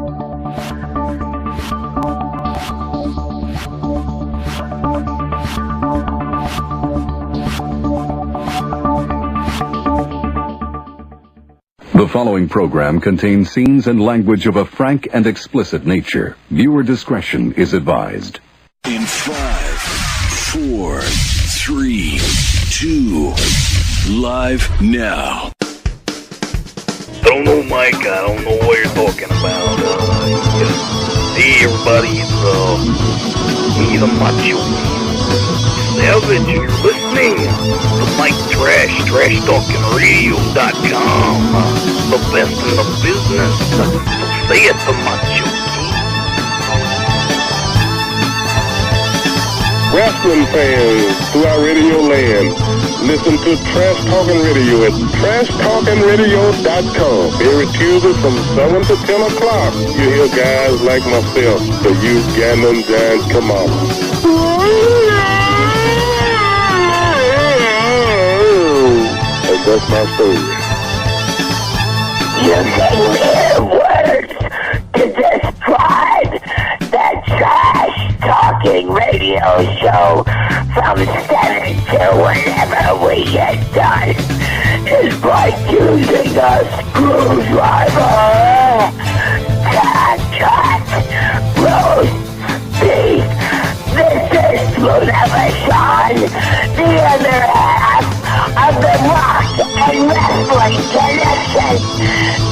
The following program contains scenes and language of a frank and explicit nature. Viewer discretion is advised. In 5, 4, 3, 2, live now. Don't know, Mike. I don't know what you're talking about. Hey, everybody, he's a macho savage. You're listening to Mike Trash, TrashTalkingRadio.com. The best in the business. So say it, the macho king. Wrestling fans throughout Radio Land, listen to Trash Talking Radio at TrashTalkingRadio.com. Every Tuesday from 7 to 10 o'clock, you hear guys like myself, the you Ganon Giant come on. And that's my story. Using mere words to describe the Trash Talking Radio show from 7 to whenever we get done is like using a screwdriver to cut roast beef. This is Sluneva Sean, the other half of the Rock and Wrestling Connection.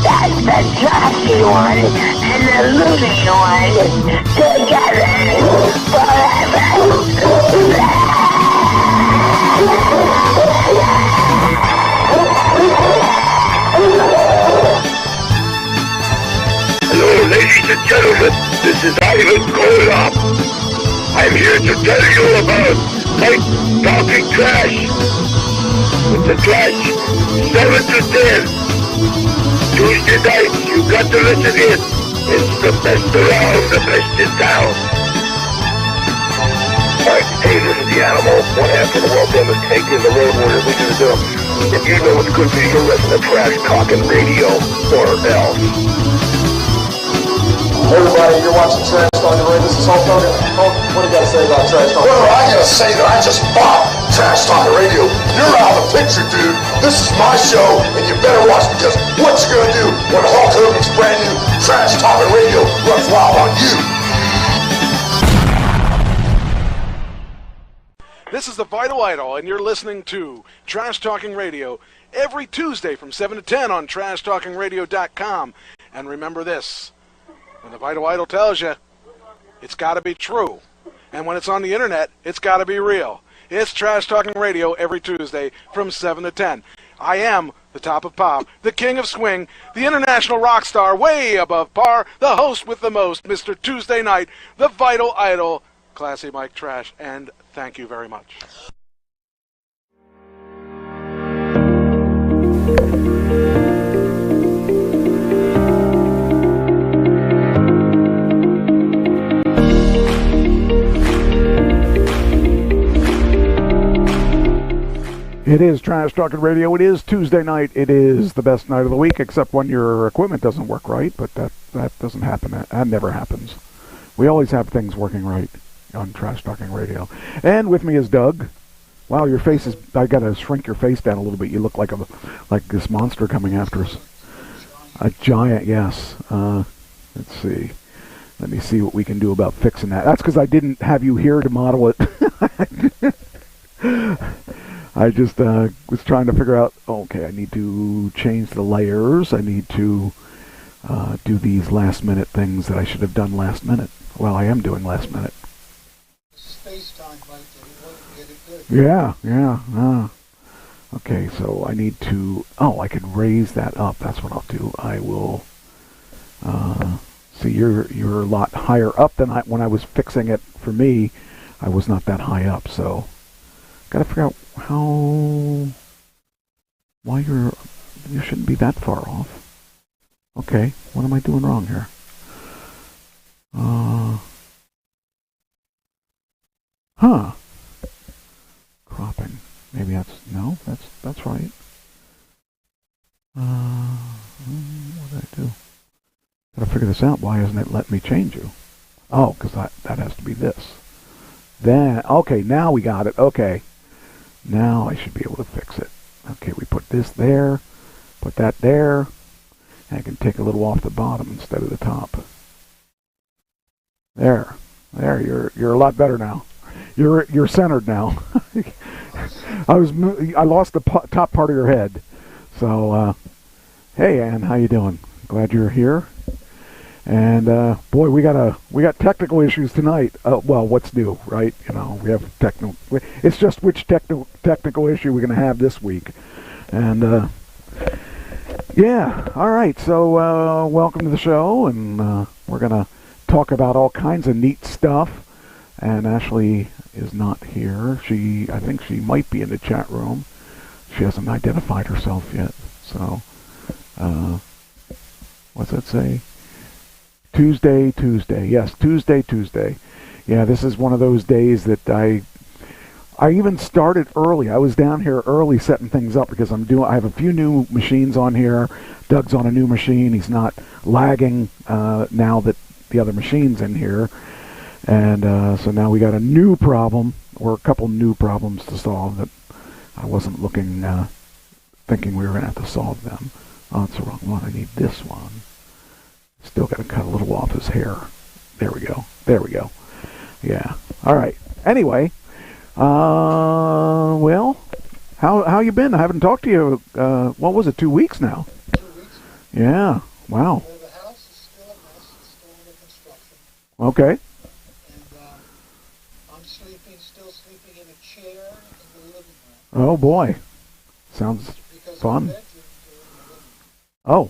That's the trashy one and the loony one together forever. Hello, ladies and gentlemen. This is Ivan Koloff. I'm here to tell you about Mike Talking Trash. With the Trash 7 to 10. Tuesday night, you got to listen in. It's the best around, the best in town. Alright, hey, this is the Animal. One half of the world famous Tank in the Road Warrior. What you do? If you know it's good for you, listen to Trash Talking Radio or else. Everybody, you're watching Trash Talking Radio. This is Hulk Hogan. Hulk, what do you got to say about Trash Talking Radio? Well, I gotta say that I just bought Trash Talking Radio. You're out of the picture, dude. This is my show, and you better watch, because what you gonna do when Hulk Hogan's brand new Trash Talking Radio runs wild on you? This is the Vital Idol, and you're listening to Trash Talking Radio every Tuesday from 7 to 10 on TrashTalkingRadio.com. And remember this. When the Vital Idol tells you, it's got to be true. And when it's on the internet, it's got to be real. It's Trash Talking Radio every Tuesday from 7 to 10. I am the top of pop, the king of swing, the international rock star, way above par, the host with the most, Mr. Tuesday Night, the Vital Idol, Classy Mike Trash, and thank you very much. It is Trash Talking Radio. It is Tuesday night. It is the best night of the week, except when your equipment doesn't work right, but that doesn't happen. That never happens. We always have things working right on Trash Talking Radio. And with me is Doug. Wow, your face is... I got to shrink your face down a little bit. You look like this monster coming after us. A giant, yes. Let's see. Let me see what we can do about fixing that. That's because I didn't have you here to model it. I just was trying to figure out, okay, I need to change the layers. I need to do these last-minute things that I should have done last minute. Well, I am doing last minute. Space-time might get it good. Yeah. Okay, so I need to... Oh, I can raise that up. That's what I'll do. I will... see, you're a lot higher up than when I was fixing it for me. I was not that high up, so... Got to figure out why you shouldn't be that far off. Okay, what am I doing wrong here? Cropping. Maybe that's right. What did I do? Gotta figure this out. Why isn't it letting me change you? Oh, because that has to be this. Then, okay, now we got it. Okay. Now I should be able to fix it. Okay, we put this there, put that there, and I can take a little off the bottom instead of the top. There, you're a lot better now. You're centered now. I lost the top part of your head. So, hey Ann, how you doing? Glad you're here. And boy, we got technical issues tonight. Well, what's new, right? You know, we have technical. It's just which technical issue we're going to have this week. And yeah, all right. So welcome to the show, and we're going to talk about all kinds of neat stuff. And Ashley is not here. I think she might be in the chat room. She hasn't identified herself yet. So, what's that say? Tuesday. Yes, Tuesday. Yeah, this is one of those days that I even started early. I was down here early setting things up because I have a few new machines on here. Doug's on a new machine. He's not lagging now that the other machine's in here. And so now we got a new problem, or a couple new problems to solve that I wasn't thinking we were going to have to solve them. Oh, that's the wrong one. I need this one. Still got to cut a little off his hair. There we go. Yeah. All right. Anyway, well, how you been? I haven't talked to you. What was it? 2 weeks now. 2 weeks. Yeah. Wow. Well, the house is still a mess. It's still under construction. Okay. And I'm still sleeping in a chair in the living room. Oh boy. Sounds Because fun. the bedrooms are in the living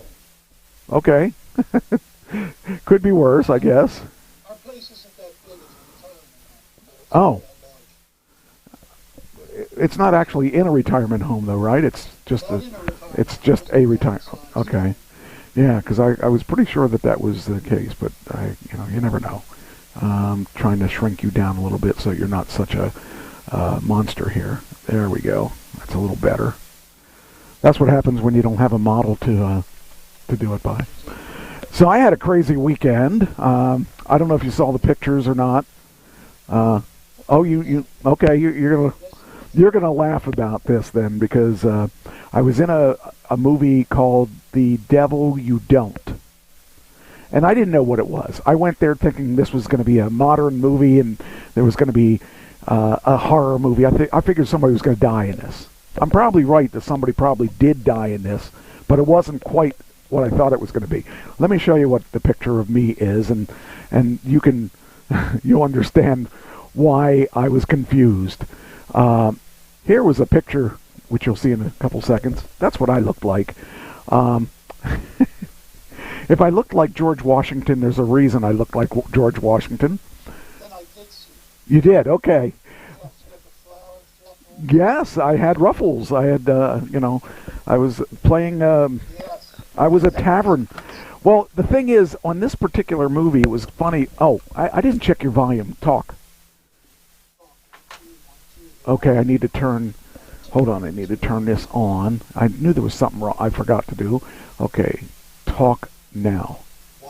room. Oh. Okay. Could be worse, I guess. Our place isn't that big. It's a retirement home. Oh. It's not actually in a retirement home, though, right? It's just a retirement. Okay. Yeah, because I was pretty sure that was the case, but you never know. Trying to shrink you down a little bit so you're not such a monster here. There we go. That's a little better. That's what happens when you don't have a model to do it by. So I had a crazy weekend. I don't know if you saw the pictures or not. Okay? You're gonna laugh about this then, because I was in a movie called The Devil You Don't, and I didn't know what it was. I went there thinking this was going to be a modern movie and there was going to be a horror movie. I figured somebody was going to die in this. I'm probably right that somebody probably did die in this, but it wasn't quite what I thought it was going to be. Let me show you what the picture of me is, and you can you'll understand why I was confused. Here was a picture, which you'll see in a couple seconds. That's what I looked like. If I looked like George Washington, there's a reason I looked like George Washington. Then I did see. You did? Okay. You Yes, I had ruffles. I had, I was playing, I was a tavern. Well, the thing is, on this particular movie, it was funny. Oh, I didn't check your volume. Talk. Okay, I need to turn this on. I knew there was something wrong. I forgot to do. Okay, talk now.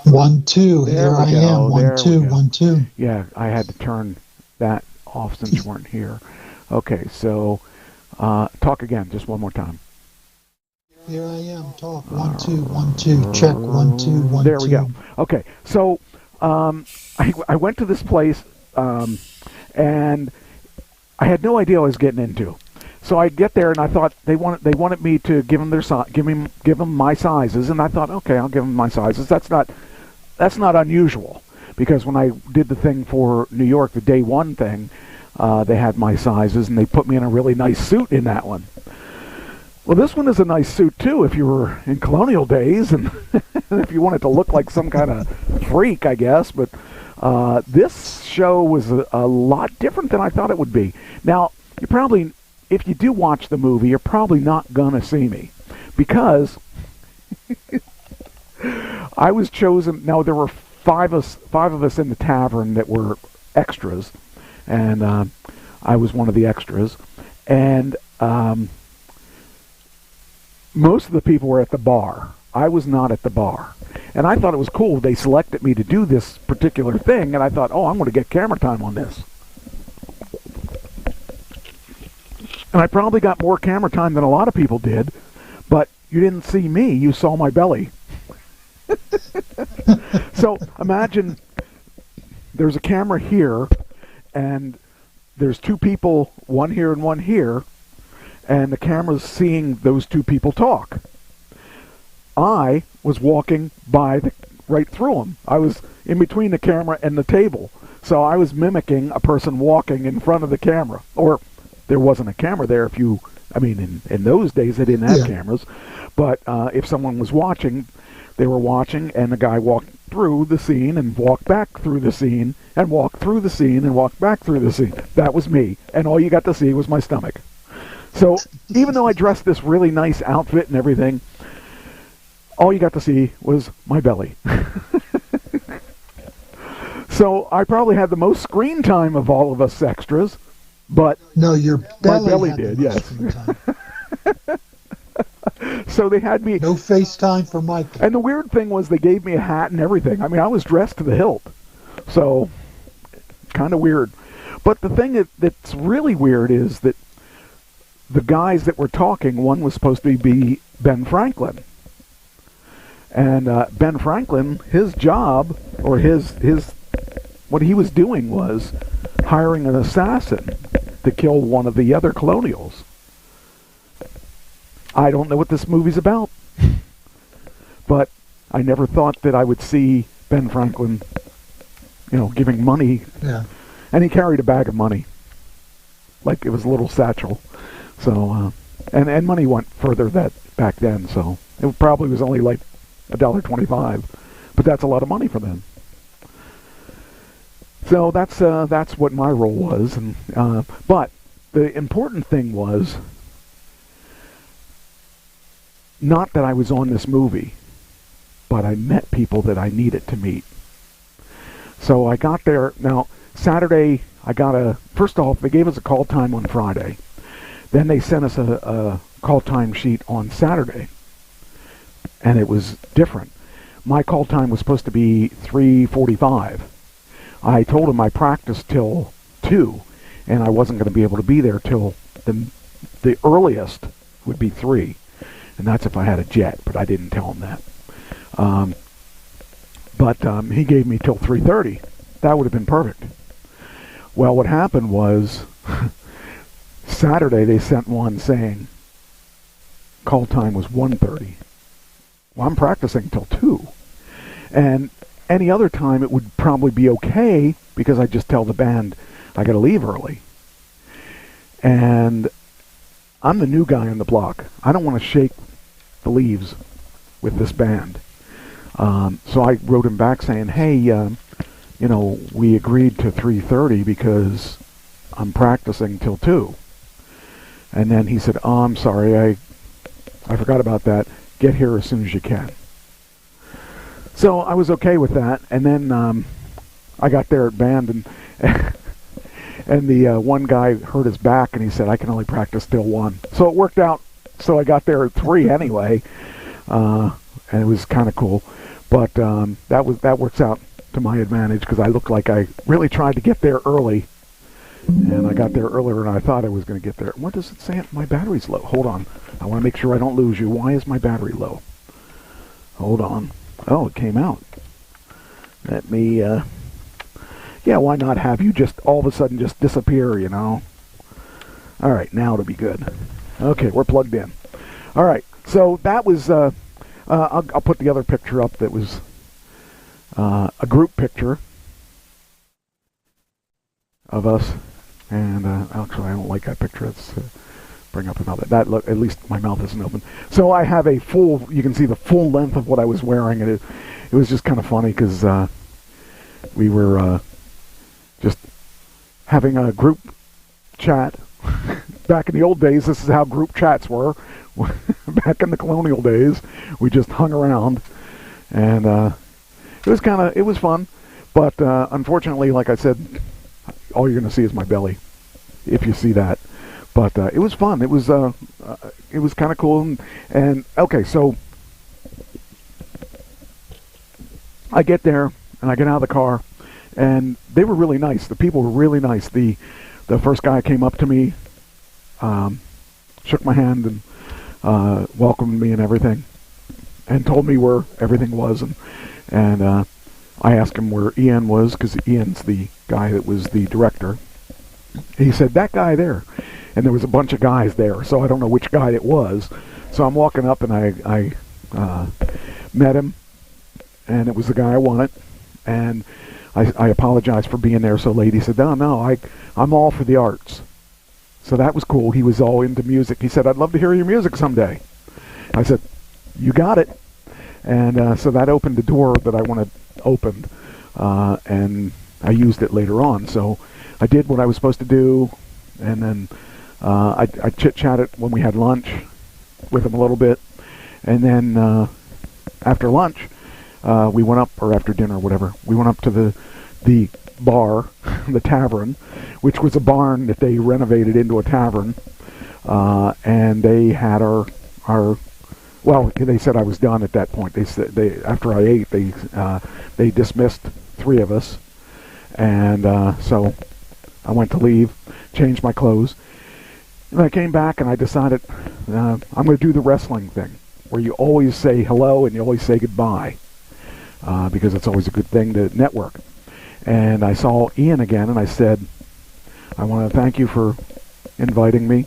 1 2. There Here I we go. am. 1 2 1 2. Yeah, I had to turn that off since you weren't here. Okay, so talk again, just one more time. Here I am. Talk. 1 2 1 2. Check. 1 2 1 2. There we go. Okay, so I went to this place, and I had no idea what I was getting into. So I get there, and I thought they wanted me to give them my sizes, and I thought, okay, I'll give them my sizes. That's not unusual, because when I did the thing for New York, the day one thing, they had my sizes, and they put me in a really nice suit in that one. Well, this one is a nice suit too, if you were in colonial days, and if you wanted to look like some kind of freak, I guess. But this show was a lot different than I thought it would be. Now, you probably, if you do watch the movie, you're probably not gonna see me, because I was chosen. Now, there were five of us in the tavern that were extras, and I was one of the extras, and most of the people were at the bar. I was not at the bar. And I thought it was cool. They selected me to do this particular thing, and I thought, oh, I'm going to get camera time on this. And I probably got more camera time than a lot of people did, but you didn't see me. You saw my belly. So imagine there's a camera here, and there's two people, one here and one here, and the camera's seeing those two people talk. I was walking right through them. I was in between the camera and the table. So I was mimicking a person walking in front of the camera. Or there wasn't a camera there in those days they didn't have cameras. But if someone was watching, they were watching, and the guy walked through the scene and walked back through the scene and walked through the scene and walked back through the scene. That was me. And all you got to see was my stomach. So even though I dressed this really nice outfit and everything, all you got to see was my belly. So I probably had the most screen time of all of us extras, but no, your belly, my belly had did, the yes. screen time. So they had me... No FaceTime for Michael. And the weird thing was they gave me a hat and everything. I mean, I was dressed to the hilt. So, kind of weird. But the thing that's really weird is that the guys that were talking, one was supposed to be Ben Franklin. And Ben Franklin, his job, or his what he was doing was hiring an assassin to kill one of the other colonials. I don't know what this movie's about, but I never thought that I would see Ben Franklin, giving money. Yeah. And he carried a bag of money, like it was a little satchel. So, and money went further back then, so it probably was only like $1.25, but that's a lot of money for them. So that's what my role was, and but the important thing was not that I was on this movie, but I met people that I needed to meet. So I got there. Now Saturday, first off, they gave us a call time on Friday. Then they sent us a call time sheet on Saturday, and it was different. My call time was supposed to be 3:45. I told him I practiced till 2, and I wasn't going to be able to be there till the earliest would be 3, and that's if I had a jet, but I didn't tell him that. But he gave me till 3:30. That would have been perfect. Well, what happened was Saturday they sent one saying call time was 1:30. Well, I'm practicing till 2. And any other time it would probably be okay because I just tell the band I got to leave early. And I'm the new guy on the block. I don't want to shake the leaves with this band. So I wrote him back saying, hey, we agreed to 3:30 because I'm practicing till 2. And then he said, oh, I'm sorry, I forgot about that. Get here as soon as you can. So I was okay with that, and then I got there at band, and the one guy hurt his back, and he said, I can only practice till 1. So it worked out, so I got there at 3 anyway, and it was kind of cool. But that works out to my advantage, because I looked like I really tried to get there early, and I got there earlier than I thought I was going to get there. What does it say? My battery's low. Hold on. I want to make sure I don't lose you. Why is my battery low? Hold on. Oh, it came out. Let me, why not have you just all of a sudden just disappear, All right, now it'll be good. Okay, we're plugged in. All right, so that was, I'll put the other picture up that was a group picture of us. And actually, I don't like that picture. Let's bring up another. At least my mouth isn't open. So I have a full. You can see the full length of what I was wearing, and it was just kind of funny because we were just having a group chat. Back in the old days, this is how group chats were. Back in the colonial days, we just hung around, and it was fun. But unfortunately, like I said, all you're going to see is my belly, if you see that. But it was fun. It was kind of cool. And okay, so I get there, and I get out of the car, and they were really nice. The people were really nice. The first guy came up to me, shook my hand, and welcomed me and everything, and told me where everything was. And I asked him where Ian was, because Ian's the guy that was the director. He said, that guy there. And there was a bunch of guys there, so I don't know which guy it was. So I'm walking up, and I met him, and it was the guy I wanted. And I apologized for being there so late. He said, no, I'm all for the arts. So that was cool. He was all into music. He said, I'd love to hear your music someday. I said, you got it. And so that opened the door that I wanted opened, and I used it later on. So I did what I was supposed to do, and then I chit-chatted when we had lunch with him a little bit. And then after lunch, we went up, or after dinner, whatever, we went up to the bar, the tavern, which was a barn that they renovated into a tavern, and they had our well, they said I was done at that point. They said after I ate, they dismissed 3 of us, and so I went to leave, changed my clothes, and I came back and I decided I'm going to do the wrestling thing, where you always say hello and you always say goodbye, because it's always a good thing to network. And I saw Ian again, and I said, I want to thank you for inviting me.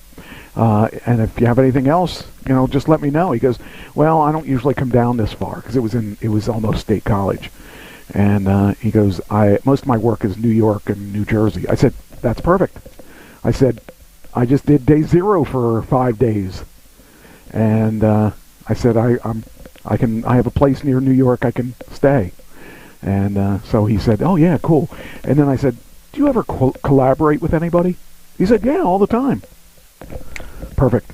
And if you have anything else, just let me know. He goes, well, I don't usually come down this far, because it was almost State College. And he goes, most of my work is New York and New Jersey. I said, that's perfect. I said, I just did day 0 for 5 days. And I said, I have a place near New York I can stay. And so he said, oh yeah, cool. And then I said, do you ever collaborate with anybody? He said, yeah, all the time. Perfect.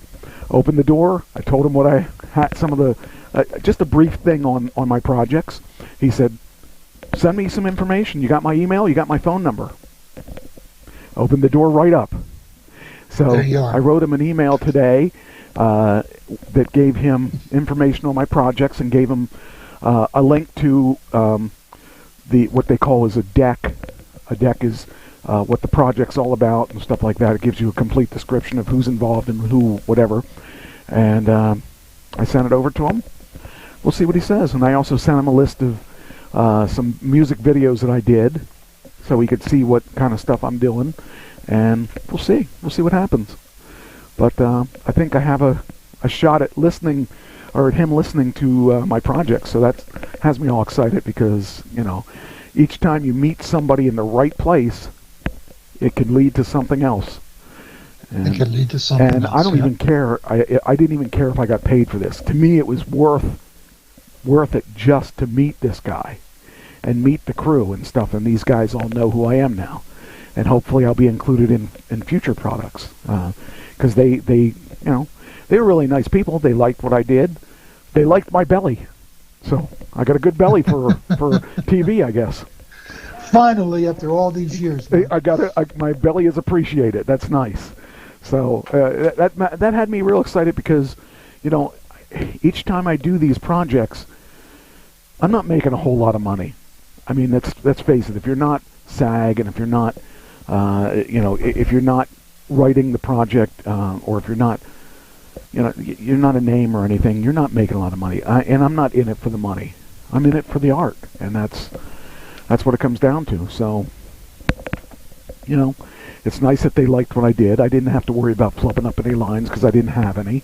Opened the door. I told him what I had, some of the, just a brief thing on my projects. He said, send me some information. You got my email? You got my phone number? Opened the door right up. So I wrote him an email today that gave him information on my projects, and gave him a link to what they call is a deck. A deck is what the project's all about and stuff like that. It gives you a complete description of who's involved and who, whatever. And I sent it over to him. We'll see what he says. And I also sent him a list of some music videos that I did, so he could see what kind of stuff I'm doing. And we'll see. We'll see what happens. But I think I have a shot at listening, or at him listening to my project. So that has me all excited, because, each time you meet somebody in the right place, it can lead to something else. And, it can lead to something else. And I don't even care. I didn't even care if I got paid for this. To me, it was worth it just to meet this guy and meet the crew and stuff. And these guys all know who I am now. And hopefully I'll be included in future products. Because they were really nice people. They liked what I did. They liked my belly. So I got a good belly for TV, I guess. Finally, after all these years, my belly is appreciated. That's nice. So that had me real excited, because, each time I do these projects, I'm not making a whole lot of money. I mean, let's face it. If you're not SAG, and if you're not, if you're not writing the project, or if you're not, you're not a name or anything, you're not making a lot of money. And I'm not in it for the money. I'm in it for the art, and that's what it comes down to. So, it's nice that they liked what I did. I didn't have to worry about flubbing up any lines, because I didn't have any.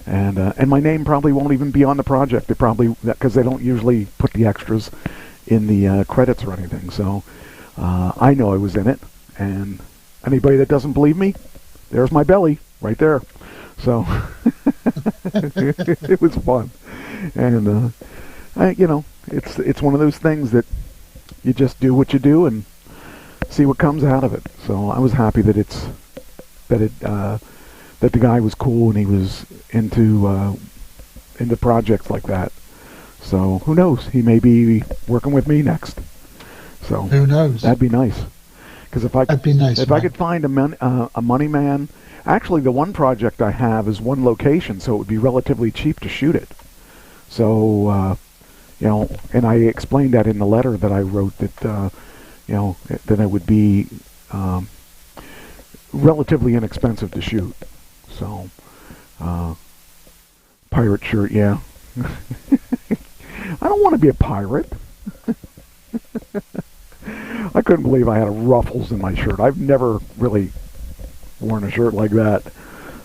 And my name probably won't even be on the project. They probably, because they don't usually put the extras in the credits or anything. So I know I was in it. And anybody that doesn't believe me, there's my belly right there. So it was fun. And it's one of those things that you just do what you do and see what comes out of it. So I was happy that that the guy was cool, and he was into projects like that. So who knows? He may be working with me next. So who knows? That'd be nice. Because if I could find a money man. Actually, the one project I have is one location, so it would be relatively cheap to shoot it. So and I explained that in the letter that I wrote that, that it would be relatively inexpensive to shoot. So, pirate shirt, yeah. I don't want to be a pirate. I couldn't believe I had ruffles in my shirt. I've never really worn a shirt like that.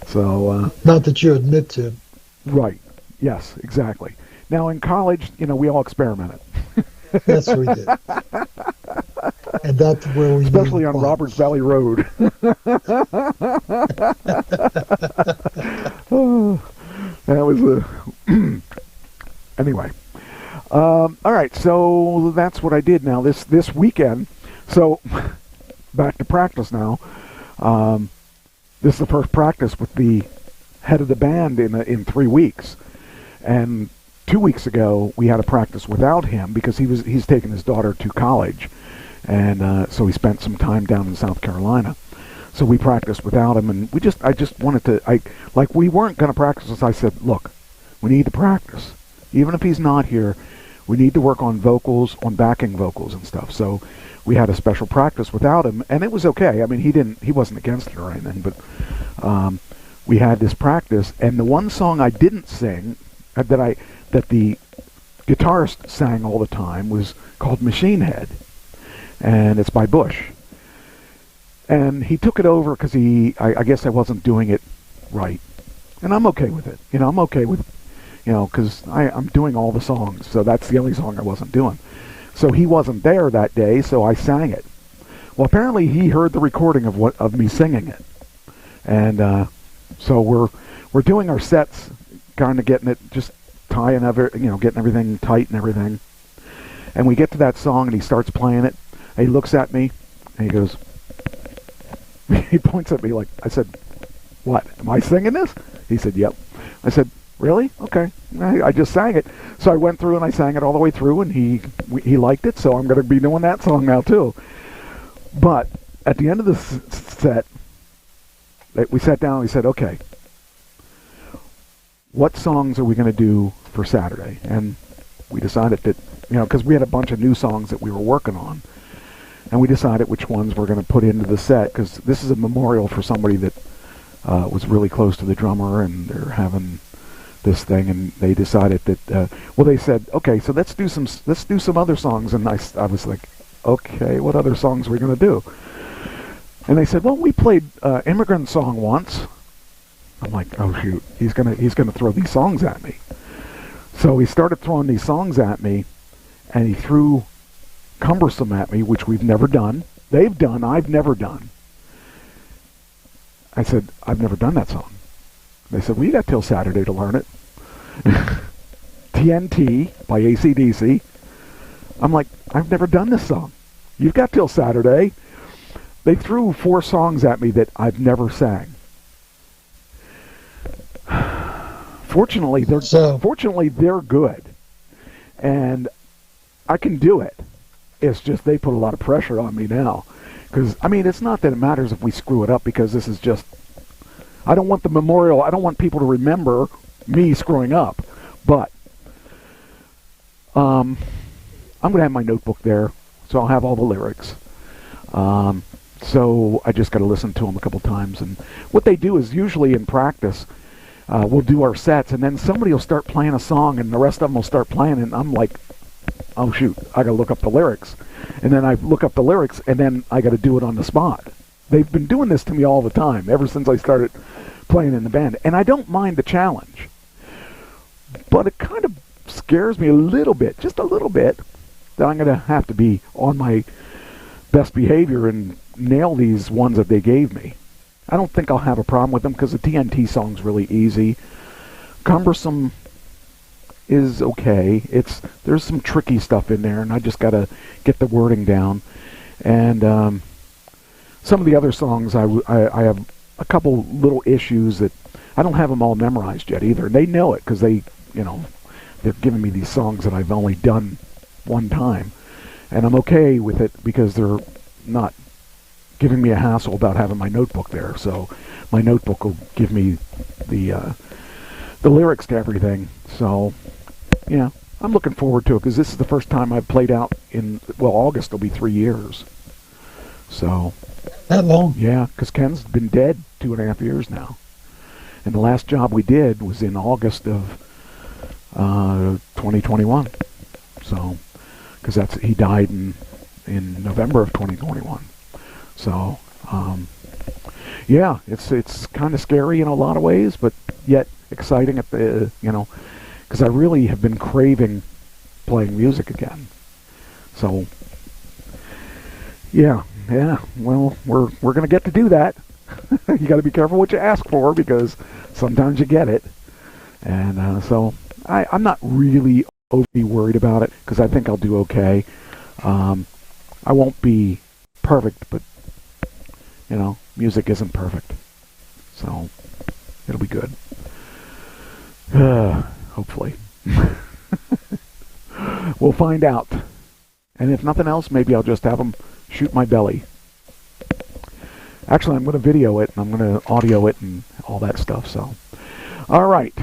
So not that you admit to. Right. Yes, exactly. Now in college, we all experimented. Yes, we did. And that's where we especially on Roberts Valley Road. That was anyway. All right, so that's what I did. Now this weekend. So back to practice now. This is the first practice with the head of the band in 3 weeks, and 2 weeks ago we had a practice without him because he's taking his daughter to college, and so he spent some time down in South Carolina. So we practiced without him, and I just wanted to, we weren't going to practice. I said, look, we need to practice, even if he's not here. We need to work on vocals, on backing vocals and stuff. So we had a special practice without him, and it was okay. I mean, he wasn't against it or anything, but we had this practice, and the one song I didn't sing that the guitarist sang all the time was called Machine Head, and it's by Bush. And he took it over because I guess I wasn't doing it right, and I'm okay with it. I'm okay with, because I'm doing all the songs, so that's the only song I wasn't doing. So he wasn't there that day, so I sang it. Well, apparently he heard the recording of me singing it, and so we're doing our sets, kind of getting it, just tying getting everything tight and everything. And we get to that song, and he starts playing it. And he looks at me, and he goes, he points at me like, I said, "What? Am I singing this?" He said, "Yep." I said, "Really? Okay." I just sang it. So I went through and I sang it all the way through, and he liked it, so I'm going to be doing that song now too. But at the end of the set, we sat down and we said, okay, what songs are we going to do for Saturday? And we decided that, because we had a bunch of new songs that we were working on, and we decided which ones we're going to put into the set, because this is a memorial for somebody that was really close to the drummer, and they're having this thing, and they decided that they said, okay, so let's do some other songs. And I was like, okay, what other songs are we going to do? And they said, well, we played Immigrant Song once. I'm like, oh shoot, he's gonna throw these songs at me. So he started throwing these songs at me, and he threw Cumbersome at me, which we've never done. They've done, I've never done. I said, I've never done that song. They said, well, you got till Saturday to learn it. TNT by AC/DC. I'm like, I've never done this song. You've got till Saturday. They threw 4 songs at me that I've never sang. Fortunately, they're good, and I can do it. It's just they put a lot of pressure on me now, because it's not that it matters if we screw it up, because this is just, I don't want the memorial. I don't want people to remember me screwing up, but I'm going to have my notebook there, so I'll have all the lyrics. So I just got to listen to them a couple times. And what they do is usually in practice, we'll do our sets, and then somebody will start playing a song, and the rest of them will start playing, and I'm like, oh shoot, I got to look up the lyrics. And then I look up the lyrics, and then I got to do it on the spot. They've been doing this to me all the time, ever since I started playing in the band. And I don't mind the challenge, but it kind of scares me a little bit, just a little bit, that I'm going to have to be on my best behavior and nail these ones that they gave me. I don't think I'll have a problem with them, because the TNT song's really easy. Cumbersome is okay. There's some tricky stuff in there, and I just got to get the wording down. And some of the other songs, I have a couple little issues that I don't have them all memorized yet either. They know it, because they're giving me these songs that I've only done one time, and I'm okay with it because they're not giving me a hassle about having my notebook there. So my notebook will give me the lyrics to everything. So yeah, I'm looking forward to it because this is the first time I've played out in, well, August will be 3 years. So. That long? Yeah, because Ken's been dead 2.5 years now. And the last job we did was in August of 2021. So, because he died in November of 2021. So, yeah, it's kind of scary in a lot of ways, but yet exciting at the, because I really have been craving playing music again. So, yeah, well, we're going to get to do that. You got to be careful what you ask for because sometimes you get it. And so I'm not really overly worried about it because I think I'll do okay. I won't be perfect, but, music isn't perfect. So it'll be good. Hopefully. We'll find out. And if nothing else, maybe I'll just have them shoot my belly. Actually, I'm going to video it, and I'm going to audio it, and all that stuff, so. All right.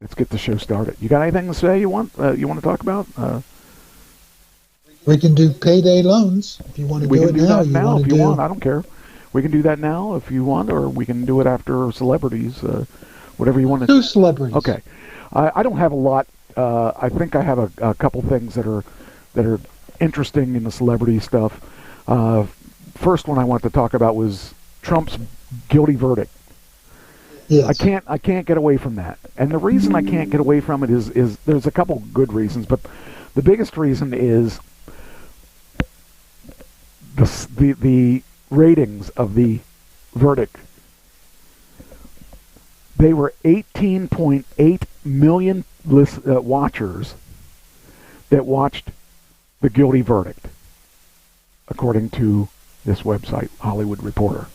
Let's get the show started. You got anything to say you want to talk about? We can do payday loans if you want to do it now. We can do that now if you want. I don't care. We can do that now if you want, or we can do it after celebrities, whatever you want to do. Celebrities. Okay. I don't have a lot. I think I have a couple things that are interesting in the celebrity stuff. First one I want to talk about was Trump's guilty verdict. Yes. I can't get away from that. And the reason I can't get away from it is there's a couple good reasons, but the biggest reason is the ratings of the verdict. They were 18.8 million watchers that watched the guilty verdict, according to this website, Hollywood Reporter,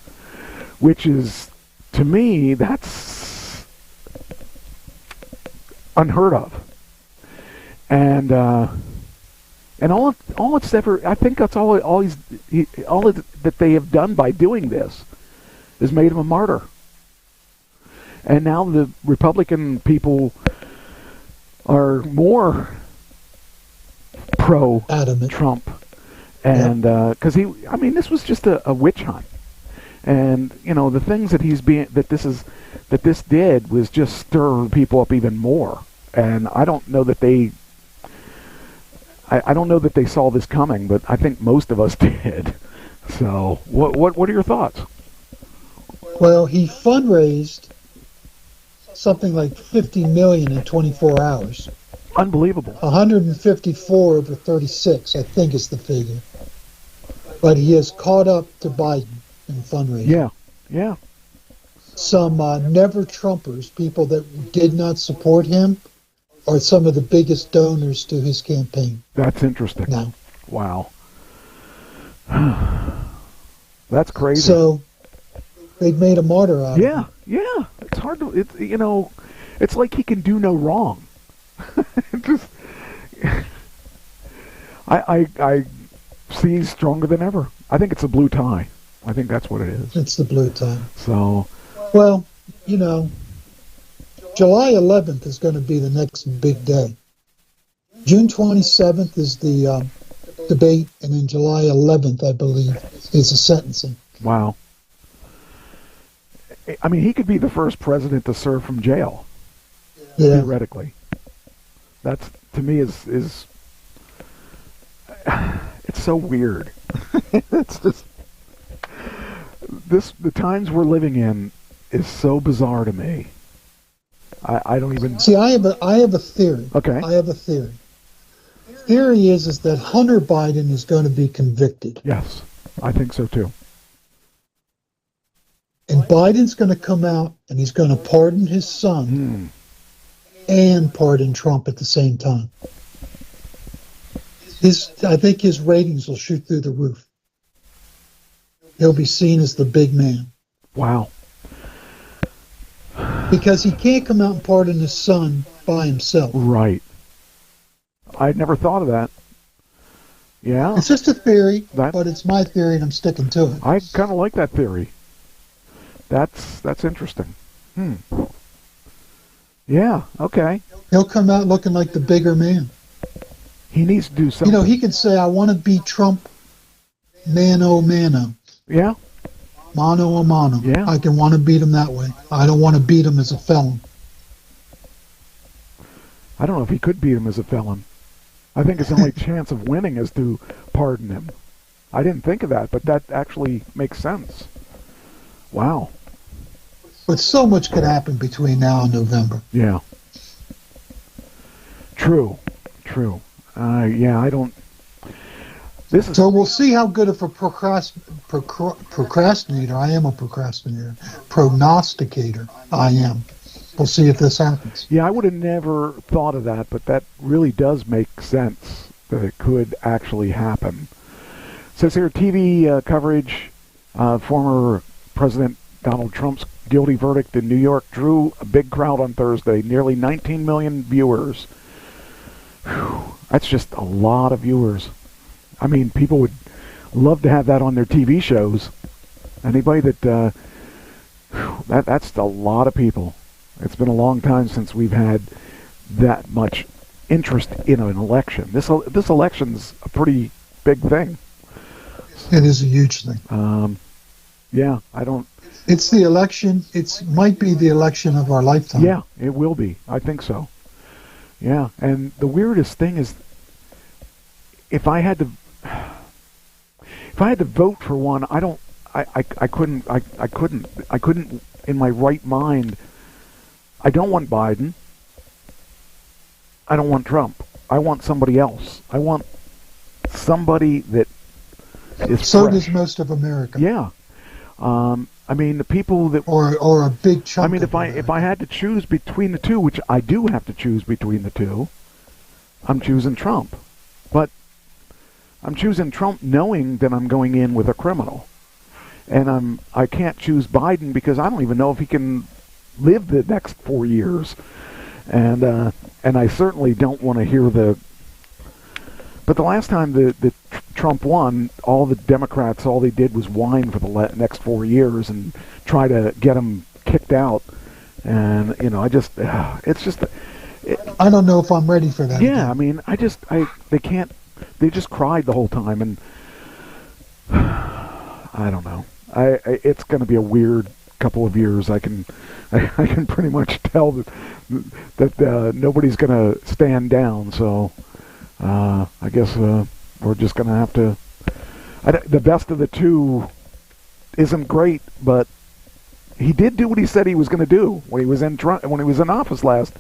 which is, to me, that's unheard of. And all it's ever, I think that's all that they have done by doing this is made him a martyr. And now the Republican people are more pro-Trump. And because this was just a witch hunt, and the things that this did was just stir people up even more. And I don't know that I don't know that they saw this coming, but I think most of us did. So, what are your thoughts? Well, he fundraised something like $50 million in 24 hours. Unbelievable. 154 over 36, I think is the figure. But he has caught up to Biden in fundraising. Yeah. Some never-Trumpers, people that did not support him, are some of the biggest donors to his campaign. That's interesting. Now. Wow. That's crazy. So they've made a martyr out of him. Yeah. It's hard to, it's like he can do no wrong. Just, I see he's stronger than ever. I think it's a blue tie. I think that's what it is. It's the blue tie. So. Well, July 11th is going to be the next big day. June 27th is the debate, and then July 11th, I believe, is the sentencing. Wow. I mean, he could be the first president to serve from jail. Yeah. Theoretically. That's, to me, is it's so weird. It's just, the times we're living in is so bizarre to me. I don't even... See, I have a theory. Okay. I have a theory. Theory is that Hunter Biden is going to be convicted. Yes, I think so too. And Biden's going to come out and he's going to pardon his son and pardon Trump at the same time. I think his ratings will shoot through the roof. He'll be seen as the big man. Wow. Because he can't come out and pardon his son by himself. Right. I'd never thought of that. Yeah. It's just a theory, but it's my theory and I'm sticking to it. I kind of like that theory. That's interesting. Yeah, okay. He'll come out looking like the bigger man. He needs to do something. You know, he can say, I want to beat Trump mano a mano. Yeah. Mano a mano. Yeah. I can want to beat him that way. I don't want to beat him as a felon. I don't know if he could beat him as a felon. I think his only chance of winning is to pardon him. I didn't think of that, but that actually makes sense. Wow. But so much could happen between now and November. Yeah. True. Yeah, I don't... So we'll see how good of a procrastinator, I am a procrastinator, prognosticator I am. We'll see if this happens. Yeah, I would have never thought of that, but that really does make sense that it could actually happen. It says here, TV coverage, former President Donald Trump's guilty verdict in New York drew a big crowd on Thursday, nearly 19 million viewers. Whew, that's just a lot of viewers. I mean, people would love to have that on their TV shows. Anybody that's a lot of people. It's been a long time since we've had that much interest in an election. This election's a pretty big thing. It is a huge thing. Yeah, I don't... It's the election. It might be the election of our lifetime. Yeah, it will be. I think so. Yeah, and the weirdest thing is, if I had to vote for one, I couldn't in my right mind. I don't want Biden. I don't want Trump. I want somebody else. I want somebody that is so fresh. Does most of America. Yeah. I mean, the people that... Or a big chunk. I mean, if I had to choose between the two, which I do have to choose between the two, I'm choosing Trump. But I'm choosing Trump knowing that I'm going in with a criminal. And I can't choose Biden because I don't even know if he can live the next 4 years. And I certainly don't want to hear the... But the last time the Trump won, all the Democrats, all they did was whine for the next 4 years and try to get him kicked out. And, you know, it's just... I don't know if I'm ready for that. Yeah, again. I mean, they just cried the whole time, and I don't know. It's going to be a weird couple of years. I can pretty much tell that nobody's going to stand down, so... I guess we're just going to have to... the best of the two isn't great, but he did do what he said he was going to do when he was in office last.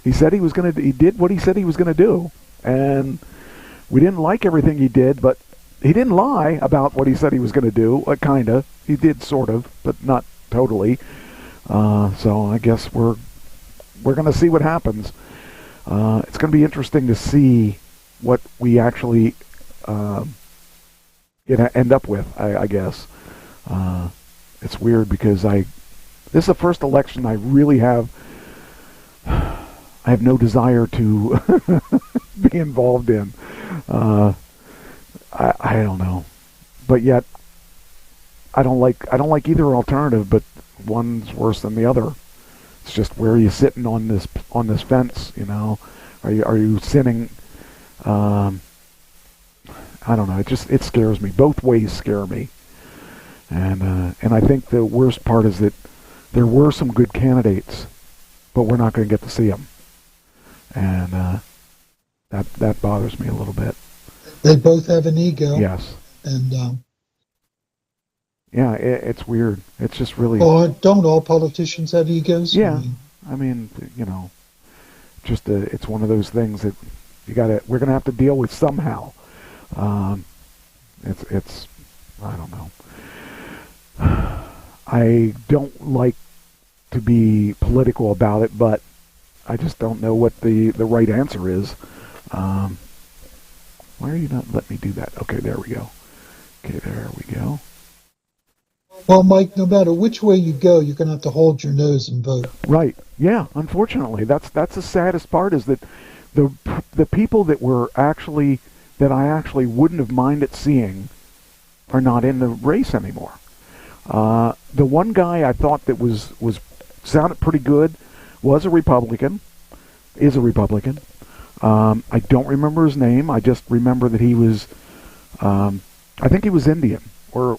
He said he did what he said he was going to do, and we didn't like everything he did, but he didn't lie about what he said he was going to do. Kind of, he did sort of, but not totally. So I guess we're going to see what happens. It's going to be interesting to see what we actually end up with, I guess. It's weird because this is the first election I really have... I have no desire to be involved in. I don't know. But yet, I don't like either alternative, but one's worse than the other. It's just, where are you sitting on this fence, you know? Are you sitting... I don't know. It scares me. Both ways scare me, and I think the worst part is that there were some good candidates, but we're not going to get to see them, and that bothers me a little bit. They both have an ego. Yes. And yeah, it's weird. It's just really. Well, don't all politicians have egos? Yeah, I mean, you know, just it's one of those things that. We're gonna have to deal with somehow. It's I don't know. I don't like to be political about it, but I just don't know what the right answer is. Why are you not letting me do that? Okay, there we go. Well, Mike, no matter which way you go, you're gonna have to hold your nose and vote. Right. Yeah. Unfortunately, that's the saddest part is that. The people that I actually wouldn't have minded seeing are not in the race anymore. The one guy I thought that was sounded pretty good was a Republican, is a Republican. I don't remember his name. I just remember that he was, I think he was Indian, or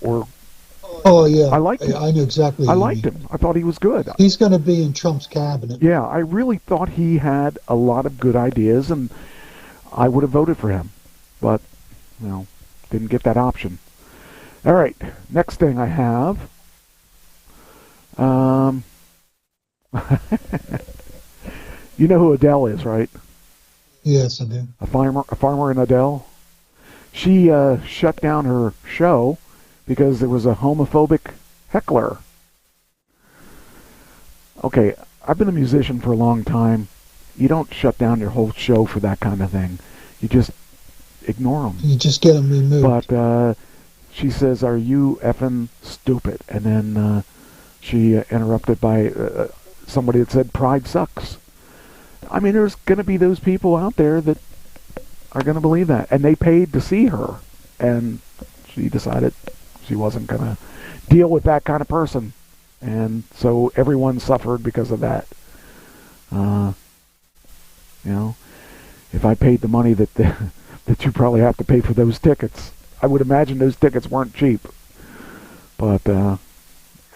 Oh, yeah. I liked him. I know exactly. I liked him. I thought he was good. He's going to be in Trump's cabinet. Yeah, I really thought he had a lot of good ideas, and I would have voted for him. But, didn't get that option. All right, next thing I have. You know who Adele is, right? Yes, I do. A farmer in Adele. She shut down her show because there was a homophobic heckler. Okay, I've been a musician for a long time. You don't shut down your whole show for that kind of thing. You just ignore them. You just get them removed. But she says, "Are you effing stupid?" And then she interrupted by somebody that said, "Pride sucks." I mean, there's going to be those people out there that are going to believe that. And they paid to see her. And she decided she wasn't going to deal with that kind of person. And so everyone suffered because of that. If I paid the money that that you probably have to pay for those tickets, I would imagine those tickets weren't cheap. But, I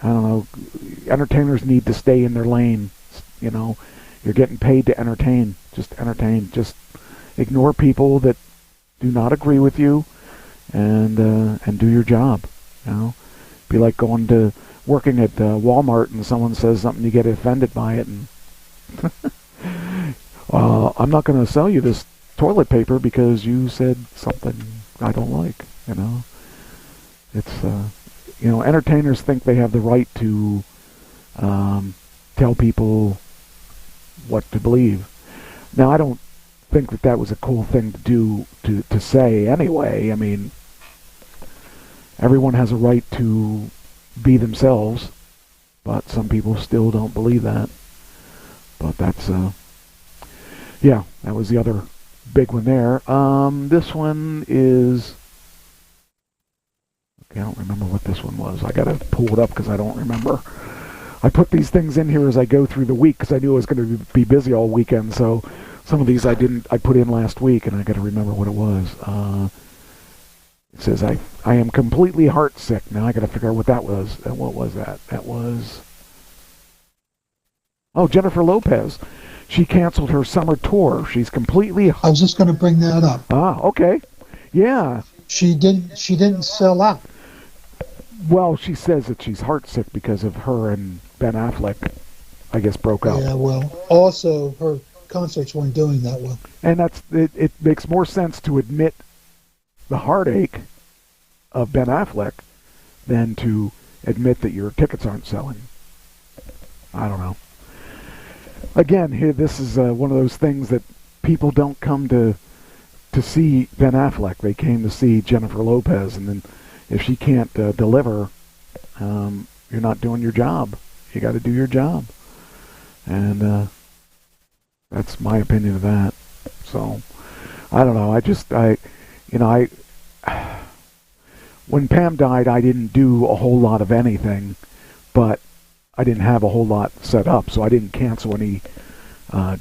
don't know, entertainers need to stay in their lane. You're getting paid to entertain. Just entertain. Just ignore people that do not agree with you, and do your job. Be like going to working at Walmart and someone says something, you get offended by it, and I'm not going to sell you this toilet paper because you said something I don't like. It's entertainers think they have the right to tell people what to believe. Now, I don't think that was a cool thing to do, to say anyway. I mean, everyone has a right to be themselves, but some people still don't believe that. But that's, that was the other big one there. This one is, okay, I don't remember what this one was. I gotta pull it up because I don't remember. I put these things in here as I go through the week because I knew I was going to be busy all weekend. So some of these I put in last week, and I got to remember what it was. It says I am completely heartsick. Now I got to figure out what that was. What was that? That was Jennifer Lopez. She canceled her summer tour. She's completely. I was just going to bring that up. Okay, yeah. She didn't sell out. Well, she says that she's heartsick because of her and Ben Affleck, I guess, broke up. Yeah, well, also her concerts weren't doing that well. And it makes more sense to admit the heartache of Ben Affleck than to admit that your tickets aren't selling. I don't know. Again, here, this is one of those things that people don't come to see Ben Affleck. They came to see Jennifer Lopez, and then if she can't deliver, you're not doing your job. You got to do your job, and that's my opinion of that. So I don't know. When Pam died, I didn't do a whole lot of anything, but I didn't have a whole lot set up, so I didn't cancel any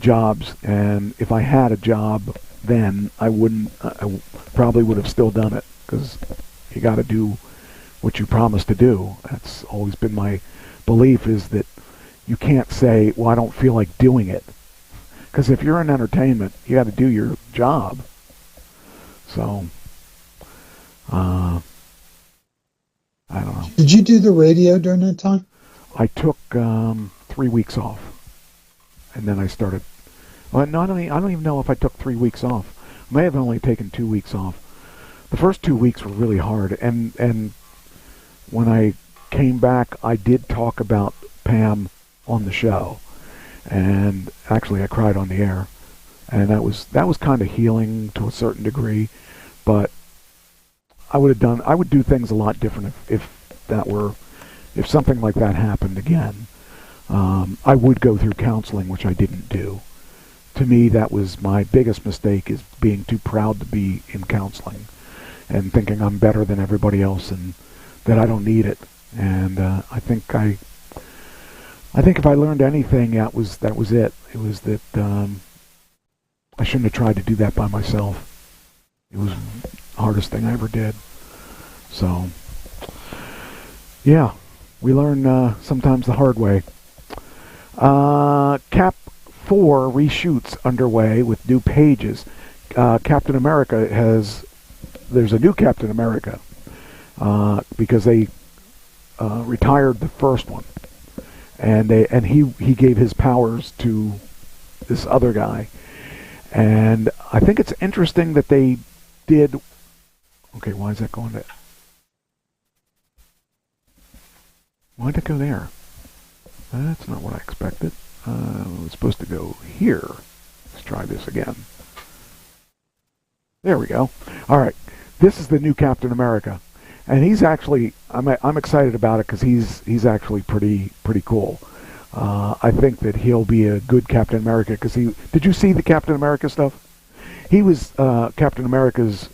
jobs. And if I had a job then, I probably would have still done it, because you got to do what you promised to do. That's always been my belief, is that you can't say, well, I don't feel like doing it. Because if you're in entertainment, you got to do your job. So, I don't know. Did you do the radio during that time? I took 3 weeks off, and then I started. Well, no, I don't even know if I took 3 weeks off. I may have only taken 2 weeks off. The first 2 weeks were really hard, and when I came back, I did talk about Pam on the show, and actually I cried on the air, and that was kind of healing to a certain degree, but I would do things a lot different if something like that happened again. I would go through counseling, which I didn't do. To me, that was my biggest mistake, is being too proud to be in counseling and thinking I'm better than everybody else and that I don't need it. And I think I I think if I learned anything, that was it. It was that I shouldn't have tried to do that by myself. It was the hardest thing I ever did. So, yeah, we learn sometimes the hard way. Cap 4 reshoots underway with new pages. Captain America there's a new Captain America because they retired the first one, and he gave his powers to this other guy, and I think it's interesting that they did. Okay, why is that going to? Why'd it go there? That's not what I expected. It was supposed to go here. Let's try this again. There we go. All right, this is the new Captain America, and he's actually I'm excited about it because he's actually pretty cool. I think that he'll be a good Captain America because did you see the Captain America stuff? He was one of Captain America's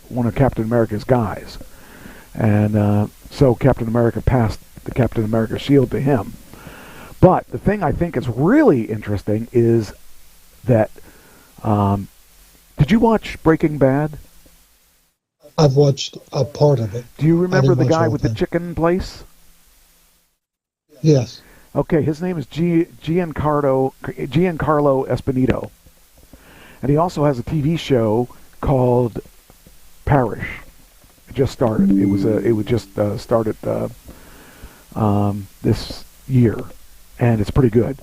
guys, and so Captain America passed the Captain America shield to him. But the thing I think is really interesting is that did you watch Breaking Bad? I've watched a part of it. Do you remember the guy with the chicken place? Yes. Okay, his name is Giancarlo Esposito. And he also has a TV show called Parish. It just started. It just started this year, and it's pretty good.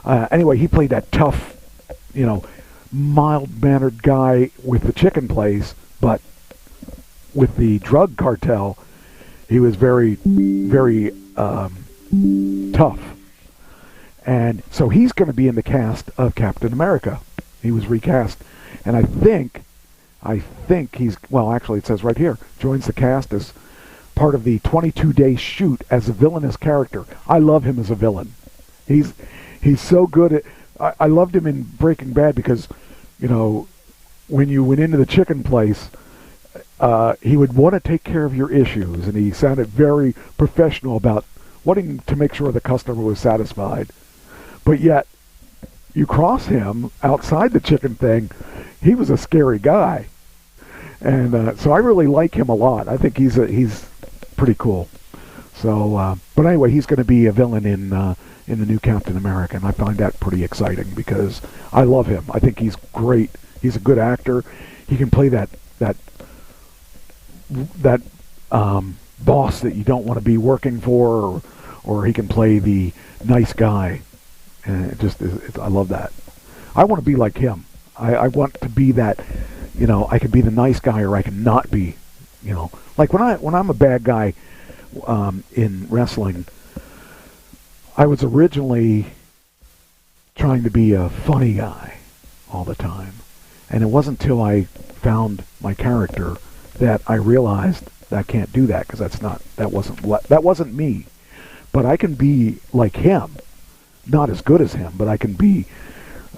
Anyway, he played that tough, mild-mannered guy with the chicken place, but with the drug cartel, he was very, very tough. And so he's going to be in the cast of Captain America. He was recast, and I think he's, well, actually it says right here, joins the cast as part of the 22-day shoot as a villainous character. I love him as a villain. He's so good at. I loved him in Breaking Bad because, when you went into the chicken place, he would want to take care of your issues, and he sounded very professional about wanting to make sure the customer was satisfied. But yet, you cross him outside the chicken thing, he was a scary guy. And so I really like him a lot. I think he's pretty cool. So, but anyway, he's going to be a villain in the new Captain America, and I find that pretty exciting because I love him. I think he's great. He's a good actor. He can play that boss that you don't want to be working for, or he can play the nice guy. And I love that. I want to be like him. I want to be that. I can be the nice guy, or I can not be. Like when I'm a bad guy in wrestling, I was originally trying to be a funny guy all the time, and it wasn't until I found my character that I realized that I can't do that because that wasn't me. But I can be like him, not as good as him, but I can be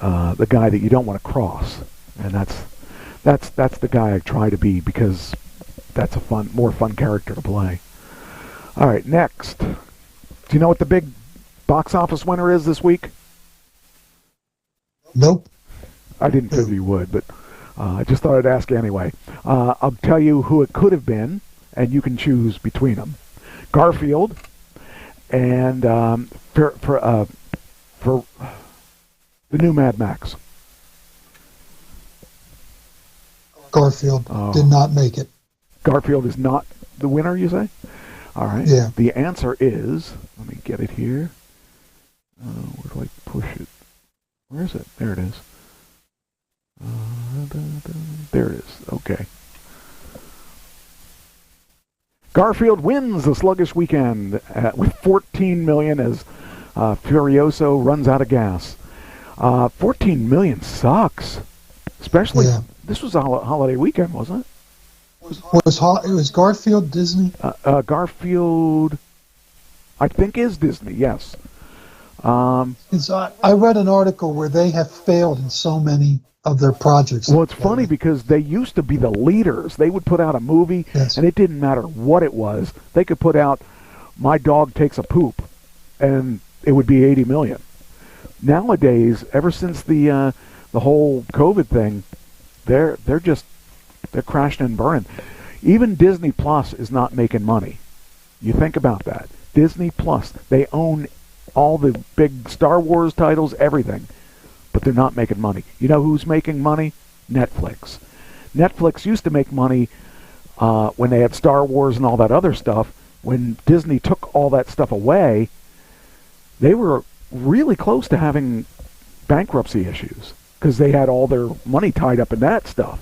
the guy that you don't want to cross, and that's the guy I try to be because that's a more fun character to play. All right, next. Do you know what the big box office winner is this week? Nope. I didn't figure you would, but I just thought I'd ask anyway. I'll tell you who it could have been, and you can choose between them. Garfield and for the new Mad Max. Garfield did not make it. Garfield is not the winner, you say? All right. Yeah. The answer is, let me get it here. Where do I push it? Where is it? There it is. There it is. Okay. Garfield wins the sluggish weekend with $14 million as Furioso runs out of gas. $14 million sucks, especially this was a holiday weekend, wasn't it? It was Garfield Disney? Garfield, I think, is Disney, yes. I read an article where they have failed in so many of their projects. Well, it's funny because they used to be the leaders. They would put out a movie, and it didn't matter what it was. They could put out My Dog Takes a Poop, and it would be 80 million. Nowadays, ever since the whole COVID thing, they're crashing and burning. Even Disney Plus is not making money. You think about that. Disney Plus, they own all the big Star Wars titles, everything, but they're not making money. You know who's making money? Netflix. Netflix used to make money when they had Star Wars and all that other stuff. When Disney took all that stuff away, they were really close to having bankruptcy issues because they had all their money tied up in that stuff.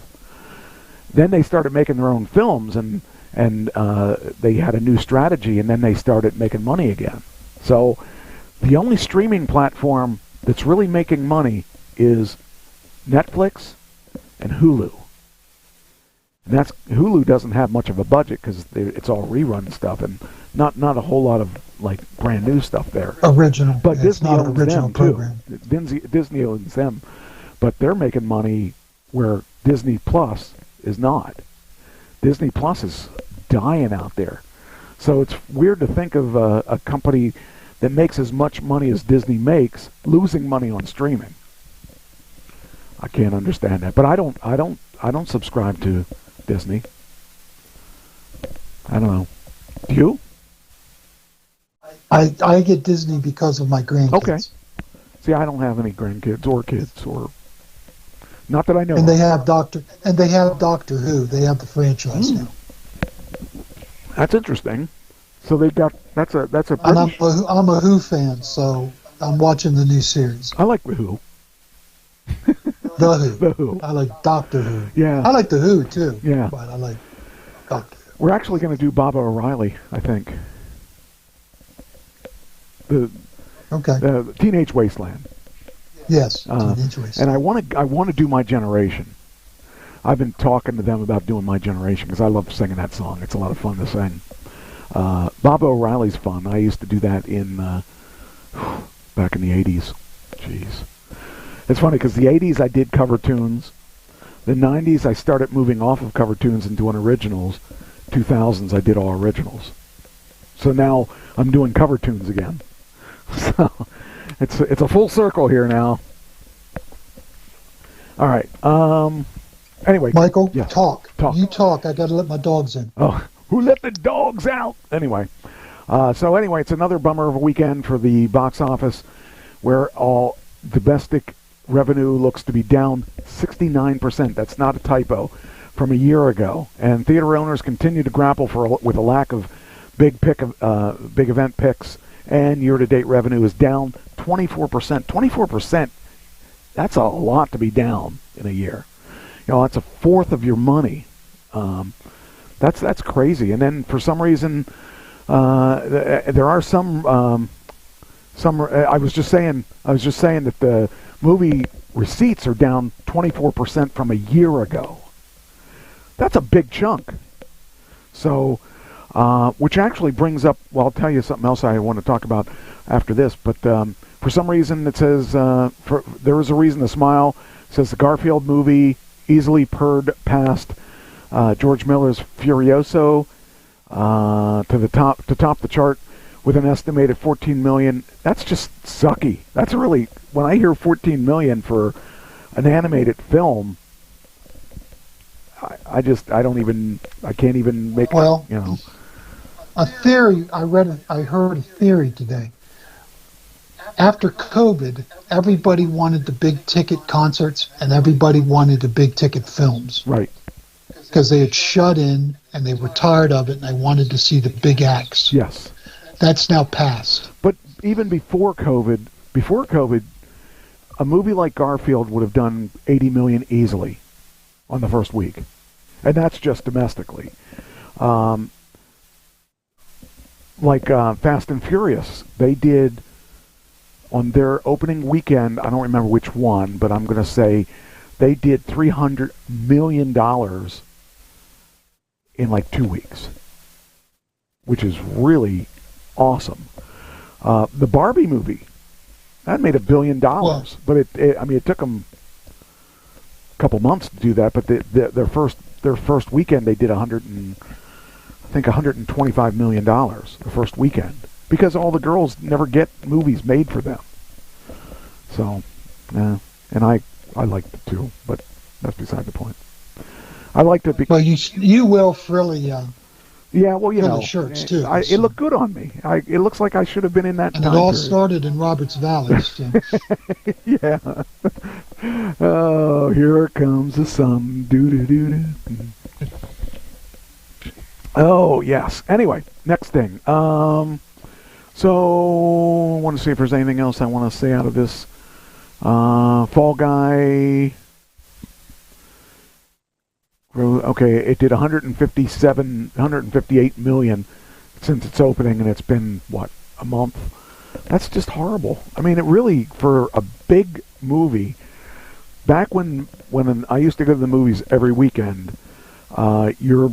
Then they started making their own films, and they had a new strategy, and then they started making money again. So the only streaming platform that's really making money is Netflix and Hulu. And Hulu doesn't have much of a budget because it's all rerun stuff and not a whole lot of like brand new stuff there. Original, but yeah, Disney it's not owns original them program. too. Disney owns them, but they're making money where Disney Plus is not. Disney Plus is dying out there, so it's weird to think of a company that makes as much money as Disney makes losing money on streaming. I can't understand that, but I don't subscribe to Disney. I don't know. Do you? I get Disney because of my grandkids. Okay. See, I don't have any grandkids or kids, or not that I know. And they of. have Doctor Who. They have the franchise now. That's interesting. So they've got that's a. And I'm a Who fan, so I'm watching the new series. I like the Who. The Who. The Who. I like Doctor Who. Yeah. I like the Who too. Yeah. But I like Doctor Who. We're actually going to do Baba O'Reilly, I think. The Teenage Wasteland. Yes, Teenage Wasteland. And I want to do My Generation. I've been talking to them about doing My Generation because I love singing that song. It's a lot of fun to sing. Baba O'Reilly's fun. I used to do that in back in the 80s. Jeez. It's funny because the 80s I did cover tunes. The 90s I started moving off of cover tunes and doing originals. 2000s I did all originals. So now I'm doing cover tunes again. So it's a full circle here now. All right. Anyway, Michael, yes. talk. Talk. You talk. I got to let my dogs in. Oh, who let the dogs out? Anyway, it's another bummer of a weekend for the box office, where all domestic revenue looks to be down 69%. That's not a typo, from a year ago. And theater owners continue to grapple with a lack of big event picks. And year-to-date revenue is down 24%. 24%. That's a lot to be down in a year. You know, that's a fourth of your money. That's crazy. And then for some reason, there are some. I was just saying that the movie receipts are down 24% from a year ago. That's a big chunk. So, which actually brings up. Well, I'll tell you something else I want to talk about after this. But for some reason, it says there is a reason to smile. It says the Garfield movie easily purred past George Miller's Furioso to top the chart with an estimated 14 million. That's just sucky. That's really, when I hear 14 million for an animated film, I can't even make. Well, you know, a theory I heard a theory today. After COVID, everybody wanted the big ticket concerts and everybody wanted the big ticket films. Right. Because they had shut in and they were tired of it and they wanted to see the big acts. Yes. That's now passed. But even before COVID, a movie like Garfield would have done 80 million easily on the first week. And that's just domestically. Like Fast and Furious, they did, on their opening weekend, I don't remember which one, but I'm going to say they did $300 million in like 2 weeks, which is really awesome. The Barbie movie, that made $1 billion, but it took them a couple months to do that. But their first weekend they did $125 million the first weekend. because all the girls never get movies made for them. So, and I liked it too, but that's beside the point. I liked it because... Well, you will frilly... yeah, well, you know, shirts too. It looked good on me. It looks like I should have been in that. And time it all period. started in Roberts Valley. So. Yeah. Oh, here comes the sun. Doo-doo-doo-doo. Oh, yes. Anyway, next thing. So, I want to see if there's anything else I want to say out of this. Fall Guy. Okay, it did 158 million since its opening, and it's been, what, a month? That's just horrible. I mean, it really, for a big movie, back when I used to go to the movies every weekend, your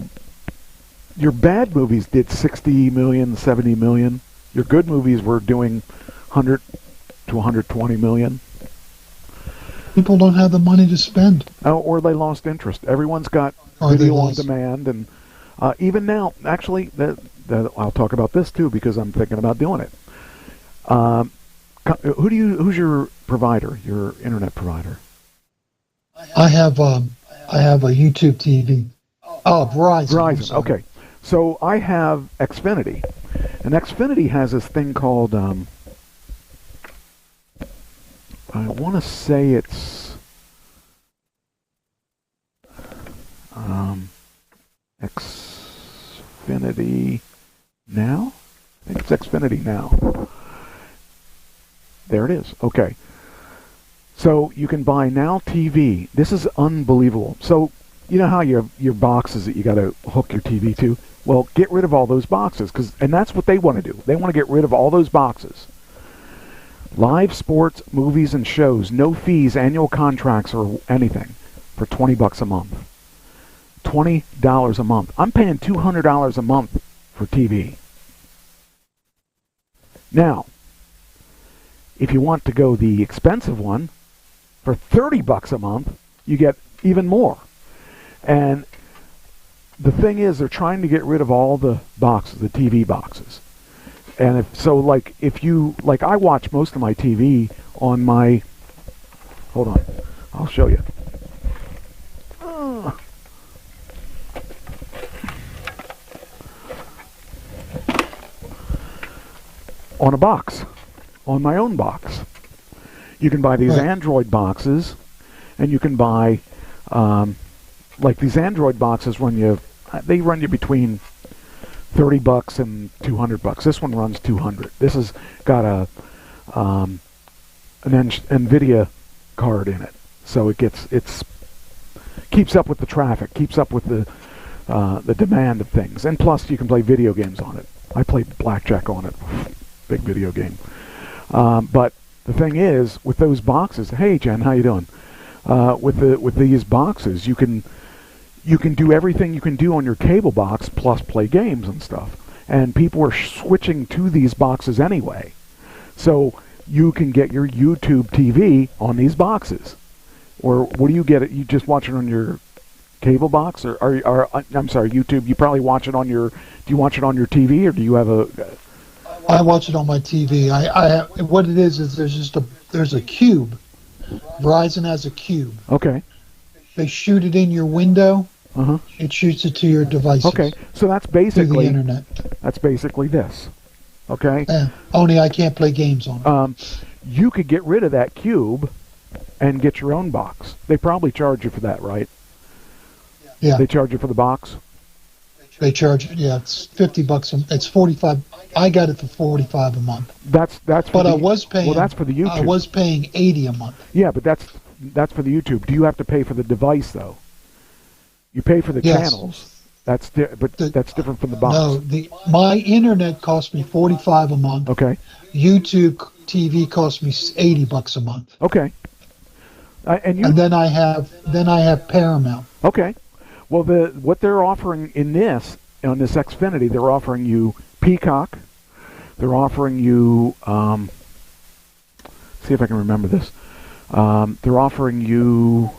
bad movies did 60 million, 70 million. Your good movies were doing 100 to 120 million. People don't have the money to spend. Oh, or they lost interest. Everyone's got video on demand, and even now, actually, I'll talk about this too because I'm thinking about doing it. Who's your provider? Your internet provider? I have a YouTube TV. Oh, Verizon. Verizon. Okay, so I have Xfinity, and Xfinity has this thing called. I want to say it's Xfinity Now? I think it's Xfinity Now. There it is. Okay. So you can buy Now TV. This is unbelievable. So you know how you have your boxes that you got to hook your TV to? Well, get rid of all those boxes, and that's what they want to do. They want to get rid of all those boxes. Live sports, movies, and shows, no fees, annual contracts, or anything, for $20 a month. $20 a month. I'm paying $200 a month for TV. Now, if you want to go the expensive one, for $30 a month, you get even more. And the thing is, they're trying to get rid of all the boxes, the TV boxes. And if I watch most of my TV on my, hold on, I'll show you. On a box, on my own box. You can buy these Android boxes, and you can buy, these Android boxes they run you between $30 and $200. This one runs $200. This has got an NVIDIA card in it, so it keeps up with the traffic, keeps up with the demand of things, and plus you can play video games on it. I played blackjack on it, big video game. But the thing is, with those boxes, hey Jen, how you doing? With these boxes, you can do everything you can do on your cable box, plus play games and stuff. And people are switching to these boxes anyway. So you can get your YouTube TV on these boxes. Or what do you get? You just watch it on your cable box? Or I'm sorry, YouTube. You probably watch it on your... Do you watch it on your TV, or do you have a... I watch it on my TV. What it is there's a cube. Verizon has a cube. Okay. They shoot it in your window. Uh-huh. It shoots it to your devices. Okay, so that's basically through the internet. That's basically this. Okay. Only I can't play games on it. You could get rid of that cube and get your own box. They probably charge you for that, right? Yeah. They charge you for the box. They charge. Yeah, it's $50. It's $45. I got it for $45 a month. That's. But I was paying. Well, that's for the YouTube. I was paying $80 a month. Yeah, but that's for the YouTube. Do you have to pay for the device though? You pay for the channels. That's that's different from the box. No, my internet cost me $45 a month. Okay. YouTube TV cost me $80 a month. Okay. And then I have Paramount. Okay. Well, what they're offering on this Xfinity, they're offering you Peacock. They're offering you. See if I can remember this. They're offering you.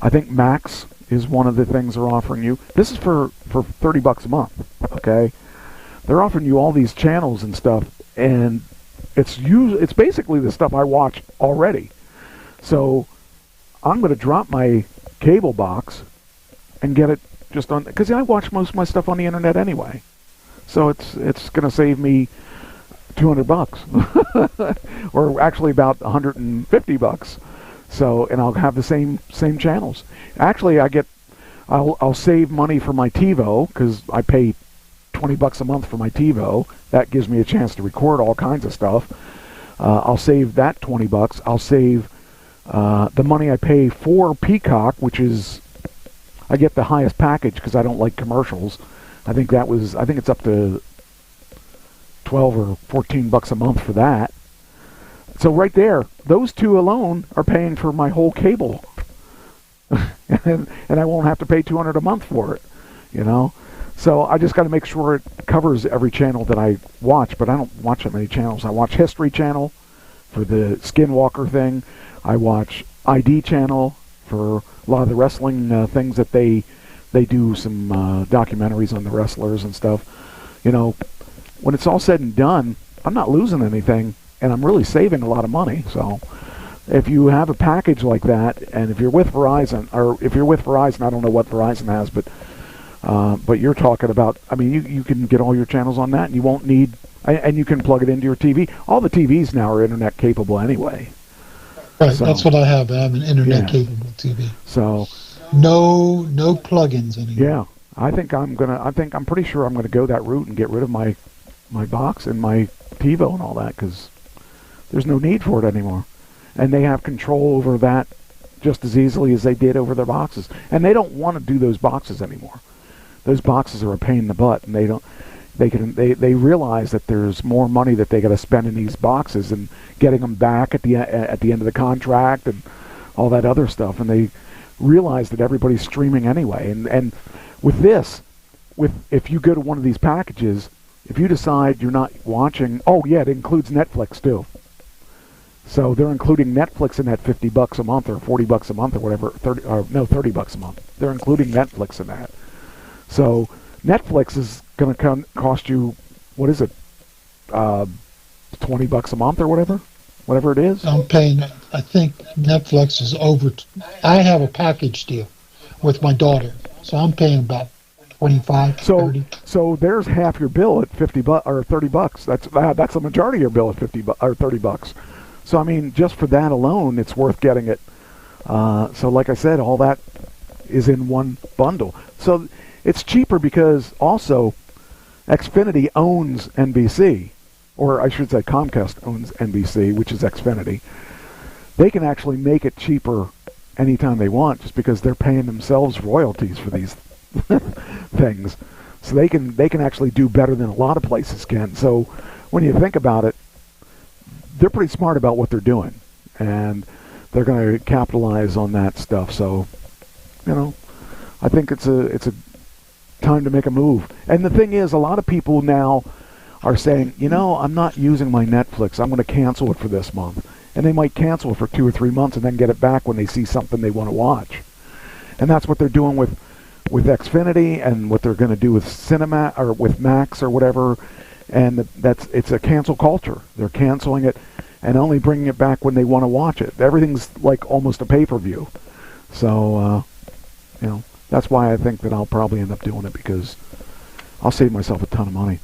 I think Max is one of the things they're offering you. This is for $30 a month. Okay. they're offering you all these channels and stuff, and it's basically the stuff I watch already. So I'm going to drop my cable box and get it just on, because I watch most of my stuff on the internet anyway. So it's going to save me $200, or actually about $150. So, and I'll have the same channels. Actually, I'll save money for my TiVo, because I pay $20 a month for my TiVo. That gives me a chance to record all kinds of stuff. I'll save that $20. I'll save the money I pay for Peacock, which is, I get the highest package because I don't like commercials. I think it's up to $12 or $14 a month for that. So right there, those two alone are paying for my whole cable. and I won't have to pay $200 a month for it, you know. So I just got to make sure it covers every channel that I watch, but I don't watch that many channels. I watch History Channel for the Skinwalker thing. I watch ID Channel for a lot of the wrestling things that they do, some documentaries on the wrestlers and stuff. You know, when it's all said and done, I'm not losing anything, and I'm really saving a lot of money. So if you have a package like that, and if you're with Verizon, I don't know what Verizon has, but you're talking about, I mean, you can get all your channels on that, and you won't need, and you can plug it into your TV. All the TVs now are internet capable anyway. Right, so, that's what I have. I have an internet capable TV. So no plugins anymore. Yeah, I think I'm pretty sure I'm gonna go that route and get rid of my box and my TiVo and all that, because there's no need for it anymore. And they have control over that just as easily as they did over their boxes. And they don't want to do those boxes anymore. Those boxes are a pain in the butt, and they realize that there's more money that they got to spend in these boxes and getting them back at the end of the contract and all that other stuff. And they realize that everybody's streaming anyway. And with this, if you go to one of these packages, if you decide you're not watching, it includes Netflix too. So they're including Netflix in that $50 a month or $40 a month or whatever, $30 a month. They're including Netflix in that. So Netflix is going to cost you, what is it, $20 a month or whatever it is. I'm paying. I think Netflix is over. I have a package deal with my daughter, so I'm paying about $25, $30. So there's half your bill at $50 or $30. That's the majority of your bill at $50 or $30. So I mean, just for that alone, it's worth getting it. So like I said, all that is in one bundle. So it's cheaper because also Xfinity owns NBC, or I should say Comcast owns NBC, which is Xfinity. They can actually make it cheaper anytime they want, just because they're paying themselves royalties for these things. So they can actually do better than a lot of places can. So when you think about it, they're pretty smart about what they're doing, and they're going to capitalize on that stuff. So, you know, I think it's a time to make a move. And the thing is, a lot of people now are saying, you know, I'm not using my Netflix. I'm going to cancel it for this month. And they might cancel it for 2 or 3 months and then get it back when they see something they want to watch. And that's what they're doing with Xfinity, and what they're going to do with Cinema or with Max or whatever. And it's a cancel culture. They're canceling it and only bringing it back when they want to watch it. Everything's like almost a pay-per-view. So, you know, that's why I think that I'll probably end up doing it, because I'll save myself a ton of money.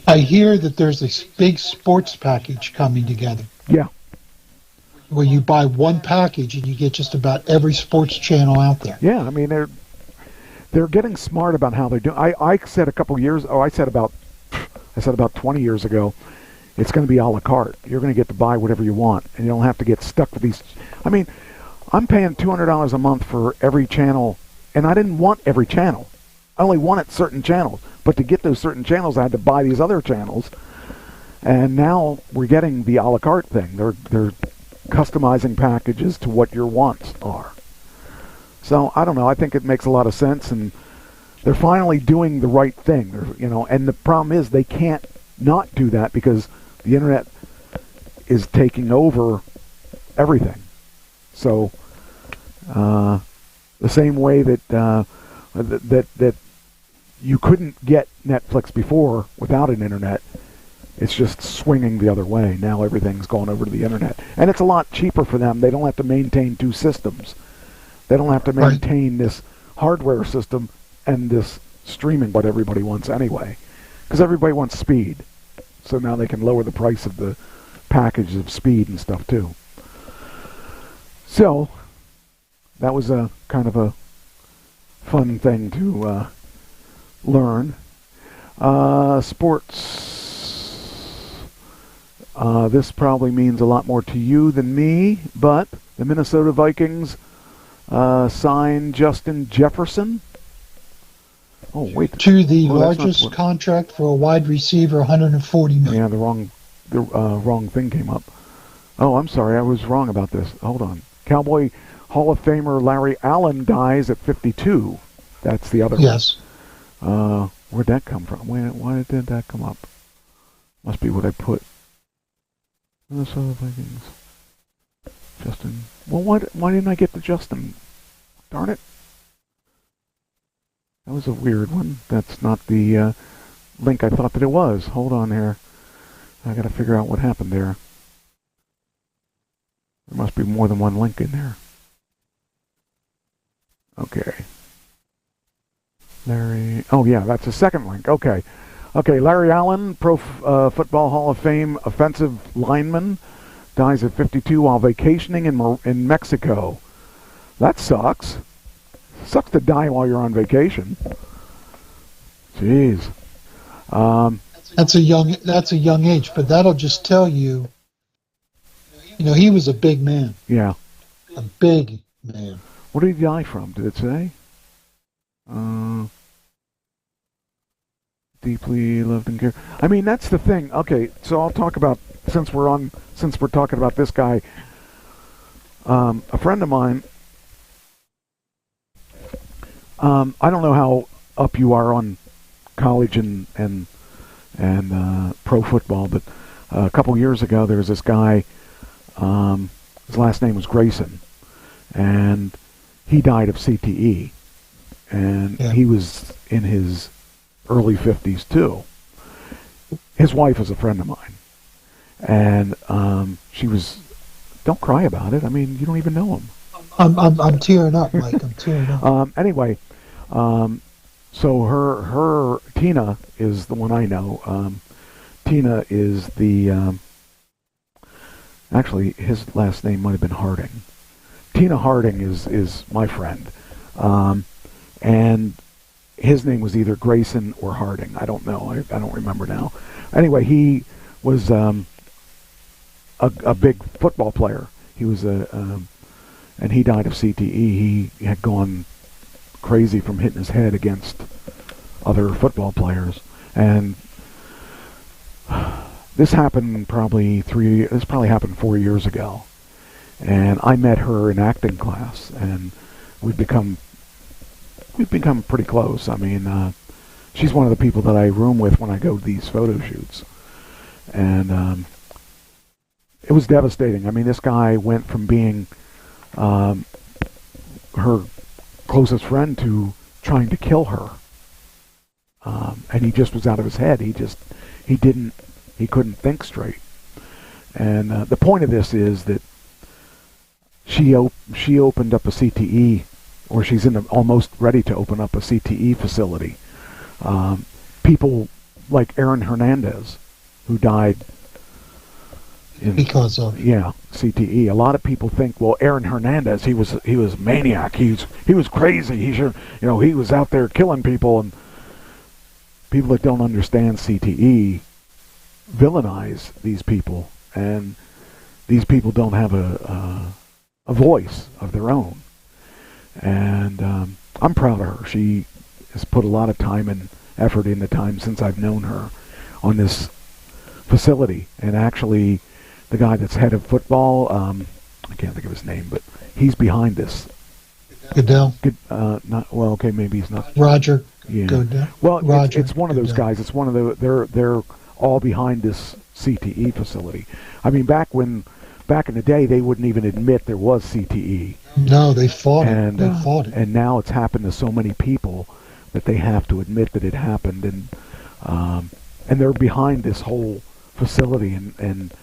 I hear that there's a big sports package coming together. Yeah. Where you buy one package and you get just about every sports channel out there. Yeah, I mean, they're getting smart about how they're doing. I said about 20 years ago, it's going to be a la carte. You're going to get to buy whatever you want, and you don't have to get stuck with these. I mean, I'm paying $200 a month for every channel, and I didn't want every channel. I only wanted certain channels, but to get those certain channels, I had to buy these other channels. And now we're getting the a la carte thing. They're customizing packages to what your wants are. So I don't know. I think it makes a lot of sense, and they're finally doing the right thing. You know, and the problem is they can't not do that, because the internet is taking over everything. So the same way that you couldn't get Netflix before without an internet. It's just swinging the other way. Now everything's gone over to the internet. And it's a lot cheaper for them. They don't have to maintain two systems. They don't have to maintain this hardware system and this streaming, what everybody wants anyway. Because everybody wants speed. So now they can lower the price of the package of speed and stuff too. So, that was a kind of a fun thing to learn. Sports. This probably means a lot more to you than me, but the Minnesota Vikings signed Justin Jefferson. Oh, wait. To the largest contract for a wide receiver, $140 million. Yeah, the wrong thing came up. Oh, I'm sorry, I was wrong about this. Hold on. Cowboy Hall of Famer Larry Allen dies at 52. That's the other yes. one. Where'd that come from? Why did that come up? Must be what I put. Minnesota Vikings. Justin. Well, why didn't I get the Justin? Darn it. That was a weird one. That's not the link I thought that it was. Hold on here. I gotta figure out what happened there. There must be more than one link in there. Okay. Larry... Oh, yeah, that's the second link. Okay. Okay, Larry Allen, Pro Football Hall of Fame offensive lineman, dies at 52 while vacationing in Mexico. That sucks. Sucks to die while you're on vacation. Jeez. That's a young age, but that'll just tell you, he was a big man. Yeah. A big man. What did he die from? Did it say? Deeply loved and cared. I mean, that's the thing. Okay, so I'll talk about, since we're talking about this guy, a friend of mine, I don't know how up you are on college and pro football, but a couple years ago there was this guy, his last name was Grayson, and he died of CTE, and he was in his early 50s too. His wife was a friend of mine, and she was, don't cry about it, I mean, you don't even know him. I'm tearing up, Mike. I'm tearing up. Anyway, so her Tina is the one I know. Tina is the actually his last name might have been Harding. Tina Harding is my friend, and his name was either Grayson or Harding. I don't know. I don't remember now. Anyway, he was a big football player. He was and he died of CTE. He had gone crazy from hitting his head against other football players. And this happened this probably happened 4 years ago. And I met her in acting class, and we've become pretty close. I mean, she's one of the people that I room with when I go to these photo shoots. And it was devastating. I mean, this guy went from being her closest friend to trying to kill her. And he just was out of his head. He couldn't think straight. And the point of this is that she opened up a CTE, or she's almost ready to open up a CTE facility. People like Aaron Hernandez, who died because of CTE. A lot of people think, well, Aaron Hernandez, he was a maniac. He was crazy. He was out there killing people, and people that don't understand CTE villainize these people, and these people don't have a voice of their own. And I'm proud of her. She has put a lot of time and effort in the time since I've known her on this facility. And actually, the guy that's head of football, I can't think of his name, but he's behind this. Goodell? Maybe he's not. Roger. Yeah. Goodell. Well, Roger. it's one of those guys. It's one of they're all behind this CTE facility. I mean, back in the day, they wouldn't even admit there was CTE. No, they fought it. They fought it. And now it's happened to so many people. that they have to admit that it happened, and they're behind this whole facility, and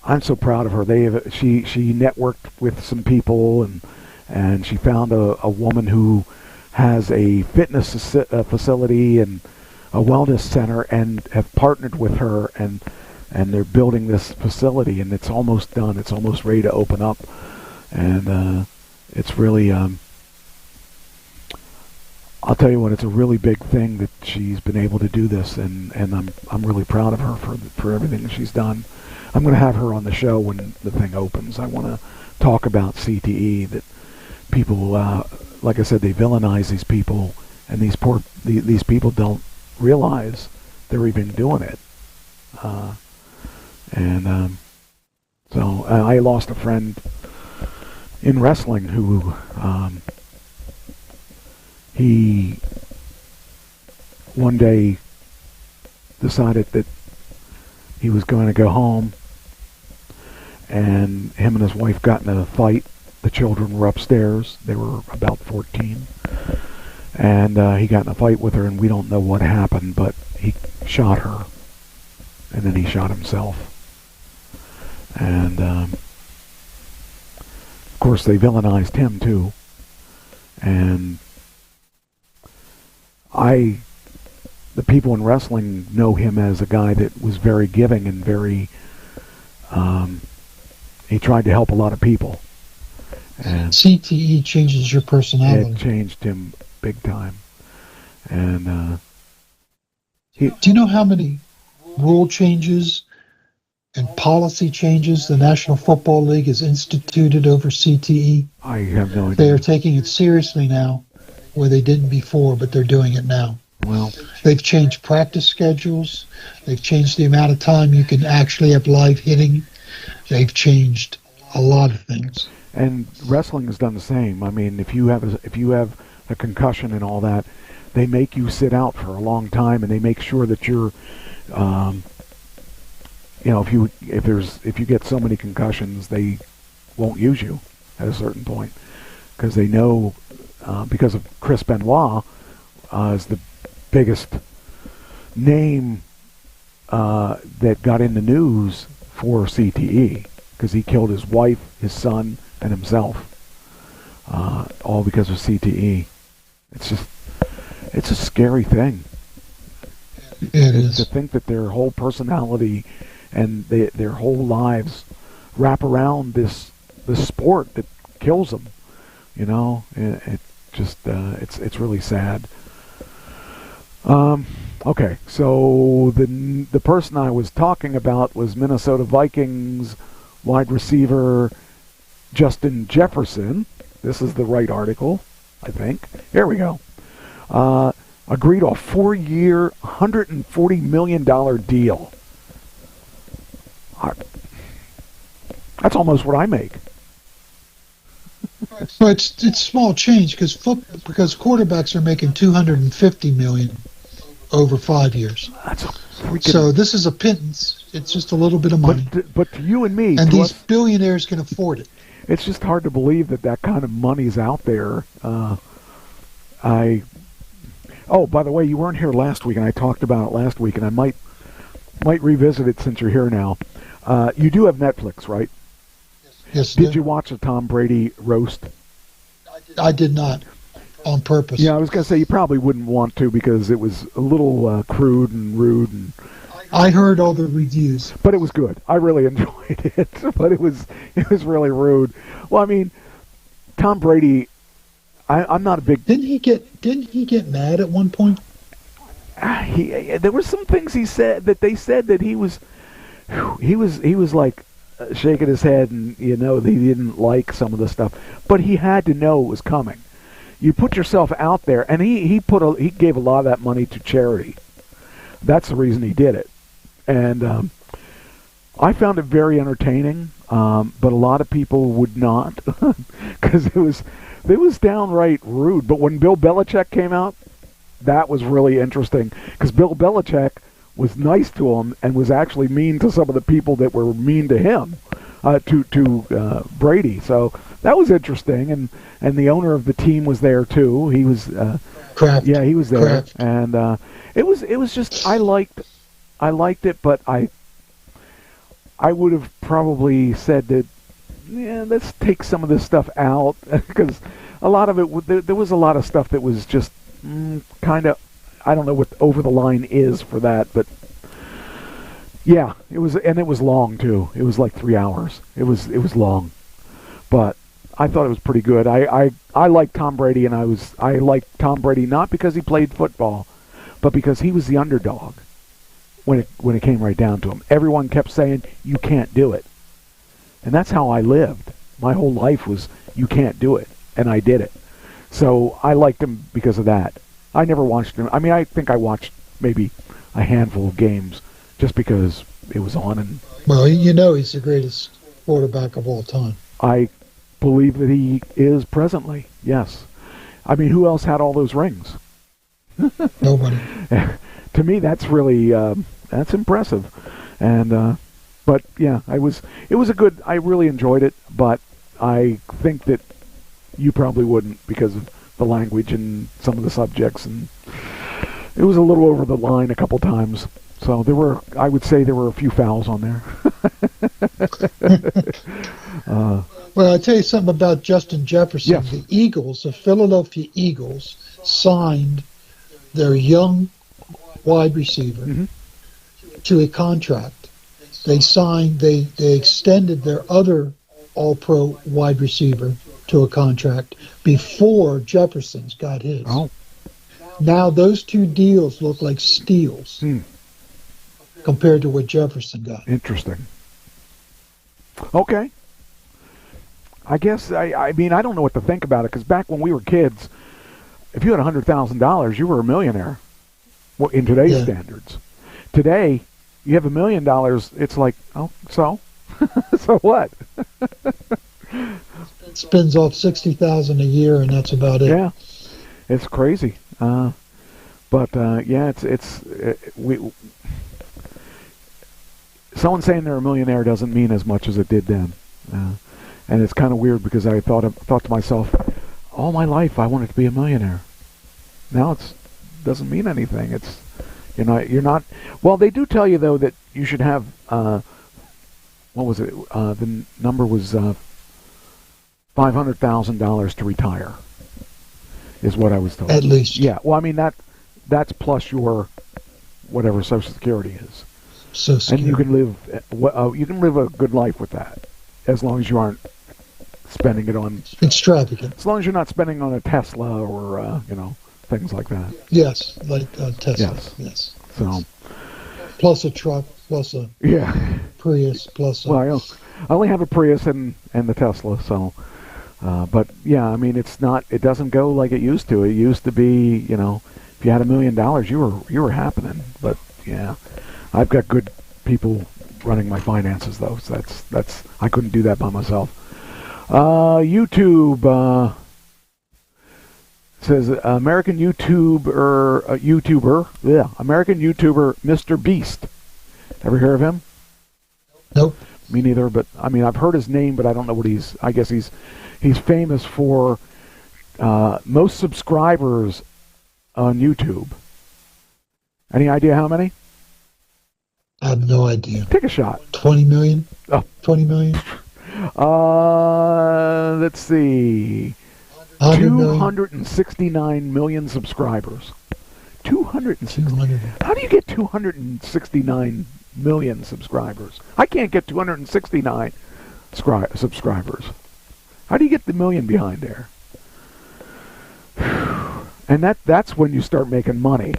I'm so proud of her. She networked with some people, and she found a woman who has a fitness facility and a wellness center, and have partnered with her, and they're building this facility, and it's almost done. It's almost ready to open up, and it's really, I'll tell you what, it's a really big thing that she's been able to do this, and I'm really proud of her for everything that she's done. I'm going to have her on the show when the thing opens. I want to talk about CTE, that people, like I said, they villainize these people, and these people don't realize they're even doing it. So I lost a friend in wrestling who he one day decided that he was going to go home, and him and his wife got in a fight. The children were upstairs. They were about 14. And he got in a fight with her, and we don't know what happened, but he shot her, and then he shot himself. And, of course, they villainized him, too. And the people in wrestling know him as a guy that was very giving and very, he tried to help a lot of people. And CTE changes your personality. It changed him big time. And do you know how many rule changes and policy changes the National Football League has instituted over CTE? I have no idea. They are taking it seriously now, where they didn't before, but they're doing it now. Well, they've changed practice schedules. They've changed the amount of time you can actually have live hitting. They've changed a lot of things. And wrestling has done the same. I mean, if you have a concussion and all that, they make you sit out for a long time, and they make sure that you're, if you get so many concussions, they won't use you at a certain point, because they know, because of Chris Benoit is the biggest name that got in the news for CTE, because he killed his wife, his son, and himself, all because of CTE. It's a scary thing. It is. To think that their whole personality and their whole lives wrap around this sport that kills them. You know, it's really sad. Okay, so the person I was talking about was Minnesota Vikings wide receiver Justin Jefferson. This is the right article, I think. Here we go. Agreed to a 4-year, $140 million deal. That's almost what I make. Well, it's small change because quarterbacks are making $250 million over 5 years. That's so this is a pittance. It's just a little bit of money. But to you and me, and these billionaires can afford it. It's just hard to believe that kind of money's out there. Oh, by the way, you weren't here last week, and I talked about it last week, and I might revisit it since you're here now. You do have Netflix, right? Yes. Did you watch the Tom Brady roast? I did not, on purpose. Yeah, I was going to say you probably wouldn't want to, because it was a little crude and rude. And I heard all the reviews, but it was good. I really enjoyed it, but it was really rude. Well, I mean, Tom Brady. I'm not a big. Didn't he get mad at one point? There were some things he said that they said that he was like shaking his head, and he didn't like some of the stuff, but he had to know it was coming. You put yourself out there, and he gave a lot of that money to charity. That's the reason he did it, and I found it very entertaining, but a lot of people would not, because it was downright rude. But when Bill Belichick came out, that was really interesting, because Bill Belichick was nice to him and was actually mean to some of the people that were mean to him. to Brady. So that was interesting, and the owner of the team was there too. He was Kraft. Yeah, he was there, Kraft. and it was just I liked it, but I would have probably said that, yeah, let's take some of this stuff out, because a lot of it, there was a lot of stuff that was just kind of, I don't know what over the line is for that, but yeah, it was long too. It was like 3 hours. It was long, but I thought it was pretty good. I liked Tom Brady, and I liked Tom Brady not because he played football, but because he was the underdog when it came right down to him. Everyone kept saying, you can't do it. And that's how I lived. My whole life was, you can't do it. And I did it. So I liked him because of that. I never watched him. I mean, I think I watched maybe a handful of games just because it was on. And well, he's the greatest quarterback of all time. I believe that he is presently, yes. I mean, who else had all those rings? Nobody. To me, that's really, that's impressive. And, but yeah, it was a good, I really enjoyed it, but I think that you probably wouldn't because of the language and some of the subjects, and it was a little over the line a couple times. So I would say there were a few fouls on there. Well, I'll tell you something about Justin Jefferson. Yes. The Eagles, the Philadelphia Eagles, signed their young wide receiver to a contract. They extended their other All-Pro wide receiver to a contract before Jefferson's got his. Oh. Now those two deals look like steals compared to what Jefferson got. Interesting. Okay. I guess, I mean, I don't know what to think about it, because back when we were kids, if you had $100,000, you were a millionaire. Well, in today's standards. Today, you have $1 million, it's like, oh, so? So what? Spins off $60,000 a year, and that's about it. Yeah, it's crazy. But yeah, someone saying they're a millionaire doesn't mean as much as it did then, and it's kind of weird because I thought to myself, all my life I wanted to be a millionaire. Now it doesn't mean anything. It's you're not. Well, they do tell you though that you should have. What was it? The number was $500,000 to retire. Is what I was told. At least. Yeah. Well, I mean that's plus your whatever Social Security is. Social Security. And you can live a good life with that, as long as you aren't spending it on extravagant. As long as you're not spending on a Tesla or things like that. Yes, like Tesla. Yes. So. Plus a truck, plus a Prius, plus a... Well, I only have a Prius and the Tesla, so... but, yeah, I mean, it doesn't go like it used to. It used to be, if you had $1 million, you were happening. But, yeah, I've got good people running my finances, though, so that's I couldn't do that by myself. YouTube... says American YouTuber, Mr. Beast. Ever hear of him? Nope. Me neither, but I mean, I've heard his name, but I don't know what I guess he's famous for most subscribers on YouTube. Any idea how many? I have no idea. Take a shot. 20 million? Oh. 20 million? Let's see. 269 million subscribers. 269. How do you get 269 million subscribers? I can't get 269 subscribers. How do you get the million behind there? And that's when you start making money.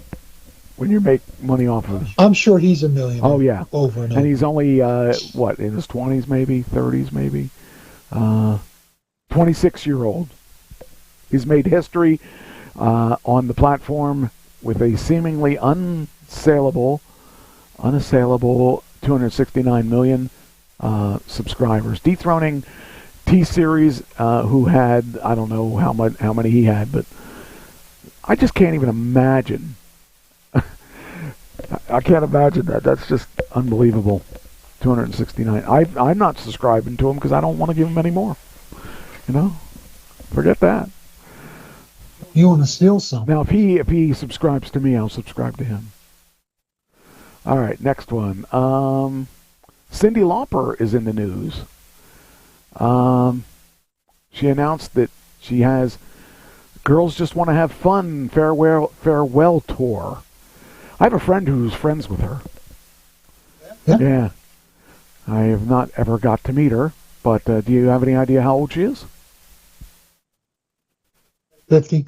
When you make money off of it. I'm sure he's a millionaire. Oh, yeah. Over and over. And he's only, in his 20s maybe, 30s maybe. 26-year-old. He's made history on the platform with a seemingly unassailable 269 million subscribers, dethroning T-Series, who had, I don't know how many he had, but I just can't even imagine. I can't imagine that. That's just unbelievable. 269. I'm not subscribing to him because I don't want to give him any more. You know, forget that. You want to steal some? Now, if he subscribes to me, I'll subscribe to him. All right, next one. Cyndi Lauper is in the news. She announced that she has Girls Just Want to Have Fun farewell tour. I have a friend who's friends with her. Yeah. I have not ever got to meet her, but do you have any idea how old she is? 50.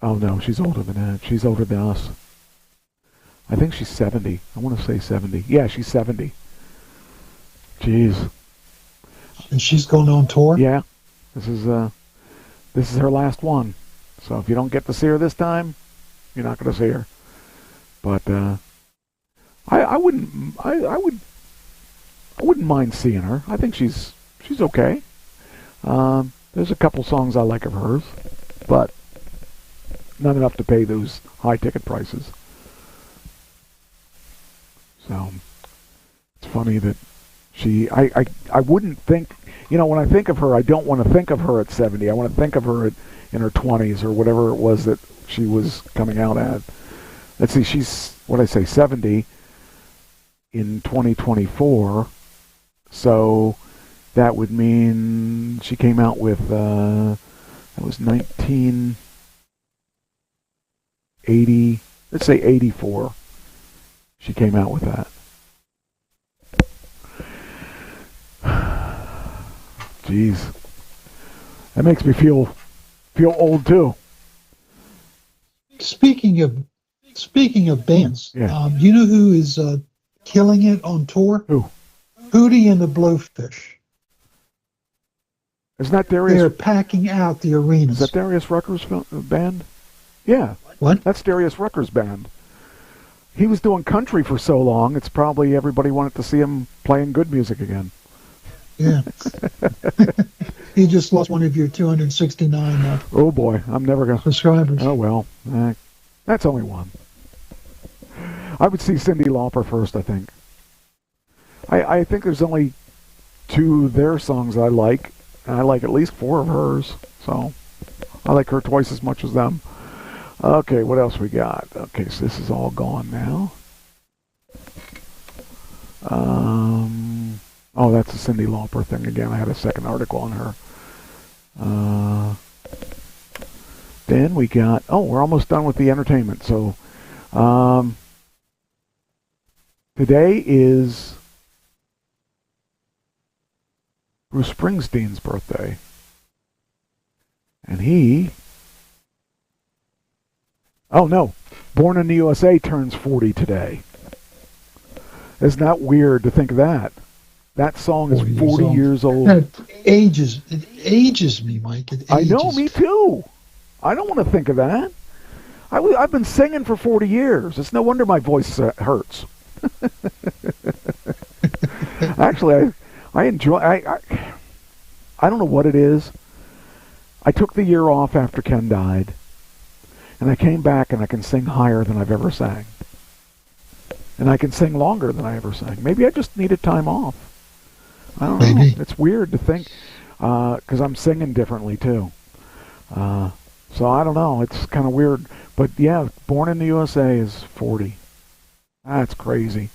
Oh, no, she's older than that. She's older than us. I think she's 70. I want to say 70. Yeah, she's 70. Jeez. And she's going on tour? Yeah. This is her last one. So if you don't get to see her this time, you're not going to see her. But I wouldn't mind seeing her. I think she's okay. There's a couple songs I like of hers, but not enough to pay those high ticket prices. So it's funny that I wouldn't think, when I think of her, I don't want to think of her at 70. I want to think of her in her 20s or whatever it was that she was coming out at. Let's see, she's, 70 in 2024. So that would mean she came out with, that was 1980, let's say 84. She came out with that. Jeez. That makes me feel old too. Speaking of bands, you know who is killing it on tour? Who? Hootie and the Blowfish. Isn't that Darius? They're packing out the arenas. Is that Darius Rucker's band? Yeah. What? That's Darius Rucker's band. He was doing country for so long, it's probably everybody wanted to see him playing good music again. Yeah. You just lost one of your 269 oh boy, I'm never going to... subscribers. Oh well, that's only one. I would see Cyndi Lauper first, I think. I think there's only 2 of their songs I like, and I like at least 4 of hers, so I like her twice as much as them. Okay, what else we got? Okay, so this is all gone now. Oh, that's the Cyndi Lauper thing again. I had a second article on her. Then we got... Oh, we're almost done with the entertainment. So, today is Bruce Springsteen's birthday. And he... Oh, no. Born in the USA turns 40 today. Isn't that weird to think of that? That song is 40 years old. It ages me, Mike. It ages. I know, me too. I don't want to think of that. I've been singing for 40 years. It's no wonder my voice hurts. Actually, I enjoy... I don't know what it is. I took the year off after Ken died. And I came back and I can sing higher than I've ever sang. And I can sing longer than I ever sang. Maybe I just needed time off. I don't know. It's weird to think, because I'm singing differently too. So I don't know. It's kind of weird. But yeah, Born in the USA is 40. That's crazy.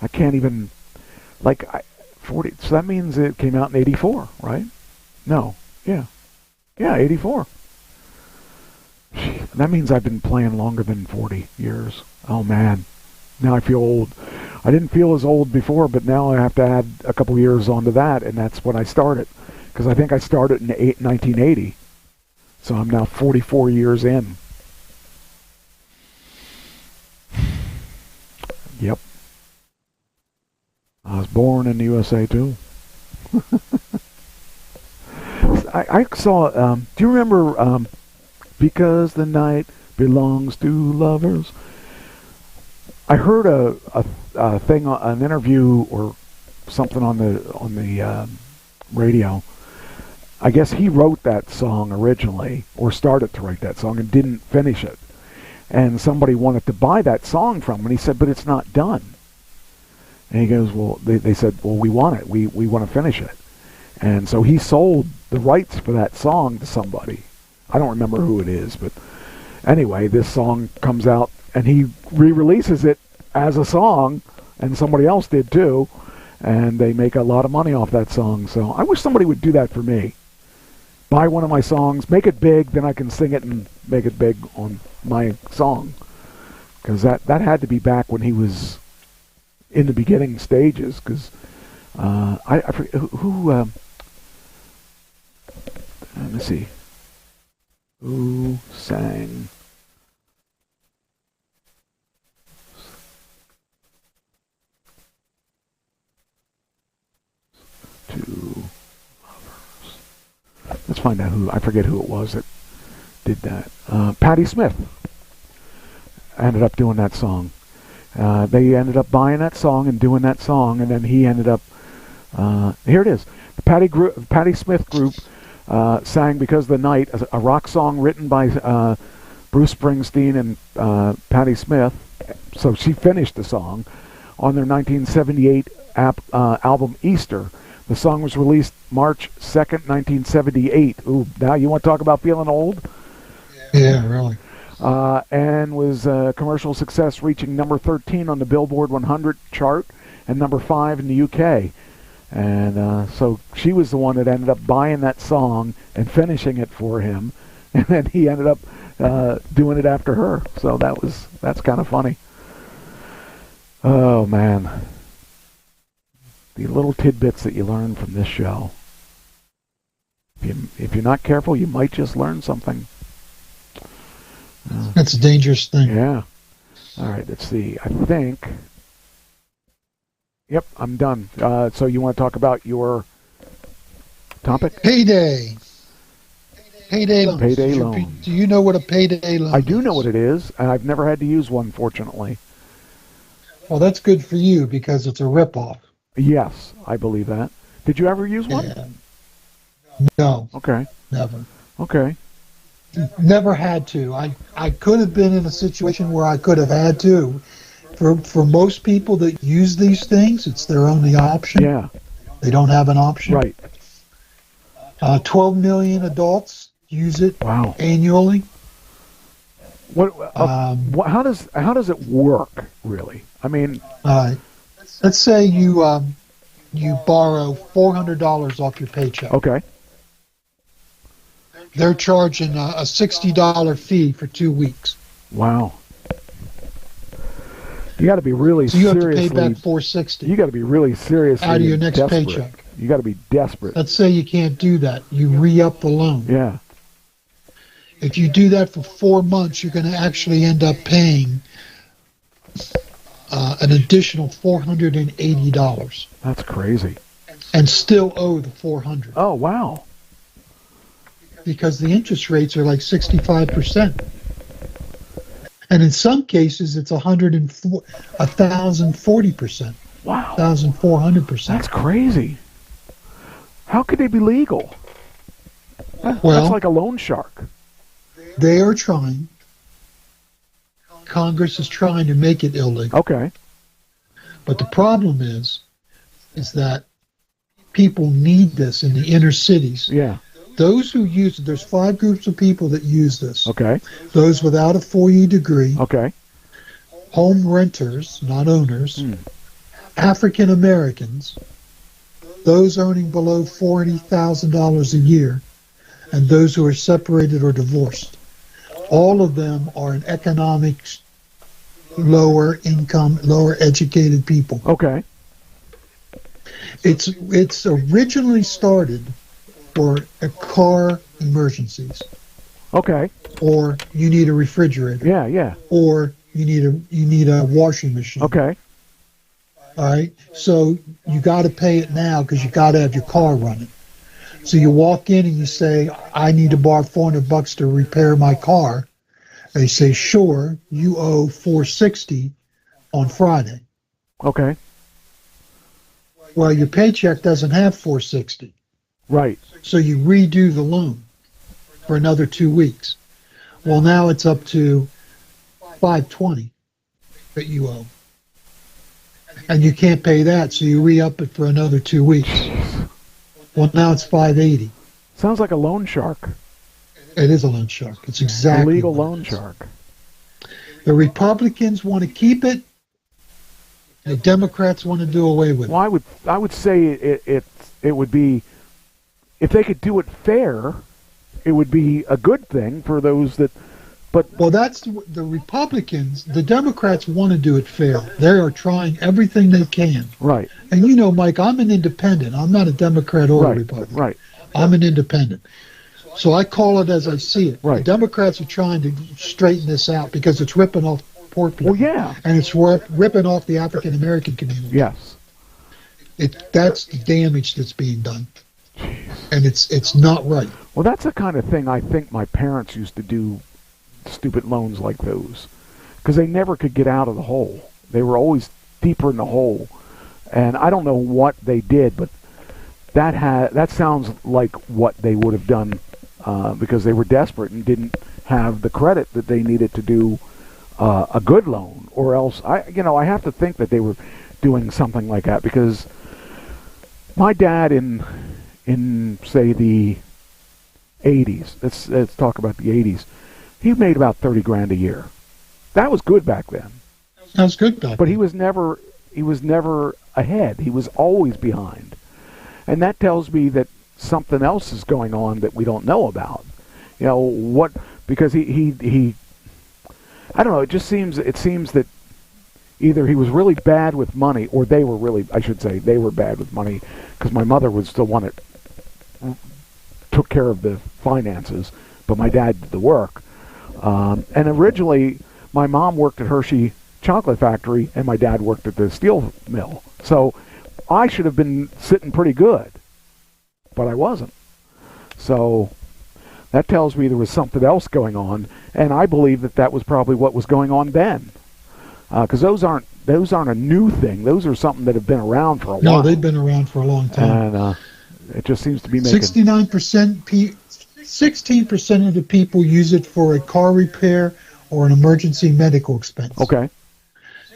I can't even, 40. So that means it came out in 84, right? No. Yeah. Yeah, 84. That means I've been playing longer than 40 years. Oh, man. Now I feel old. I didn't feel as old before, but now I have to add a couple years onto that, and that's when I started. Because I think I started in 1980. So I'm now 44 years in. Yep. I was born in the USA, too. I saw, do you remember, Because the Night Belongs to Lovers? I heard a thing, an interview or something on the radio. I guess he wrote that song originally, or started to write that song and didn't finish it. And somebody wanted to buy that song from him, and he said, but it's not done. And he goes, well, they said, well, we want it. We want to finish it. And so he sold the rights for that song to somebody. I don't remember who it is, but anyway, this song comes out, and he re-releases it as a song, and somebody else did too, and they make a lot of money off that song. So I wish somebody would do that for me. Buy one of my songs, make it big, then I can sing it and make it big on my song. Because that had to be back when he was in the beginning stages. Because I forget who let me see. Who sang? Two lovers. Let's find out who. I forget who it was that did that. Patti Smith ended up doing that song. They ended up buying that song and doing that song, and then he ended up. Here it is. The Patti Smith group sang "Because of the Night," a rock song written by Bruce Springsteen and Patti Smith. So she finished the song on their 1978 album Easter. The song was released March 2nd, 1978. Ooh, now you want to talk about feeling old? Yeah, really. And was a commercial success, reaching number 13 on the Billboard 100 chart and number 5 in the UK. And so she was the one that ended up buying that song and finishing it for him, and then he ended up doing it after her. So that's kind of funny. Oh man, the little tidbits that you learn from this show. If you're not careful, you might just learn something. That's a dangerous thing. Yeah. All right, let's see. I think... Yep, I'm done. So you want to talk about your topic? Payday. Payday loans. Payday loans. Do you know what a payday loan is? I do know what it is, and I've never had to use one, fortunately. Well, that's good for you because it's a ripoff. Yes, I believe that. Did you ever use one? Yeah. No. Okay. Never. Okay. Never had to. I could have been in a situation where I could have had to. For most people that use these things, it's their only option. Yeah. They don't have an option. Right. 12 million adults use it wow. annually. How does it work, really? I mean... let's say you borrow $400 off your paycheck. Okay. They're charging a $60 fee for 2 weeks. Wow. You got to be really so you seriously... have to pay back $460. You got to be really seriously out of your next desperate. paycheck. You got to be desperate. Let's say you can't do that. You re-up the loan. Yeah. If you do that for 4 months, you're going to actually end up paying an additional $480. That's crazy. And still owe the $400. Oh, wow. Because the interest rates are like 65%. And in some cases, it's 1,040%. Wow. 1,400%. That's crazy. How could they be legal? That's like a loan shark. They are trying. Congress is trying to make it illegal. Okay. But the problem is that people need this in the inner cities. Yeah. Those who use it, there's 5 groups of people that use this. Okay. Those without a 4-year degree. Okay. Home renters, not owners. African Americans. Those earning below $40,000 a year. And those who are separated or divorced. All of them are in economics, lower income, lower educated people. Okay. It's originally started for car emergencies. Okay. Or you need a refrigerator. Yeah, yeah. Or you need a washing machine. Okay. All right. So you got to pay it now because you got to have your car running. So you walk in and you say, I need to borrow $400 to repair my car. They say, sure, you owe $460 on Friday. Okay. Well, your paycheck doesn't have $460. Right. So you redo the loan for another 2 weeks. Well, now it's up to $520 that you owe. and you can't pay that, so you re-up it for another 2 weeks. Well, now it's $580. Sounds like a loan shark. It is a loan shark. It's exactly a legal what loan it is. shark. The Republicans want to keep it. The Democrats want to do away with it. Well, I would say it would be, if they could do it fair, it would be a good thing for those that. But well, that's the Republicans. The Democrats want to do it fair. They are trying everything they can. Right. And you know, Mike, I'm an independent. I'm not a Democrat or a Republican. Right. I'm an independent. So I call it as I see it. Right. The Democrats are trying to straighten this out because it's ripping off poor people. Well, yeah. And it's ripping off the African American community. Yes. That's the damage that's being done. Jeez. And it's not right. Well, that's the kind of thing I think my parents used to do, stupid loans like those, because they never could get out of the hole. They were always deeper in the hole. And I don't know what they did, but that sounds like what they would have done because they were desperate and didn't have the credit that they needed to do a good loan, or else I have to think that they were doing something like that, because my dad in say the 80s, let's talk about the 80s, he made about $30,000 a year. That was good back then. That was good back then. But he was never ahead. He was always behind. And that tells me that something else is going on that we don't know about. You know, what, because he I don't know, it seems that either he was really bad with money, or they were bad with money, because my mother was the one that took care of the finances, but my dad did the work. And originally, my mom worked at Hershey Chocolate Factory, and my dad worked at the steel mill. So I should have been sitting pretty good, but I wasn't. So that tells me there was something else going on, and I believe that was probably what was going on then. Because those aren't a new thing. Those are something that have been around for a while. No, they've been around for a long time. And it just seems to be making 16% of the people use it for a car repair or an emergency medical expense. Okay.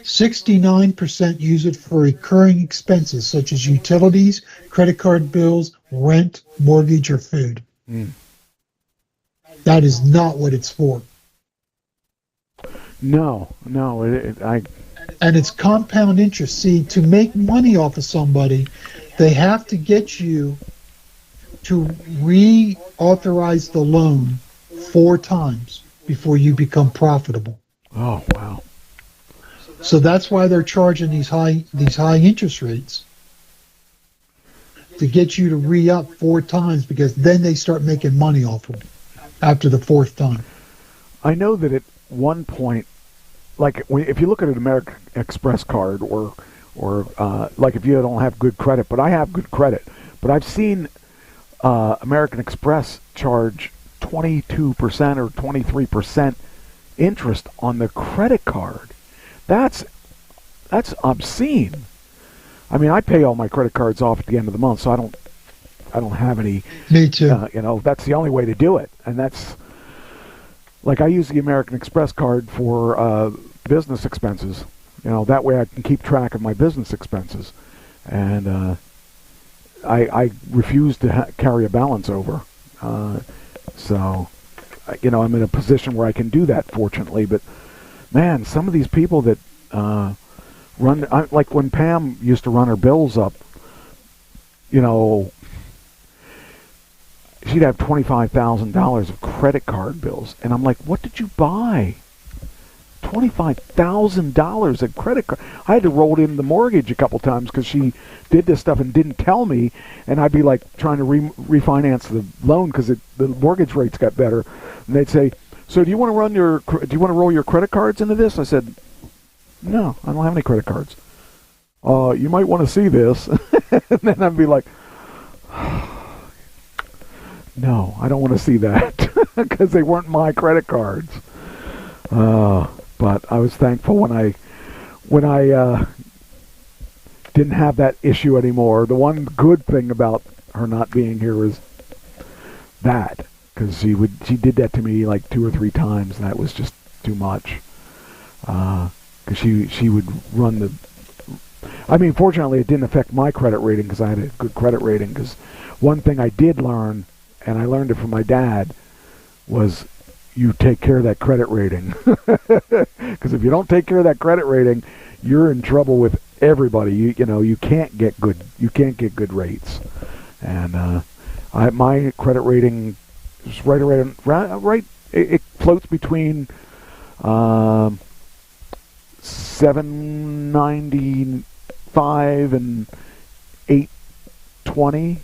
69% use it for recurring expenses such as utilities, credit card bills, rent, mortgage, or food. That is not what it's for. No. And it's compound interest. See, to make money off of somebody, they have to get you to reauthorize the loan 4 times before you become profitable. Oh, wow. So that's why they're charging these high interest rates, to get you to re-up 4 times, because then they start making money off of it after the 4th time. I know that at one point, like if you look at an American Express card, or like if you don't have good credit, but I have good credit, but I've seen American Express charge 22% or 23% interest on the credit card. That's obscene. I mean, I pay all my credit cards off at the end of the month, so I don't have any. Me too. That's the only way to do it, and that's like I use the American Express card for business expenses. That way I can keep track of my business expenses, and I refuse to carry a balance over. So, I'm in a position where I can do that, fortunately. But man, some of these people that like when Pam used to run her bills up, she'd have $25,000 of credit card bills, and I'm like, what did you buy? $25,000 of credit card. I had to roll in the mortgage a couple times because she did this stuff and didn't tell me, and I'd be like trying to refinance the loan because the mortgage rates got better, and they'd say, "So do you want to roll your credit cards into this?" I said, "No, I don't have any credit cards." You might want to see this, and then I'd be like, "No, I don't want to see that," because they weren't my credit cards. But I was thankful when I didn't have that issue anymore. The one good thing about her not being here is that, because she did that to me like 2 or 3 times, and that was just too much. Because she would run I mean, fortunately, it didn't affect my credit rating because I had a good credit rating. Because one thing I did learn, and I learned it from my dad, was you take care of that credit rating. Because if you don't take care of that credit rating, you're in trouble with everybody. You can't get good rates. And my credit rating is right. It floats between 795 and 820.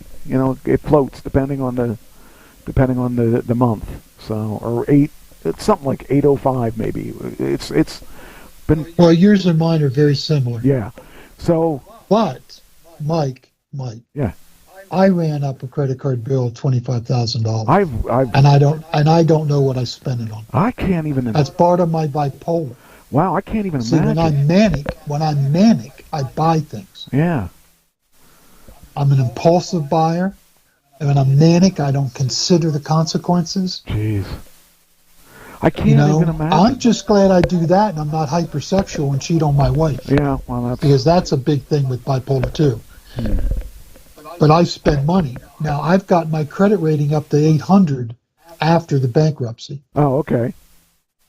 It floats depending on the month. So, or it's something like 805 maybe. It's been. Well, yours and mine are very similar. Yeah. So. But Mike. Yeah. I ran up a credit card bill of $25,000. I've and I don't know what I spent it on. I can't even. That's part of my bipolar. Wow, I can't even See, imagine. when I'm manic, I buy things. Yeah. I'm an impulsive buyer, and when I'm manic, I don't consider the consequences. Jeez. I can't even imagine. I'm just glad I do that, and I'm not hypersexual and cheat on my wife. Yeah, well, because that's a big thing with bipolar too. But I spend money. Now, I've got my credit rating up to 800 after the bankruptcy. Oh, okay.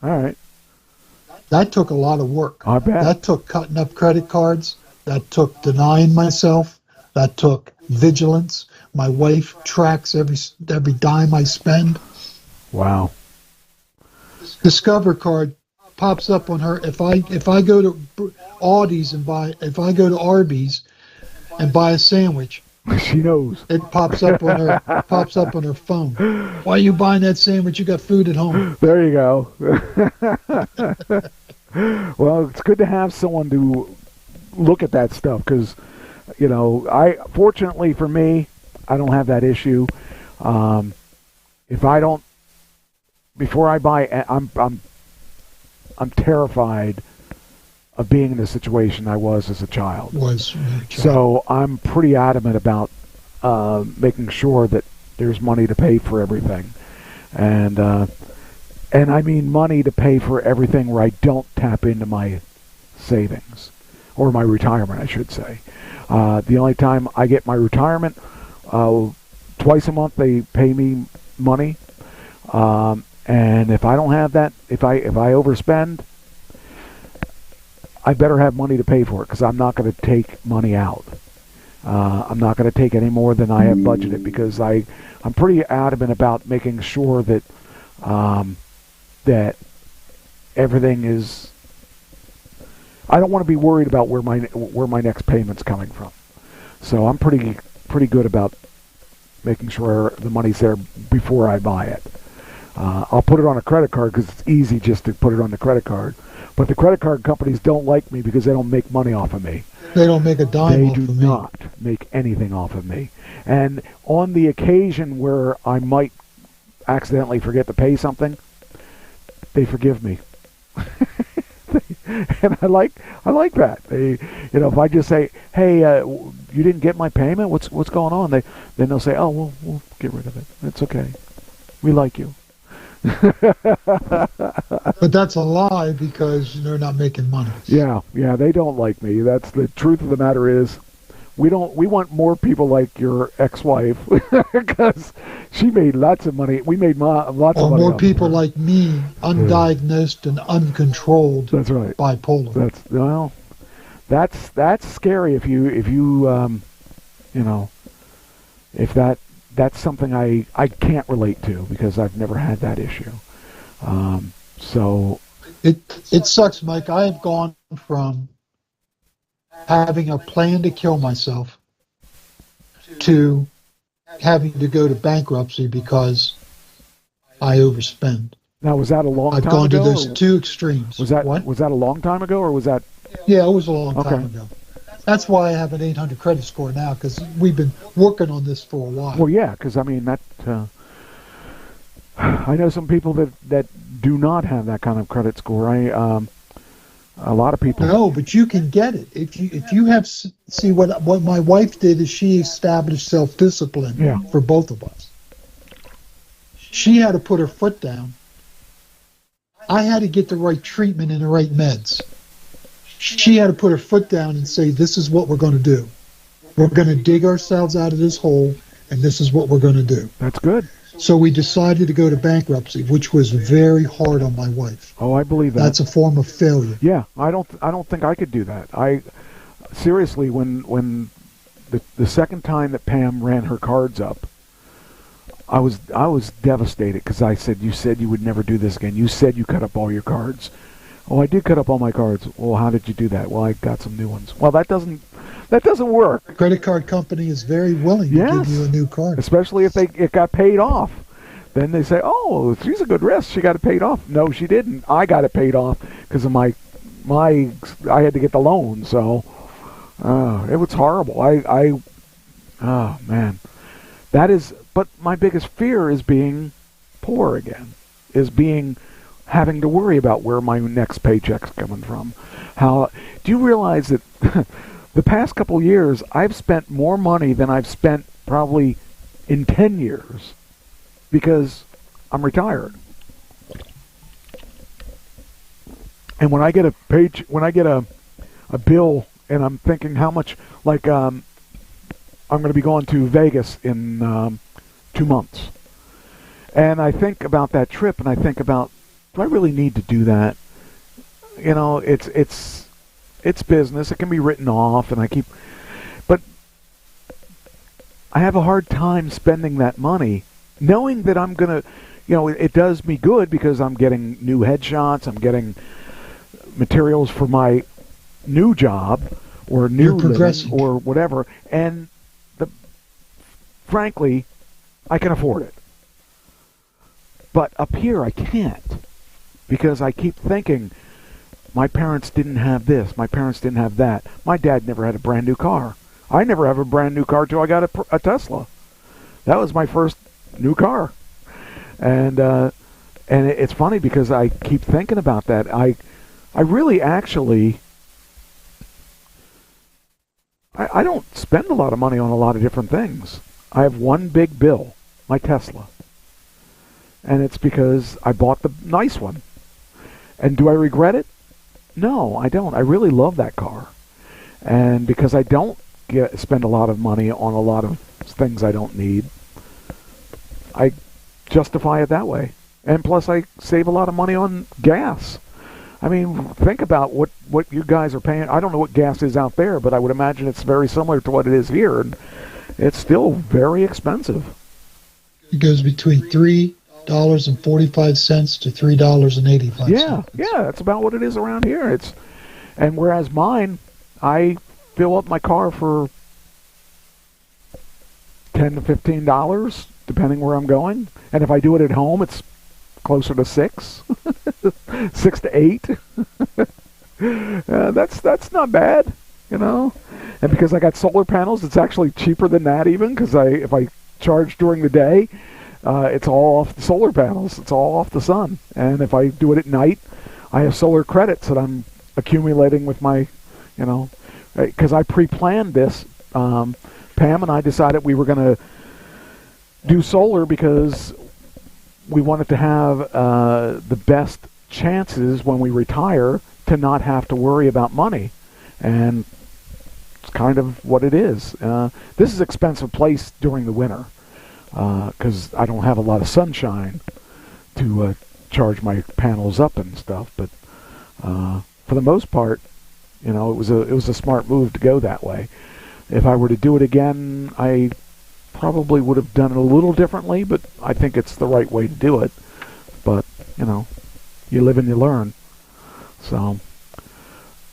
All right. That took a lot of work. I bet. That took cutting up credit cards. That took denying myself. That took vigilance. My wife tracks every dime I spend. Wow. Discover card pops up on her. If I go to Arby's and buy a sandwich, she knows. It pops up on her phone. Why are you buying that sandwich? You got food at home. There you go. Well, it's good to have someone to look at that stuff because, fortunately for me, I don't have that issue. If I don't, before I buy, I'm terrified of being in the situation I was as a child. So I'm pretty adamant about making sure that there's money to pay for everything, and I mean money to pay for everything where I don't tap into my savings or my retirement, I should say. The only time I get my retirement, twice a month they pay me money, and if I don't have that, if I overspend, I better have money to pay for it because I'm not going to take money out. I'm not going to take any more than I have budgeted because I'm pretty adamant about making sure that that everything is. I don't want to be worried about where my next payment's coming from. So I'm pretty good about making sure the money's there before I buy it. I'll put it on a credit card because it's easy just to put it on the credit card. But the credit card companies don't like me because they don't make money off of me. They don't make a dime off of me. They do not make anything off of me. And on the occasion where I might accidentally forget to pay something, they forgive me. And I like that. They, if I just say, "Hey, you didn't get my payment. What's going on?" Then they'll say, "Oh, we'll get rid of it. It's okay. We like you." But that's a lie because they're not making money. Yeah, they don't like me. That's the truth of the matter is, we want more people like your ex-wife because she made lots of money. We made lots of money. Or more people like me, undiagnosed and uncontrolled. That's right. Bipolar. That's scary if that's something I can't relate to because I've never had that issue. So it sucks, Mike. I have gone from having a plan to kill myself to having to go to bankruptcy because I overspend. Now, was that a long time ago? I've gone to those two extremes. Was that a long time ago, or was that? Yeah, it was a long time ago. That's why I have an 800 credit score now, because we've been working on this for a while. Well, yeah, because I mean that. I know some people that do not have that kind of credit score. A lot of people. No, but you can get it if you have. See what my wife did is she established self-discipline for both of us. She had to put her foot down. I had to get the right treatment and the right meds. She had to put her foot down and say, this is what we're going to do. We're going to dig ourselves out of this hole, and this is what we're going to do. That's good. So we decided to go to bankruptcy, which was very hard on my wife. Oh, I believe that. That's a form of failure. Yeah, I don't think I could do that. I seriously, when the second time that Pam ran her cards up, I was devastated because I said, you said you would never do this again. You said you cut up all your cards. Oh, I did cut up all my cards. Well, how did you do that? Well, I got some new ones. Well, that doesn't work. The credit card company is very willing to give you a new card. Especially if it got paid off. Then they say, oh, she's a good risk. She got it paid off. No, she didn't. I got it paid off because of I had to get the loan. So it was horrible. Oh, man. But my biggest fear is being poor again, having to worry about where my next paycheck's coming from. Do you realize that the past couple years I've spent more money than I've spent probably in 10 years because I'm retired. And when I get a bill and I'm thinking how much, like I'm going to be going to Vegas in 2 months. And I think about that trip and I think about, do I really need to do that? You know, it's business. It can be written off, but I have a hard time spending that money, knowing that I'm gonna, it does me good because I'm getting new headshots, I'm getting materials for my new job or new living or whatever, and frankly, I can afford it. But up here, I can't. Because I keep thinking, my parents didn't have this, my parents didn't have that. My dad never had a brand new car. I never have a brand new car till I got a Tesla. That was my first new car. And it's funny because I keep thinking about that. I really actually, I don't spend a lot of money on a lot of different things. I have one big bill, my Tesla. And it's because I bought the nice one. And do I regret it? No, I don't. I really love that car. And because I don't spend a lot of money on a lot of things I don't need, I justify it that way. And plus I save a lot of money on gas. I mean, think about what you guys are paying. I don't know what gas is out there, but I would imagine it's very similar to what it is here. And it's still very expensive. It goes between $3.45 to $3.85. Yeah, that's about what it is around here. And whereas mine, I fill up my car for $10 to $15, depending where I'm going. And if I do it at home, it's closer to $6 to $8. That's not bad, And because I got solar panels, it's actually cheaper than that even. Because if I charge during the day, it's all off the solar panels. It's all off the sun. And if I do it at night, I have solar credits that I'm accumulating with my, because I pre-planned this. Pam and I decided we were going to do solar because we wanted to have the best chances when we retire to not have to worry about money. And it's kind of what it is. This is an expensive place during the winter. Because I don't have a lot of sunshine to charge my panels up and stuff, but for the most part, it was a smart move to go that way. If I were to do it again, I probably would have done it a little differently, but I think it's the right way to do it. But you live and you learn. So,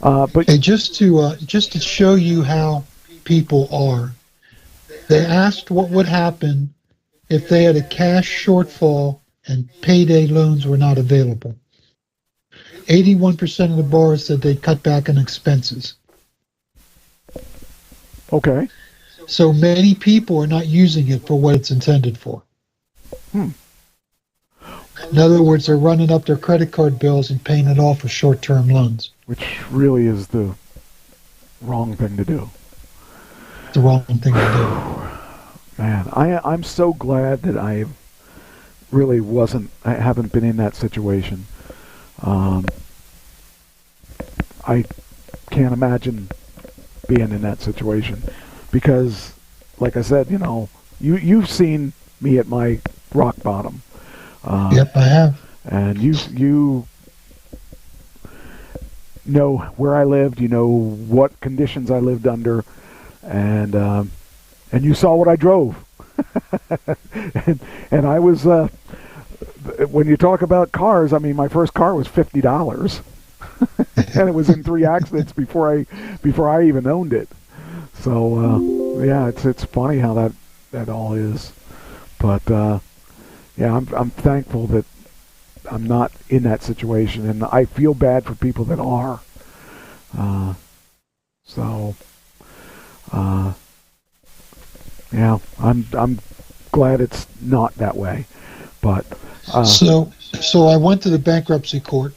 but hey, just to show you how people are, they asked what would happen if they had a cash shortfall and payday loans were not available. 81% of the borrowers said they'd cut back on expenses. Okay. So many people are not using it for what it's intended for. In other words, they're running up their credit card bills and paying it off with short-term loans. Which really is the wrong thing to do. The wrong thing to do. Man, I'm so glad that I haven't been in that situation. I can't imagine being in that situation because, like I said, you've seen me at my rock bottom. Yep, I have. And you know where I lived. You know what conditions I lived under, and you saw what I drove. and I was when you talk about cars, I mean, my first car was $50, and it was in 3 accidents before I even owned it. So yeah, it's funny how that all is, but yeah, I'm thankful that I'm not in that situation, and I feel bad for people that are. Yeah, I'm glad it's not that way, but so I went to the bankruptcy court,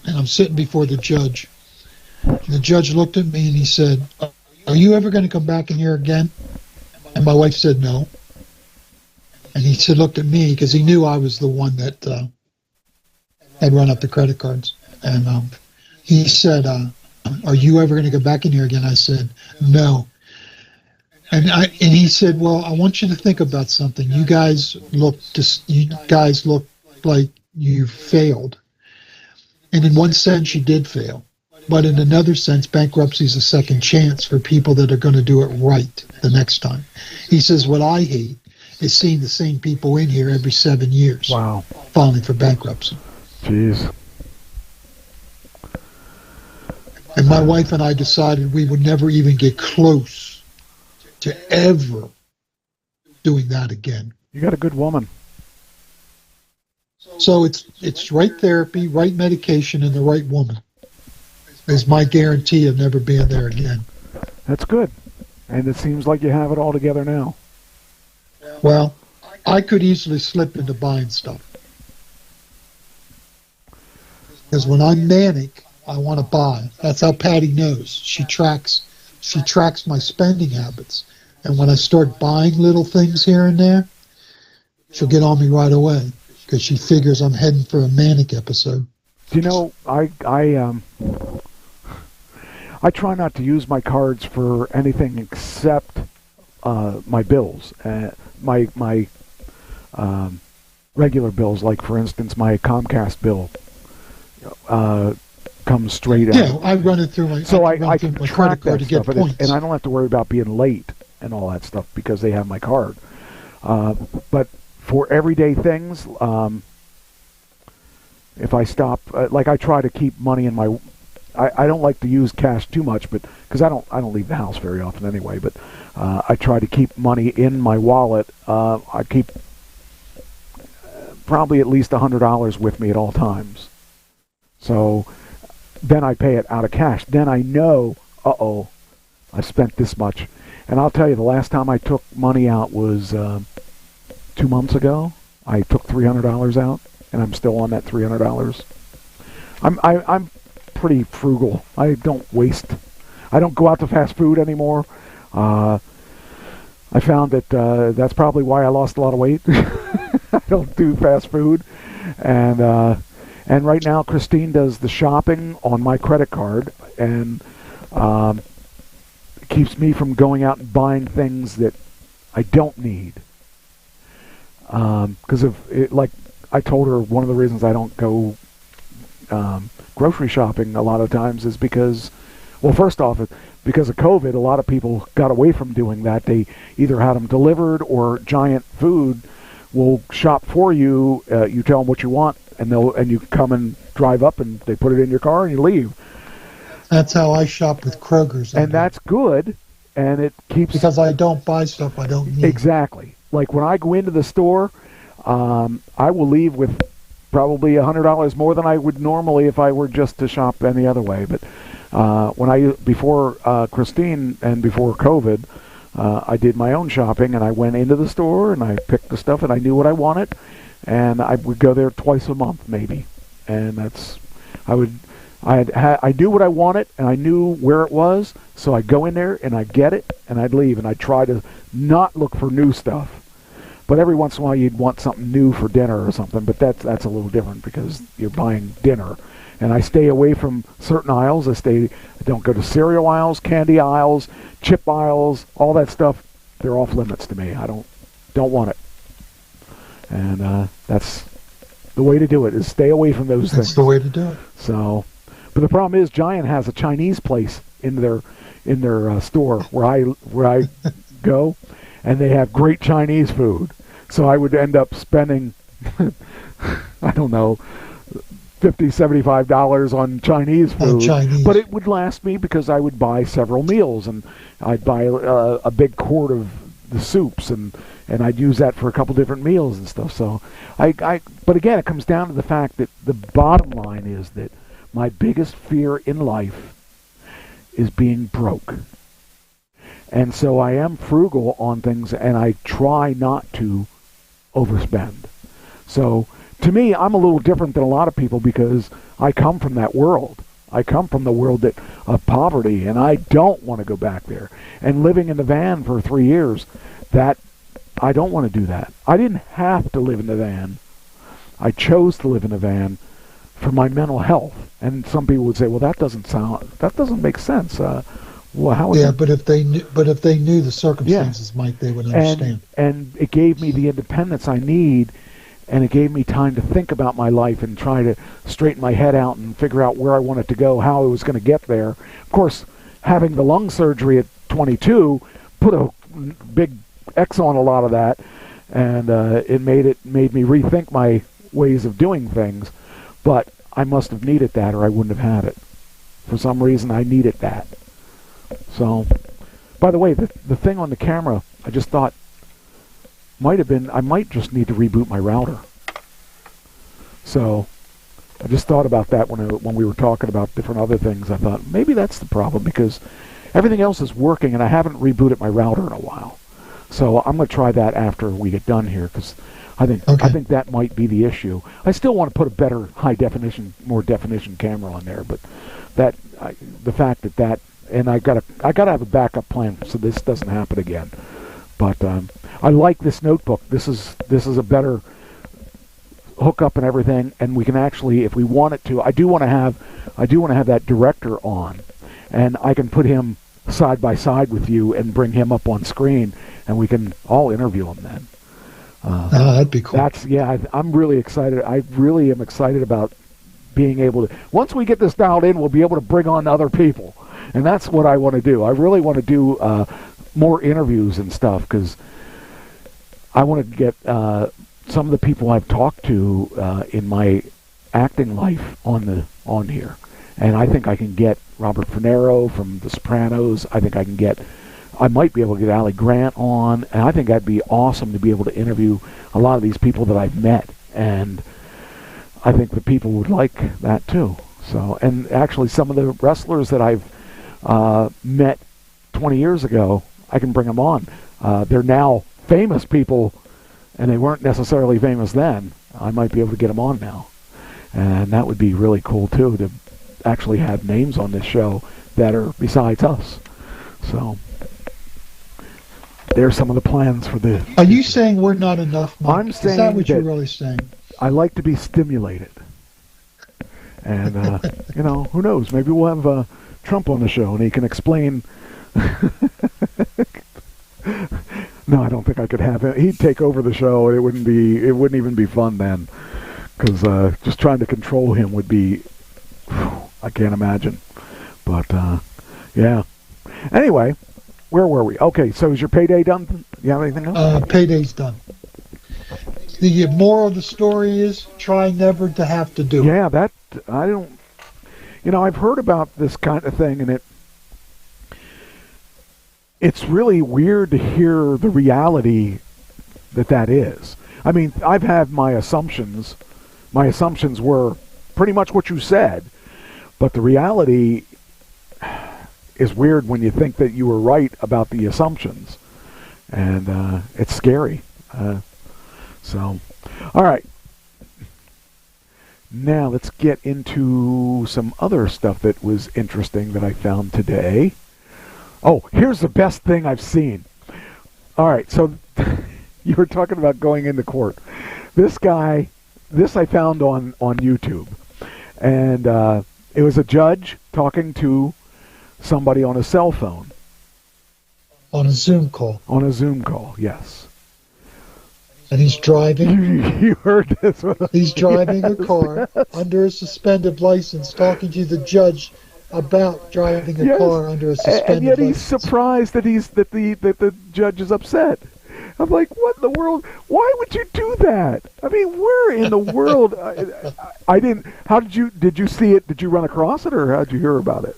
and I'm sitting before the judge. The judge looked at me and he said, "Are you ever going to come back in here again?" And my wife said no. And he said, looked at me because he knew I was the one that had run up the credit cards. And he said, "Are you ever going to go back in here again?" I said, "No." And he said, "Well, I want you to think about something. You guys look like you failed. And in one sense, you did fail. But in another sense, bankruptcy is a second chance for people that are going to do it right the next time." He says, "What I hate is seeing the same people in here every 7 years. Wow. Filing for bankruptcy." Jeez. And my wife and I decided we would never even get close to ever doing that again. You got a good woman. So it's right therapy, right medication, and the right woman is my guarantee of never being there again. That's good. And it seems like you have it all together now. Well, I could easily slip into buying stuff. Because when I'm manic, I want to buy. That's how Patty knows. She tracks my spending habits. And when I start buying little things here and there, she'll get on me right away because she figures I'm heading for a manic episode. You know, I try not to use my cards for anything except my bills, my regular bills. Like, for instance, my Comcast bill comes straight out. Yeah, I run it through my. So I can my track credit card that to get stuff, points. and I don't have to worry about being late and all that stuff because they have my card. But for everyday things, if I stop, like I try to keep money in my. I don't like to use cash too much, but because I don't leave the house very often anyway. But I try to keep money in my wallet. I keep probably at least $100 with me at all times. So then I pay it out of cash. Then I know, I spent this much. And I'll tell you, the last time I took money out was 2 months ago. I took $300 out, and I'm still on that $300. I'm pretty frugal. I don't waste. I don't go out to fast food anymore. I found that that's probably why I lost a lot of weight. I don't do fast food, and right now Christine does the shopping on my credit card, and it keeps me from going out and buying things that I don't need. Because of it, like I told her, one of the reasons I don't go grocery shopping a lot of times is because, well, first off, because of COVID, a lot of people got away from doing that. They either had them delivered, or Giant Food will shop for you. You tell them what you want, and you come and drive up, and they put it in your car, and you leave. That's how I shop with Kroger's. And that's good, and it keeps... Because I don't buy stuff I don't need. Exactly. Like when I go into the store, I will leave with probably $100 more than I would normally if I were just to shop any other way. But before Christine and before COVID, I did my own shopping, and I went into the store and I picked the stuff, and I knew what I wanted, and I would go there twice a month maybe, and I knew what I wanted, and I knew where it was, so I'd go in there and I'd get it, and I'd leave, and I'd try to not look for new stuff. But every once in a while you'd want something new for dinner or something, but that's a little different because you're buying dinner. And I stay away from certain aisles. I don't go to cereal aisles, candy aisles, chip aisles, all that stuff. They're off limits to me. I don't want it. And that's the way to do it, is stay away from those things. That's the way to do it. So, but the problem is Giant has a Chinese place in their store where I go, and they have great Chinese food. So I would end up spending, I don't know, $50, $75 on Chinese food. But it would last me because I would buy several meals, and I'd buy a big quart of the soups, and I'd use that for a couple different meals and stuff. So but again, it comes down to the fact that the bottom line is that my biggest fear in life is being broke. And so I am frugal on things, and I try not to overspend. So to me, I'm a little different than a lot of people because I come from that world. I come from the world of poverty, and I don't want to go back there. And living in the van for 3 years, I don't want to do that. I didn't have to live in the van. I chose to live in the van for my mental health. And some people would say, "Well, that doesn't make sense." Well, how? But if they knew the circumstances, Mike, they would understand. And it gave me the independence I need, and it gave me time to think about my life and try to straighten my head out and figure out where I wanted to go, how I was going to get there. Of course, having the lung surgery at 22 put a big X on a lot of that, and it made me rethink my ways of doing things. But I must have needed that, or I wouldn't have had it. For some reason, I needed that. So, by the way, the thing on the camera, I just thought I might just need to reboot my router. So, I just thought about that when we were talking about different other things. I thought maybe that's the problem, because everything else is working and I haven't rebooted my router in a while. So I'm going to try that after we get done here, because I think that might be the issue. I still want to put a better more definition camera on there, but the fact that and I gotta have a backup plan so this doesn't happen again. But I like this notebook. This is a better hookup and everything, and we can actually, if we want it to, I do want to have that director on, and I can put him side by side with you and bring him up on screen, and we can all interview him then. That'd be cool. I'm really excited. I really am excited about being able to. Once we get this dialed in, we'll be able to bring on other people, and that's what I want to do. I really want to do more interviews and stuff, because I want to get some of the people I've talked to in my acting life on here, and I think I can get Robert Finero from The Sopranos. I might be able to get Ali Grant on, and I think that'd be awesome to be able to interview a lot of these people that I've met, and I think the people would like that too. So, and actually some of the wrestlers that I've met 20 years ago, I can bring them on. They're now famous people, and they weren't necessarily famous then. I might be able to get them on now, and that would be really cool too, to actually have names on this show that are besides us. So there's some of the plans for this. Are you saying we're not enough, Mike? I'm saying, is that what you're really saying? I like to be stimulated. And, who knows? Maybe we'll have Trump on the show, and he can explain. No, I don't think I could have him. He'd take over the show, and it wouldn't even be fun then. Because just trying to control him would be, I can't imagine. But, yeah. Anyway, where were we? Okay, so is your payday done? Do you have anything else? Payday's done. The moral of the story is try never to have to do it. Yeah, I don't... I've heard about this kind of thing, and it's really weird to hear the reality that is. I mean, I've had my assumptions. My assumptions were pretty much what you said, but the reality is weird when you think that you were right about the assumptions, and it's scary. So, all right. Now let's get into some other stuff that was interesting that I found today. Oh, here's the best thing I've seen. All right, so you were talking about going into court. This I found on YouTube, And it was a judge talking to somebody on a cell phone. On a Zoom call. On a Zoom call, yes. And he's driving. You heard this one. He's driving a car under a suspended license, talking to the judge about driving a car under a suspended license. And yet he's surprised that the judge is upset. I'm like, what in the world? Why would you do that? I mean, where in the world? I didn't. How did you see it? Did you run across it, or how did you hear about it?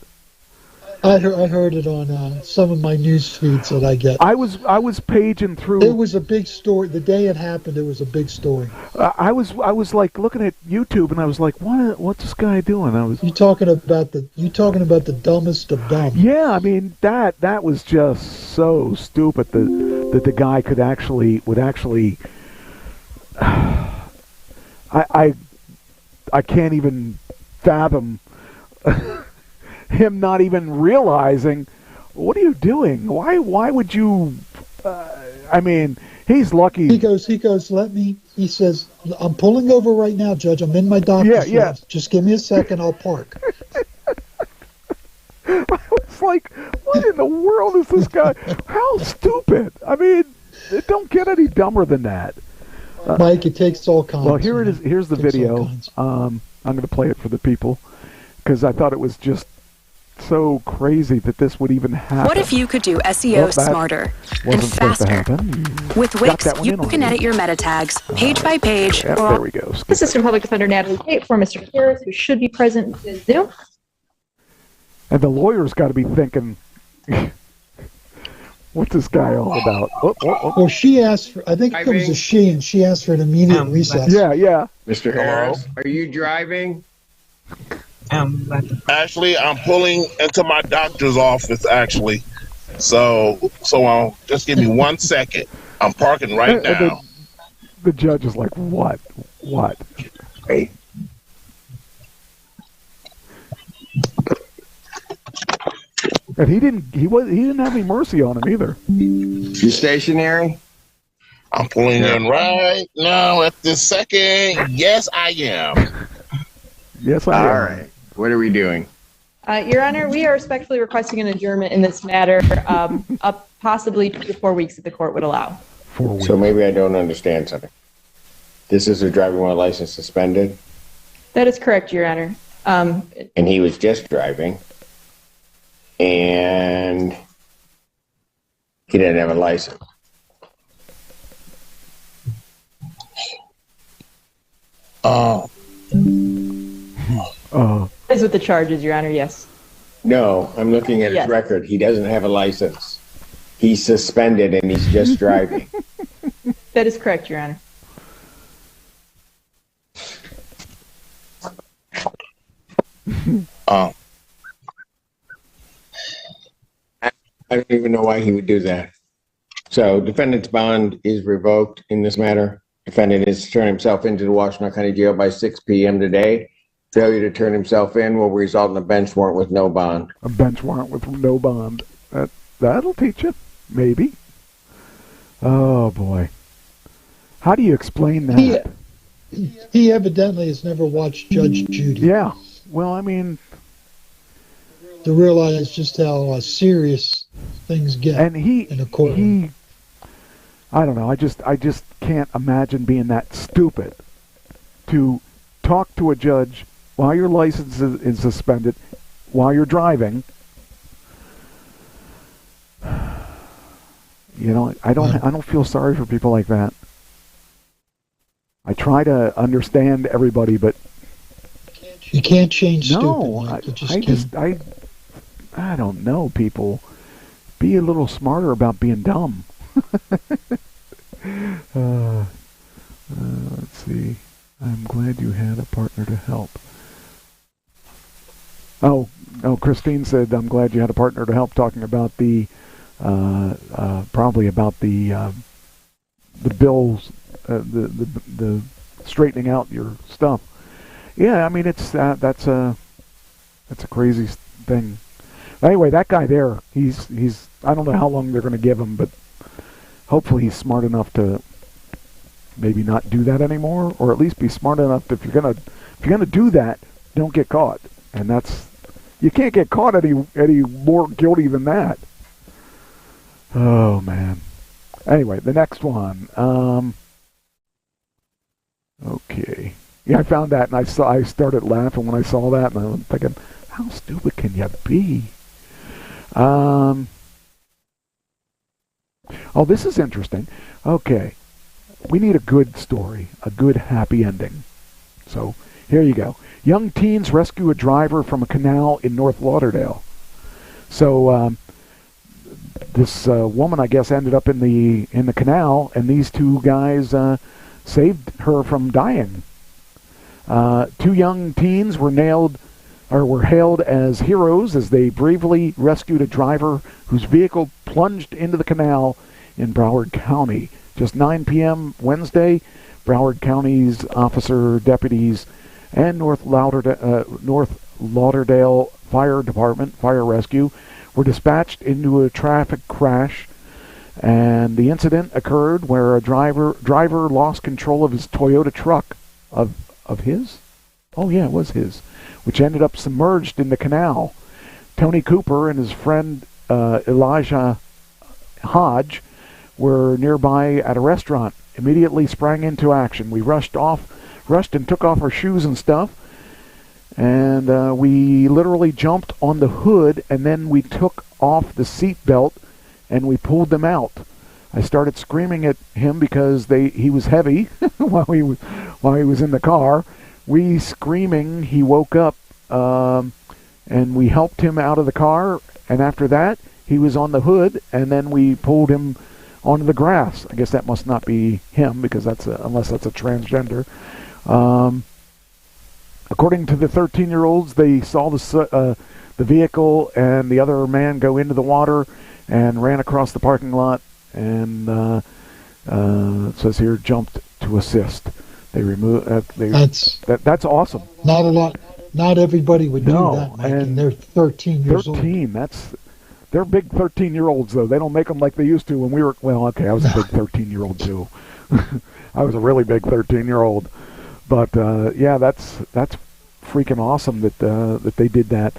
I heard it on some of my news feeds that I get. I was paging through. It was a big story. The day it happened, it was a big story. I was like looking at YouTube, and I was like, what's this guy doing? You talking about the dumbest of dumb. Yeah, I mean that was just so stupid that the guy would actually. I can't even fathom. Him not even realizing, what are you doing? Why would you? I mean, he's lucky. He goes. He says, I'm pulling over right now, Judge. I'm in my doctor's office. Just give me a second. I'll park. I was like, what in the world is this guy? How stupid! I mean, it don't get any dumber than that. Mike, it takes all kinds. Well, here it is. Here's the video. I'm going to play it for the people because I thought it was just so crazy that this would even happen. What if you could do SEO smarter and faster? With Wix, you can edit your meta tags page by page. Yep, there we go. Assistant Public Defender Natalie Tate for Mr. Harris, who should be present in Zoom. And the lawyer's got to be thinking, what's this guy all about? Well, she asked for, I think it was a she, and she asked for an immediate recess. Yeah. Mr. Harris, are you driving? Actually, I'm pulling into my doctor's office, actually. So just give me 1 second. I'm parking right now. The judge is like, what? Hey. And he didn't have any mercy on him either. You stationary? I'm pulling in right now at this second. Yes, I am. Yes, I am. All right. What are we doing? Your Honor, we are respectfully requesting an adjournment in this matter, up possibly 2 to 4 weeks if the court would allow. 4 weeks. So maybe I don't understand something. This is a driving while license suspended? That is correct, Your Honor. And he was just driving. And he didn't have a license. Is with the charges, Your Honor, yes. No, I'm looking at his record. He doesn't have a license. He's suspended and he's just driving. That is correct, Your Honor. I don't even know why he would do that. So, defendant's bond is revoked in this matter. Defendant is to turn himself into the Washtenaw County Jail by 6 p.m. today. Failure to turn himself in will result in a bench warrant with no bond. A bench warrant with no bond. That'll teach you, maybe. Oh boy, how do you explain that? He evidently has never watched Judge Judy. Yeah. Well, I mean, to realize just how serious things get in a court. I don't know. I just can't imagine being that stupid to talk to a judge while your license is suspended, while you're driving. You know, I don't feel sorry for people like that. I try to understand everybody, but you can't change stupid. No, I don't know, people. Be a little smarter about being dumb. Let's see. I'm glad you had a partner to help. Oh, Christine said, I'm glad you had a partner to help, talking about the, probably about the bills, the straightening out your stuff. Yeah, I mean, that's a crazy thing. Anyway, that guy there, he's I don't know how long they're going to give him, but hopefully he's smart enough to maybe not do that anymore, or at least be smart enough if you're gonna do that, don't get caught. And you can't get caught any more guilty than that. Oh, man. Anyway, the next one. Okay. Yeah, I found that, and I started laughing when I saw that, and I'm thinking, how stupid can you be? Oh, this is interesting. Okay. We need a good story, a good happy ending. So, here you go. Young teens rescue a driver from a canal in North Lauderdale. So, this woman, I guess, ended up in the canal, and these two guys saved her from dying. Two young teens were hailed as heroes as they bravely rescued a driver whose vehicle plunged into the canal in Broward County. Just 9 p.m. Wednesday, Broward County's officer, deputies, and North Lauderdale Fire Department, Fire Rescue, were dispatched into a traffic crash, and the incident occurred where a driver lost control of his Toyota truck, of his? Oh yeah, it was his, which ended up submerged in the canal. Tony Cooper and his friend Elijah Hodge were nearby at a restaurant, immediately sprang into action. We rushed and took off our shoes and stuff, and we literally jumped on the hood, and then we took off the seat belt and we pulled them out. I started screaming at him because he was heavy while he was in the car. We screaming, he woke up, and we helped him out of the car, and after that he was on the hood, and then we pulled him onto the grass. I guess that must not be him, because unless that's a transgender. According to the 13-year-olds, they saw the vehicle and the other man go into the water and ran across the parking lot, and it says here, jumped to assist. They removed. That's awesome. Not everybody would do that, Mike, and they're 13 years old. 13. They're big 13-year-olds, though. They don't make them like they used to when we were. Well, okay, I was a big 13-year-old too. I was a really big 13-year-old, but yeah, that's freaking awesome that they did that.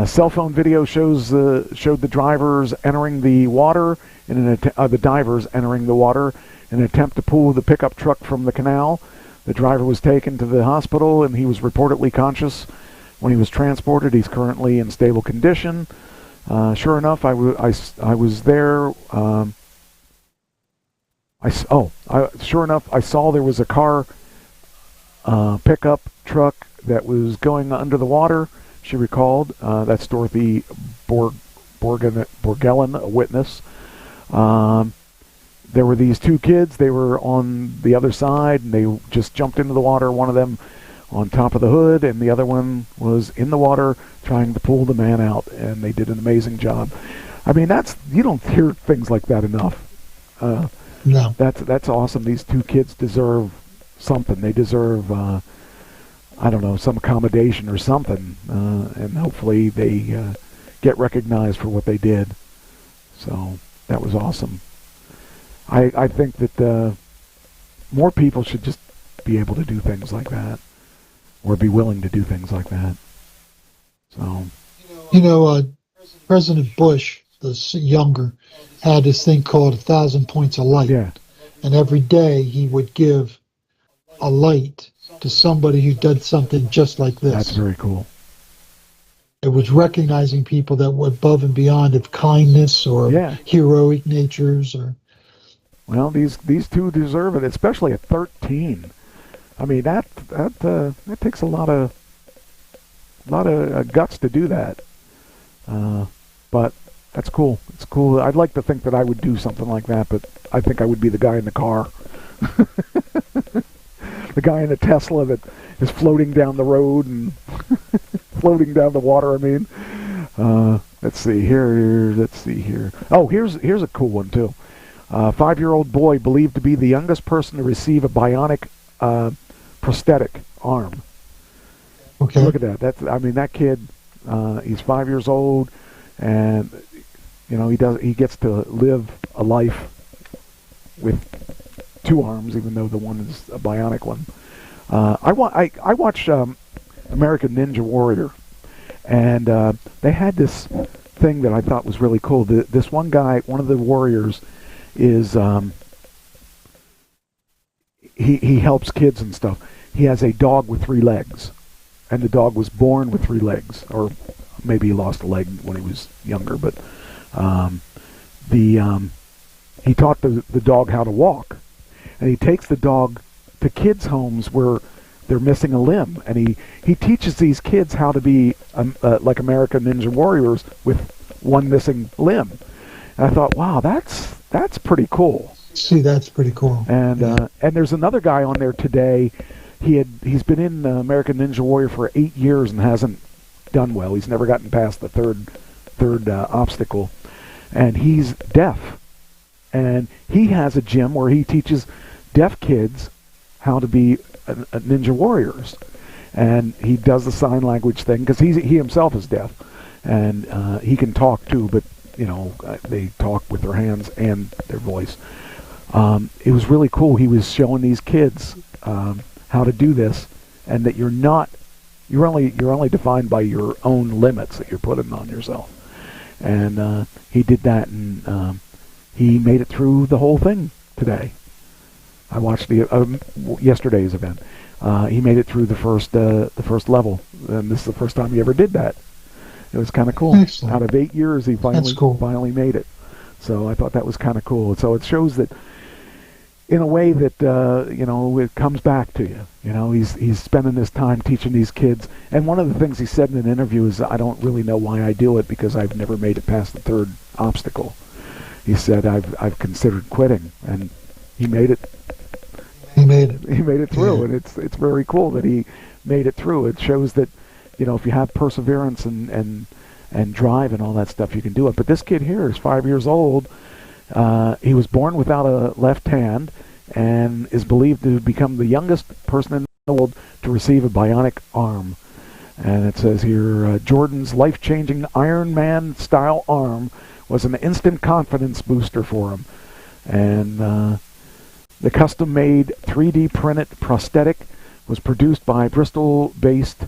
Cell phone video showed the drivers entering the water the divers entering the water in an attempt to pull the pickup truck from the canal. The driver was taken to the hospital, and he was reportedly conscious when he was transported. He's currently in stable condition. Sure enough, I was there. Sure enough, I saw there was a car pickup truck that was going under the water. She recalled. That's Dorothy Borgellen, a witness. There were these two kids. They were on the other side, and they just jumped into the water. One of them on top of the hood, and the other one was in the water trying to pull the man out, and they did an amazing job. I mean, you don't hear things like that enough. No. That's awesome. These two kids deserve something. They deserve, I don't know, some accommodation or something, and hopefully they get recognized for what they did. So that was awesome. I think that more people should just be able to do things like that, or be willing to do things like that. So, President Bush, the younger, had this thing called 1,000 points of light. Yeah. And every day he would give a light to somebody who did something just like this. That's very cool. It was recognizing people that were above and beyond of kindness or heroic natures. Well, these two deserve it, especially at 13. I mean, that takes a lot of guts to do that. But that's cool. It's cool. I'd like to think that I would do something like that, but I think I would be the guy in the car. The guy in the Tesla that is floating down the road and floating down the water, I mean. Let's see here. Oh, here's a cool one, too. 5-year-old boy believed to be the youngest person to receive a bionic prosthetic arm. Okay. Look at that. That kid, he's 5 years old, and he gets to live a life with 2 arms, even though the one is a bionic one. I watch American Ninja Warrior. And they had this thing that I thought was really cool. This one guy, one of the warriors, is he helps kids and stuff. He has a dog with 3 legs, and the dog was born with 3 legs, or maybe he lost a leg when he was younger. But he taught the dog how to walk, and he takes the dog to kids' homes where they're missing a limb, and he teaches these kids how to be like American Ninja Warriors with one missing limb. And I thought, wow, that's pretty cool. See, that's pretty cool. And and there's another guy on there today. He's been in American Ninja Warrior for 8 years and hasn't done well. He's never gotten past the third obstacle, and he's deaf. And he has a gym where he teaches deaf kids how to be ninja warriors, and he does the sign language thing because he himself is deaf, and he can talk too, but they talk with their hands and their voice. It was really cool. He was showing these kids how to do this, and that you're only defined by your own limits that you're putting on yourself. And he did that, and he made it through the whole thing today. I watched yesterday's event. He made it through the first level, and this is the first time he ever did that. It was kind of cool. Excellent. Out of 8 years, he finally made it. So I thought that was kind of cool. So it shows that, in a way, that it comes back to you. He's spending his time teaching these kids. And one of the things he said in an interview is, "I don't really know why I do it, because I've never made it past the 3rd obstacle." He said, "I've considered quitting," and he made it. He made it. He made it through, and it's very cool that he made it through. It shows that, if you have perseverance and drive and all that stuff, you can do it. But this kid here is 5 years old. He was born without a left hand, and is believed to become the youngest person in the world to receive a bionic arm. And it says here, Jordan's life-changing Iron Man-style arm was an instant confidence booster for him. And the custom-made 3D printed prosthetic was produced by Bristol-based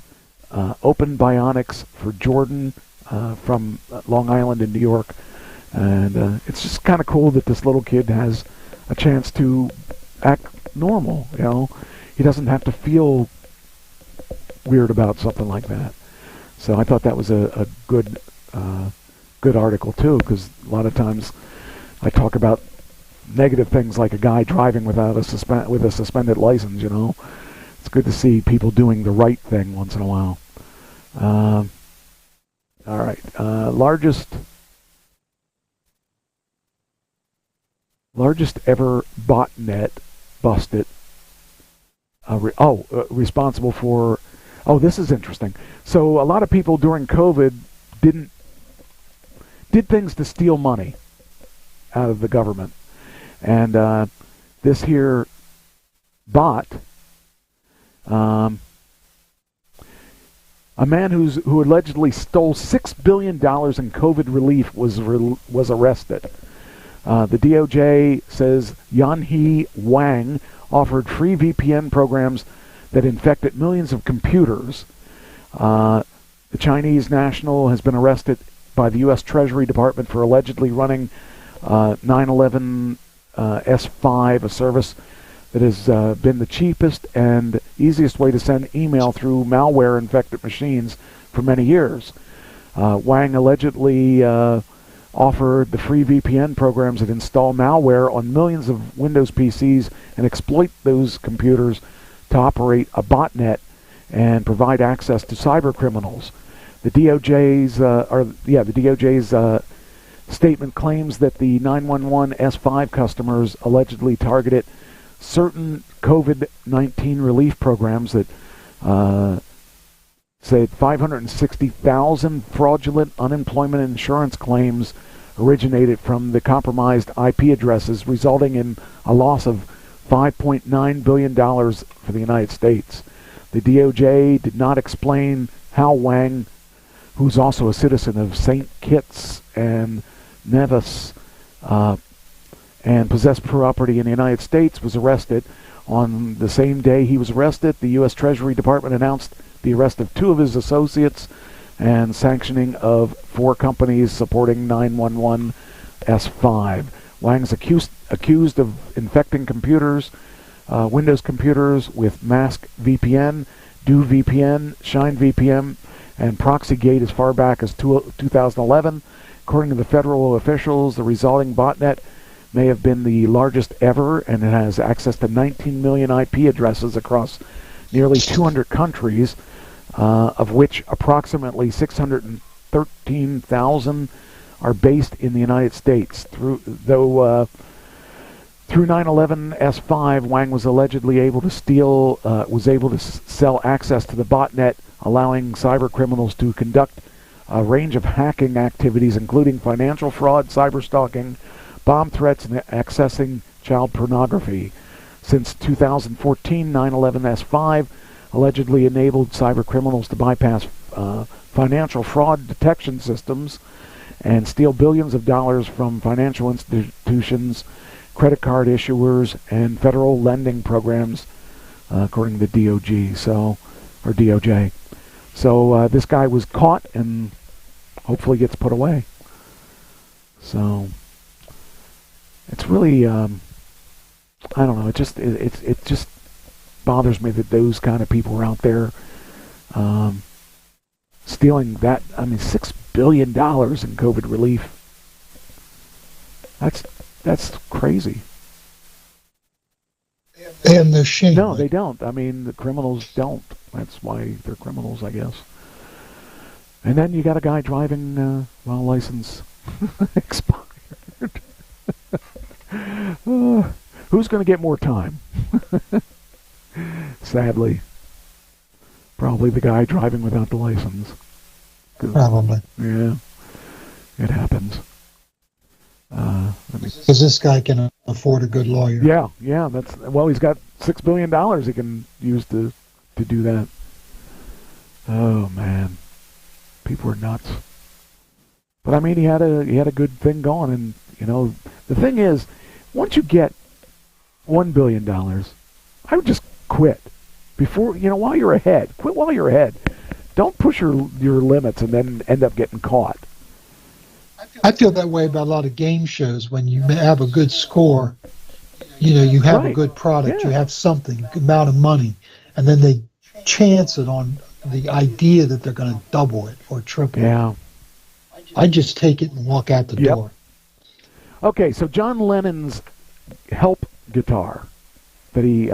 Open Bionics for Jordan from Long Island in New York. And it's just kind of cool that this little kid has a chance to act normal. He doesn't have to feel weird about something like that. So I thought that was a good article too, because a lot of times I talk about negative things like a guy driving without with a suspended license. It's good to see people doing the right thing once in a while. All right, largest ever botnet busted. Responsible for. Oh, this is interesting. So a lot of people during COVID did things to steal money out of the government. And this here bot, a man who allegedly stole $6 billion in COVID relief was arrested. The DOJ says Yanhee Wang offered free VPN programs that infected millions of computers. The Chinese national has been arrested by the U.S. Treasury Department for allegedly running 9/11 S5, a service that has been the cheapest and easiest way to send email through malware-infected machines for many years. Wang allegedly offered the free VPN programs that install malware on millions of Windows PCs and exploit those computers to operate a botnet and provide access to cyber criminals. The DOJ's statement claims that the 911 S5 customers allegedly targeted certain COVID-19 relief programs that said 560,000 fraudulent unemployment insurance claims originated from the compromised IP addresses, resulting in a loss of $5.9 billion for the United States. The DOJ did not explain how Wang, who's also a citizen of St. Kitts and Nevis, and possessed property in the United States, was arrested. On the same day he was arrested, the U.S. Treasury Department announced the arrest of 2 of his associates and sanctioning of 4 companies supporting 911 S5. Wang's accused of infecting computers, Windows computers, with Mask VPN, Do VPN, Shine VPN, and ProxyGate as far back as 2011. According to the federal officials, the resulting botnet may have been the largest ever, and it has access to 19 million IP addresses across nearly 200 countries, of which approximately 613,000 are based in the United States. Through 9/11 S5, Wang was allegedly able to sell access to the botnet, allowing cyber criminals to conduct a range of hacking activities, including financial fraud, cyber stalking, bomb threats, and accessing child pornography. Since 2014, 9/11 S5 allegedly enabled cyber criminals to bypass financial fraud detection systems and steal billions of dollars from financial institutions, credit card issuers, and federal lending programs, according to DOJ. So this guy was caught and hopefully gets put away. So it's really, I don't know. It just bothers me that those kind of people are out there stealing that. I mean, $6 billion in COVID relief. That's crazy. They have no shame. No, they don't. I mean, the criminals don't. That's why they're criminals, I guess. And then you got a guy driving while license expired. Who's going to get more time? Sadly. Probably the guy driving without the license. Probably. Yeah. It happens. Because this guy can afford a good lawyer. Yeah. He's got $6 billion he can use to do that. Oh man, people are nuts. But I mean, he had a good thing going, and the thing is, once you get $1 billion, I would just quit before while you're ahead. Quit while you're ahead. Don't push your limits and then end up getting caught. I feel that way about a lot of game shows. When you have a good score, you have a good product, you have something, good amount of money, and then they chance it on the idea that they're going to double it or triple it. I just take it and walk out the door. Okay, so John Lennon's Help guitar that he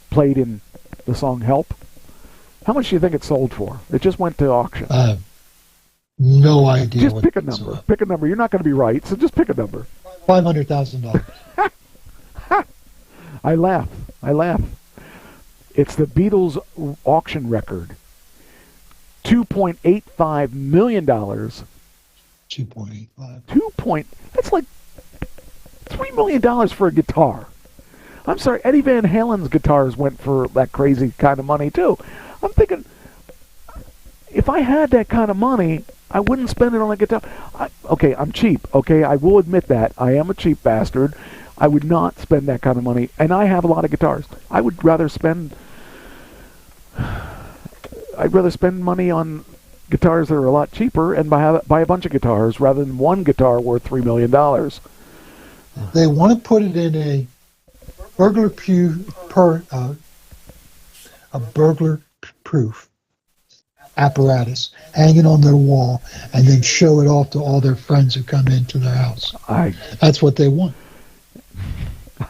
played in the song Help, how much do you think it sold for? It just went to auction. No idea. Just pick a number. Pick a number. You're not going to be right, so just pick a number. $500,000. I laugh. It's the Beatles auction record. $2.85 million. 2.85. That's like $3 million for a guitar. I'm sorry, Eddie Van Halen's guitars went for that crazy kind of money too. I'm thinking, if I had that kind of money, I wouldn't spend it on a guitar. I'm cheap. Okay, I will admit that. I am a cheap bastard. I would not spend that kind of money, and I have a lot of guitars. I'd rather spend money on guitars that are a lot cheaper and buy a bunch of guitars rather than one guitar worth $3 million. They want to put it in a burglar-proof apparatus, hang it on their wall, and then show it off to all their friends who come into their house. That's what they want.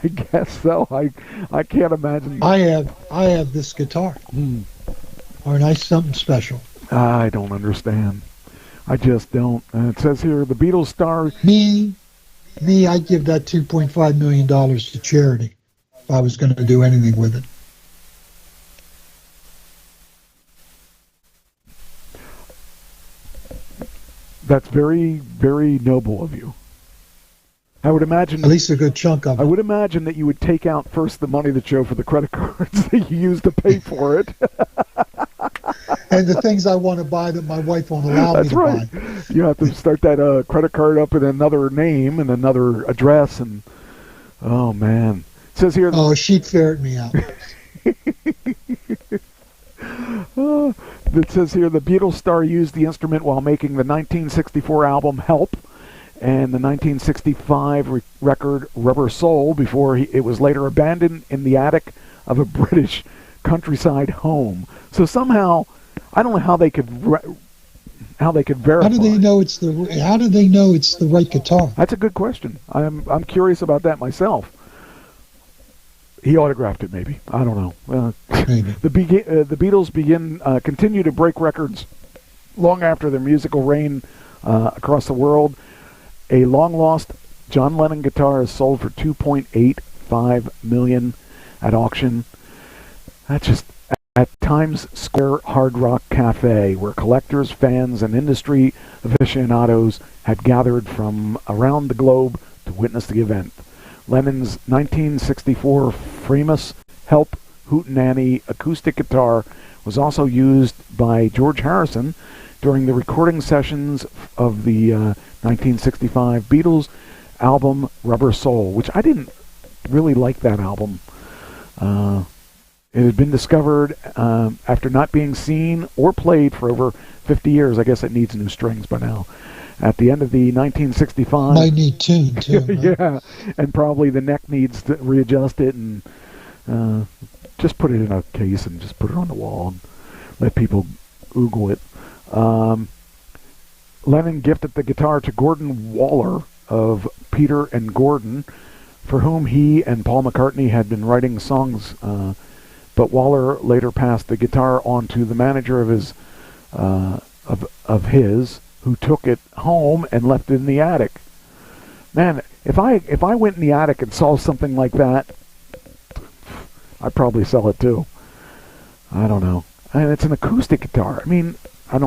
I guess so. I can't imagine. I have this guitar. Or something special. I don't understand. I just don't. It says here, the Beatles star... Me, I'd give that $2.5 million to charity if I was going to do anything with it. That's very, very noble of you. I would imagine... At least a good chunk of it. I would imagine that you would take out first the money that you owe for the credit cards that you use to pay for it. And the things I want to buy that my wife won't allow me to buy. You have to start that credit card up in another name and another address. And oh, man. It says here... Oh, she'd ferret me out. It says here the Beatles star used the instrument while making the 1964 album Help and the 1965 record Rubber Soul before it was later abandoned in the attic of a British countryside home. So somehow, I don't know how they could verify. How do they know it's the right guitar? That's a good question. I'm curious about that myself. He autographed it, maybe. I don't know. Maybe. The Beatles continue to break records long after their musical reign across the world. A long-lost John Lennon guitar is sold for $2.85 million at auction. That's just at Times Square Hard Rock Cafe, where collectors, fans, and industry aficionados had gathered from around the globe to witness the event. Lennon's 1964 Framus Help Hootenanny acoustic guitar was also used by George Harrison during the recording sessions of the 1965 Beatles album Rubber Soul, which I didn't really like that album. It had been discovered after not being seen or played for over 50 years. I guess it needs new strings by now. At the end of the 1965... Might need tune, too. Yeah, and probably the neck needs to readjust it and just put it in a case and just put it on the wall and let people Google it. Lennon gifted the guitar to Gordon Waller of Peter and Gordon, for whom he and Paul McCartney had been writing songs, but Waller later passed the guitar on to the manager of his, who took it home and left it in the attic. Man, if I went in the attic and saw something like that, I'd probably sell it too. I don't know. And it's an acoustic guitar. I mean, I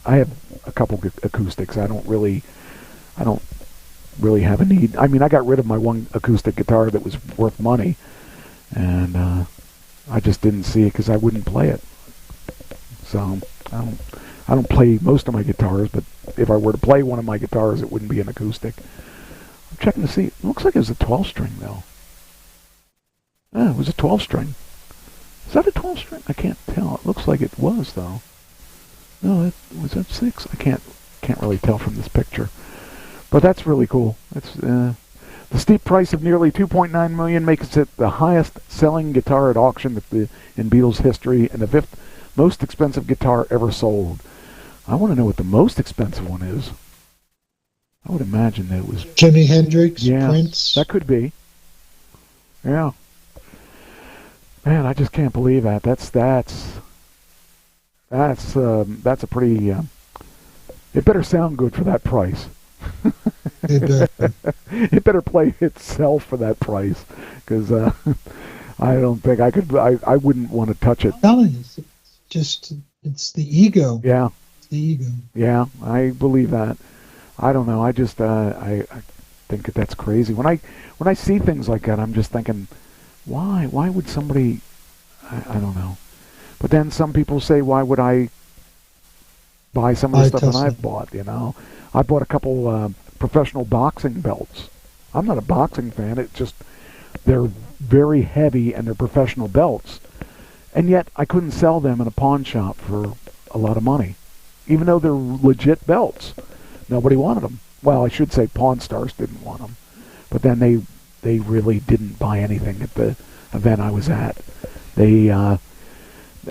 have a couple acoustics. I don't really have a need. I mean, I got rid of my one acoustic guitar that was worth money, and I just didn't see it because I wouldn't play it. So I don't play most of my guitars, but if I were to play one of my guitars, it wouldn't be an acoustic. I'm checking to see. It looks like it was a 12-string, though. Yeah, it was a 12-string. Is that a 12-string? I can't tell. It looks like it was, though. No, was that 6? I can't really tell from this picture. But that's really cool. That's the steep price of nearly $2.9 million makes it the highest-selling guitar at auction in Beatles history and the 5th most expensive guitar ever sold. I want to know what the most expensive one is. I would imagine that it was Jimi Hendrix, Prince. That could be. Yeah. Man, I just can't believe that. That's a pretty. It better sound good for that price. It better play itself for that price, because I don't think I could. I wouldn't want to touch it. It's the ego. Yeah. It's the ego. Yeah, I believe that. I don't know. I just I think that's crazy. When I see things like that, I'm just thinking, why would somebody? I don't know. But then some people say, why would I buy some of the stuff that I've bought? You know, I bought a couple professional boxing belts. I'm not a boxing fan. It's just they're very heavy and they're professional belts, and yet I couldn't sell them in a pawn shop for a lot of money, even though they're legit belts. Nobody wanted them. Well, I should say Pawn Stars didn't want them, but then they really didn't buy anything at the event I was at.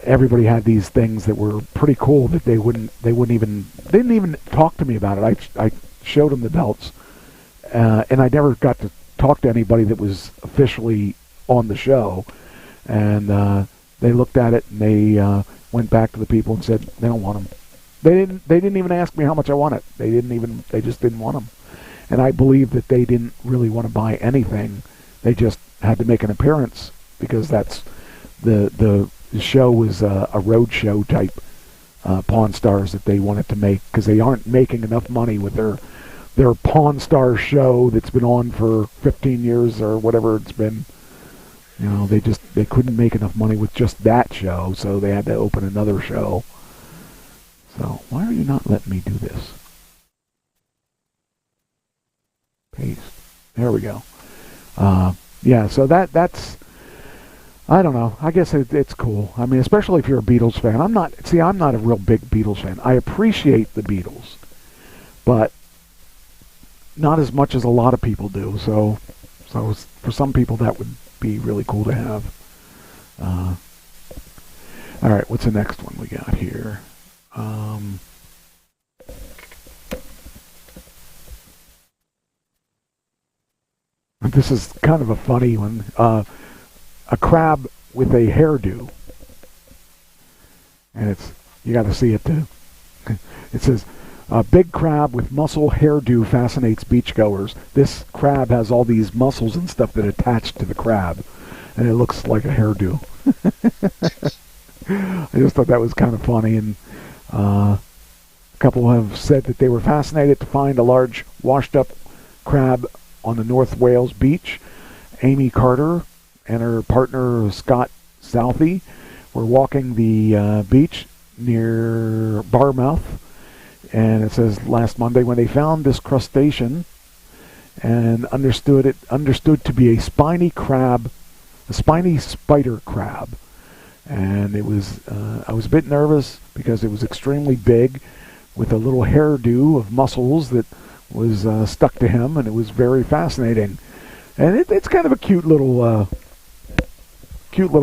Everybody had these things that were pretty cool that they didn't even talk to me about it. I showed them the belts, and I never got to talk to anybody that was officially on the show, and they looked at it and they went back to the people and said they don't want them. They didn't even ask me how much I wanted. They just didn't want them. And I believe that they didn't really want to buy anything. They just had to make an appearance because that's the show was a road show type Pawn Stars that they wanted to make, because they aren't making enough money with their Pawn Stars show that's been on for 15 years or whatever it's been. You know, they couldn't make enough money with just that show, so they had to open another show. So, why are you not letting me do this? Paste. There we go. Yeah, so that's... I don't know. I guess it's cool. I mean, especially if you're a Beatles fan. I'm not a real big Beatles fan. I appreciate the Beatles, but not as much as a lot of people do. So for some people, that would be really cool to have. All right, what's the next one we got here? This is kind of a funny one. A crab with a hairdo. And you got to see it too. It says, a big crab with muscle hairdo fascinates beachgoers. This crab has all these muscles and stuff that attach to the crab. And it looks like a hairdo. I just thought that was kind of funny. And a couple have said that they were fascinated to find a large washed-up crab on the North Wales beach. Amy Carter and her partner Scott Southey were walking the beach near Barmouth, and it says last Monday when they found this crustacean and understood to be a spiny spider crab. And it was I was a bit nervous because it was extremely big with a little hairdo of muscles that was stuck to him, and it was very fascinating. And it's kind of a cute little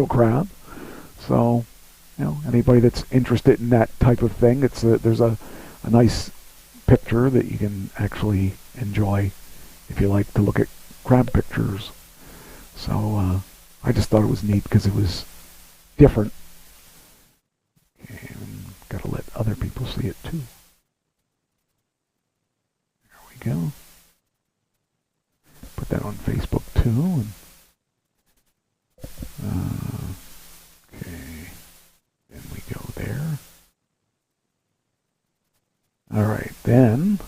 crab. So, anybody that's interested in that type of thing, there's a nice picture that you can actually enjoy if you like to look at crab pictures. So I just thought it was neat because it was different. And got to let other people see it too. There we go. Put that on Facebook too. Okay. Then we go there. All right, then.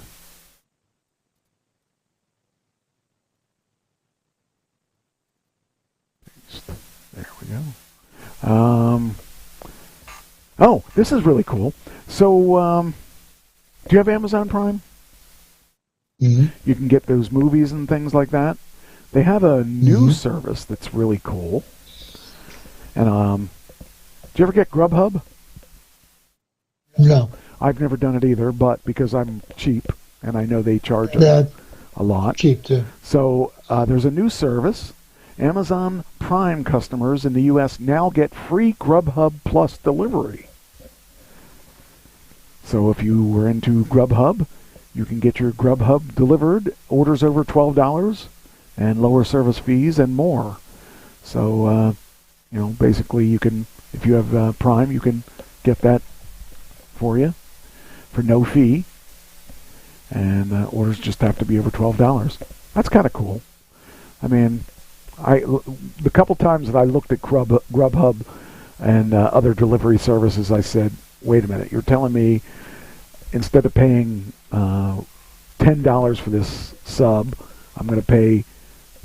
There we go. Oh, this is really cool. So, do you have Amazon Prime? Mm-hmm. You can get those movies and things like that. They have a new service that's really cool. And do you ever get Grubhub? No. I've never done it either, but because I'm cheap and I know they charge a lot. Cheap too. So there's a new service. Amazon Prime customers in the U.S. now get free Grubhub Plus delivery. So if you were into Grubhub, you can get your Grubhub delivered, orders over $12, and lower service fees and more. So, basically you can, if you have Prime, you can get that for you for no fee. And orders just have to be over $12. That's kind of cool. I mean, the couple times that I looked at Grubhub and other delivery services, I said, wait a minute, you're telling me instead of paying $10 for this sub, I'm going to pay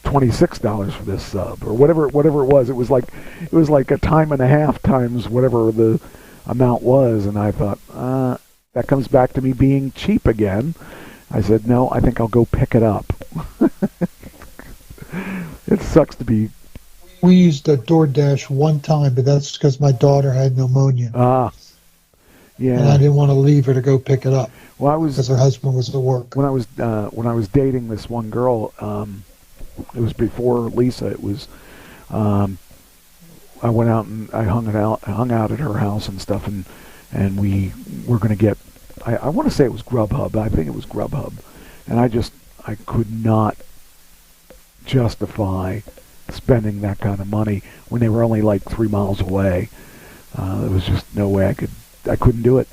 $26 for this sub, or whatever it was. It was like a time and a half times whatever the amount was, and I thought that comes back to me being cheap again. I said, no, I think I'll go pick it up. It sucks to be. We used a DoorDash one time, but that's because my daughter had pneumonia. Yeah. And I didn't want to leave her to go pick it up. Well, because her husband was at work. When I was dating this one girl, it was before Lisa. It was I went out and I hung out at her house and stuff, and we were going to get. I want to say it was Grubhub. I think it was Grubhub, and I could not justify spending that kind of money when they were only like 3 miles away. There was just no way I couldn't do it.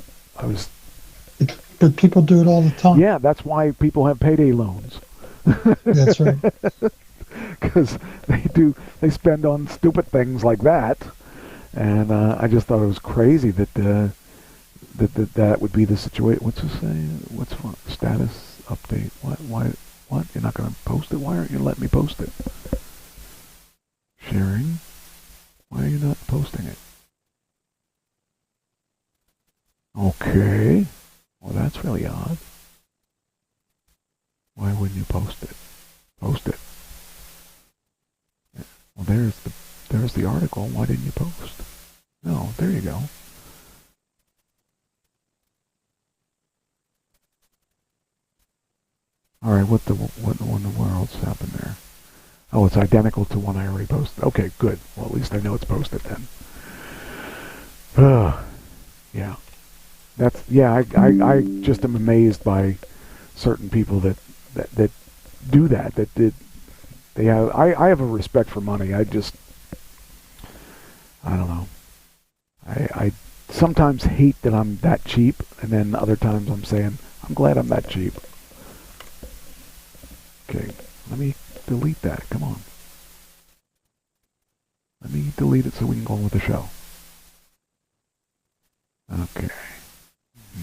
But people do it all the time. Yeah, that's why people have payday loans. That's right. Because they spend on stupid things like that, and I just thought it was crazy that that would be the situation. What's it say? What's status update? Why? You're not going to post it? Why aren't you letting me post it? Sharing. Why are you not posting it? Okay. Well, that's really odd. Why wouldn't you post it? Post it. Well, there's there's the article. Why didn't you post? No, there you go. All right, what in the world's happened there? Oh, it's identical to one I already posted. Okay, good. Well, at least I know it's posted then. Yeah. I just am amazed by certain people that do that. I have a respect for money. I don't know. I sometimes hate that I'm that cheap, and then other times I'm saying, I'm glad I'm that cheap. Okay, let me delete that. Come on. Let me delete it so we can go on with the show. Okay.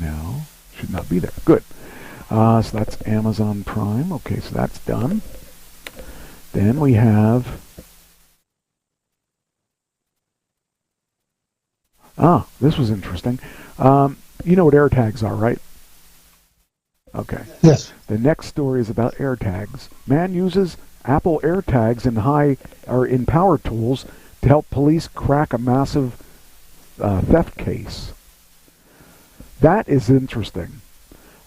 No, should not be there. Good. So that's Amazon Prime. Okay, so that's done. Then we have... this was interesting. You know what AirTags are, right? Okay. Yes. The next story is about AirTags. Man uses Apple AirTags in power tools to help police crack a massive theft case. That is interesting.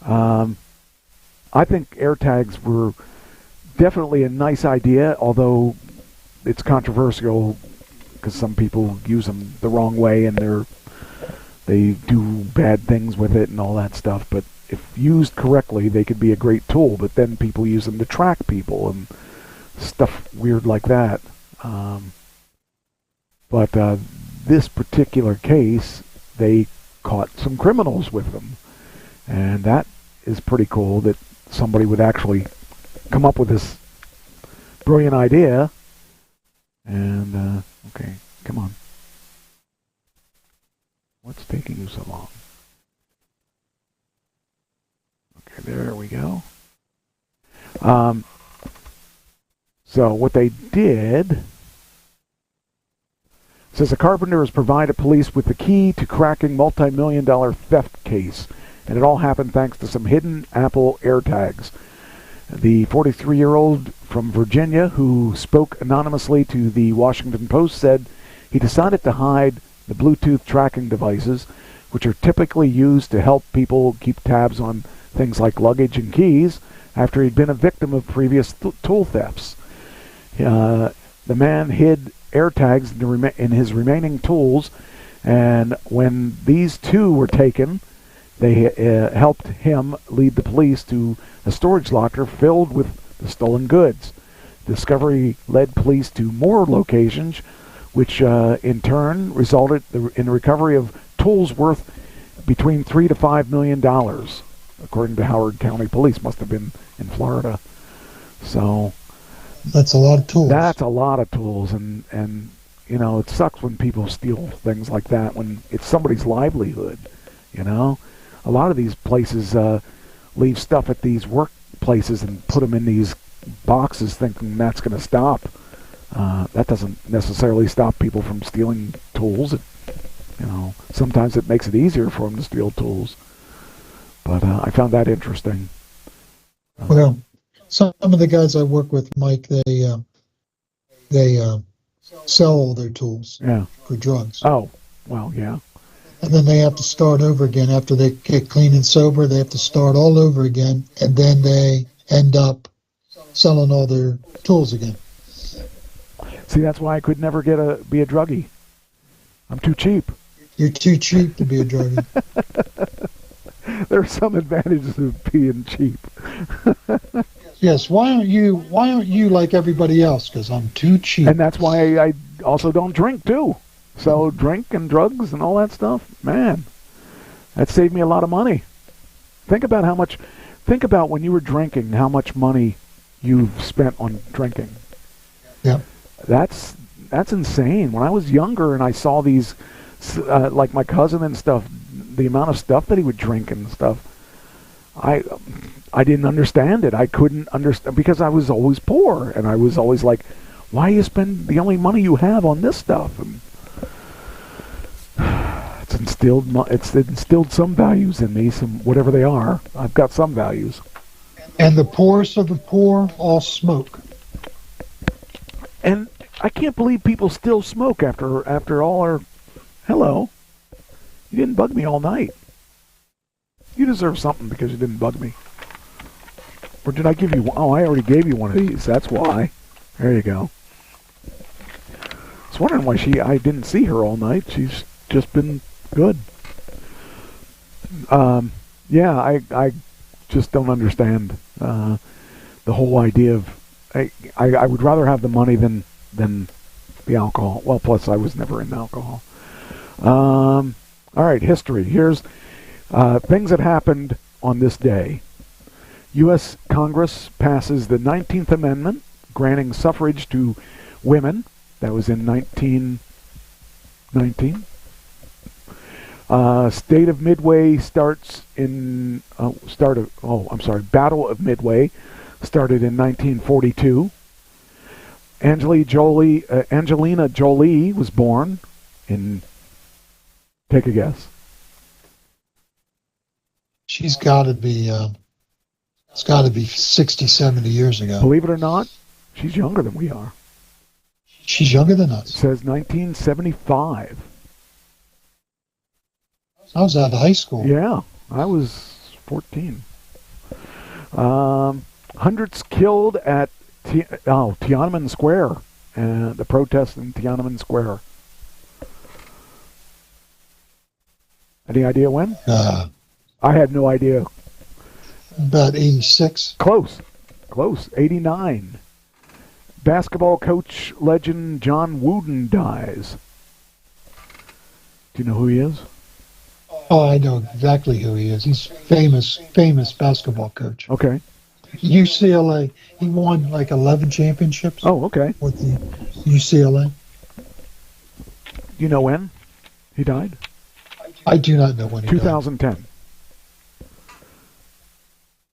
I think AirTags were definitely a nice idea, although it's controversial because some people use them the wrong way and they do bad things with it and all that stuff. But if used correctly, they could be a great tool. But then people use them to track people and stuff weird like that. But this particular case, they caught some criminals with them. And that is pretty cool that somebody would actually come up with this brilliant idea. And, okay, come on. What's taking you so long? Okay, there we go. So what they did... says a carpenter has provided police with the key to cracking multi-million-dollar theft case, and it all happened thanks to some hidden Apple AirTags. The 43-year-old from Virginia, who spoke anonymously to the Washington Post, said he decided to hide the Bluetooth tracking devices, which are typically used to help people keep tabs on things like luggage and keys, after he'd been a victim of previous tool thefts. The man hid AirTags in his remaining tools, and when these two were taken, they helped him lead the police to a storage locker filled with the stolen goods. Discovery led police to more locations, which in turn resulted in the recovery of tools worth between $3 to $5 million, according to Howard County Police. Must have been in Florida. So that's a lot of tools. That's a lot of tools, and you know, it sucks when people steal things like that when it's somebody's livelihood. You know, a lot of these places leave stuff at these workplaces and put them in these boxes, thinking that's going to stop. That doesn't necessarily stop people from stealing tools. You know, sometimes it makes it easier for them to steal tools. But I found that interesting. Well, some of the guys I work with, Mike, they sell all their tools for drugs. Oh, well, yeah. And then they have to start over again after they get clean and sober. They have to start all over again, and then they end up selling all their tools again. See, that's why I could never be a druggie. I'm too cheap. You're too cheap to be a druggie. There are some advantages of being cheap. Yes, why aren't you like everybody else? Because I'm too cheap. And that's why I also don't drink too. So drink and drugs and all that stuff, man, that saved me a lot of money. Think about when you were drinking, how much money you've spent on drinking. Yeah. That's insane. When I was younger and I saw these, like my cousin and stuff, the amount of stuff that he would drink and stuff, I didn't understand it. I couldn't understand because I was always poor, and I was always like, why you spend the only money you have on this stuff? And it's instilled some values in me, some whatever they are. I've got some values. And the poorest of the poor all smoke. And I can't believe people still smoke after all our... Hello. You didn't bug me all night. You deserve something because you didn't bug me. Or did I give you one? Oh, I already gave you one of these. That's why. There you go. I was wondering why I didn't see her all night. She's just been good. Yeah, I just don't understand the whole idea of... I would rather have the money than the alcohol. Well, plus I was never into alcohol. All right, history. Here's things that happened on this day. U.S. Congress passes the 19th Amendment, granting suffrage to women. That was in 1919. State of Midway Battle of Midway started in 1942. Angelina Jolie was born in... Take a guess. She's got to be... it's got to be 60, 70 years ago. Believe it or not, she's younger than we are. She's younger than us. It says 1975. I was out of high school. Yeah, I was 14. Hundreds killed at Tiananmen Square. The protest in Tiananmen Square. Any idea when? I had no idea. About 86. Close. 89. Basketball coach legend John Wooden dies. Do you know who he is? Oh, I know exactly who he is. He's famous basketball coach. Okay. UCLA. He won like 11 championships. Oh, okay. With the UCLA. Do you know when he died? I do not know when he 2010. died.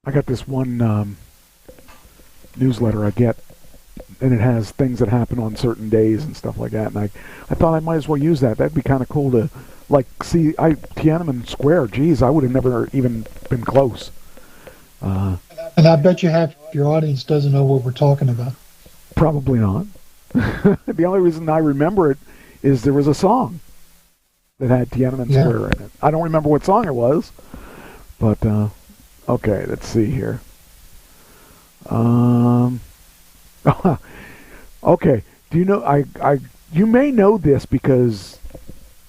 I got this one newsletter I get, and it has things that happen on certain days and stuff like that. And I thought I might as well use that. That'd be kind of cool to, like, see Tiananmen Square. Geez, I would have never even been close. And I bet you half your audience doesn't know what we're talking about. Probably not. The only reason I remember it is there was a song that had Tiananmen Square in it. I don't remember what song it was, but okay, let's see here. Okay, do you know? You may know this because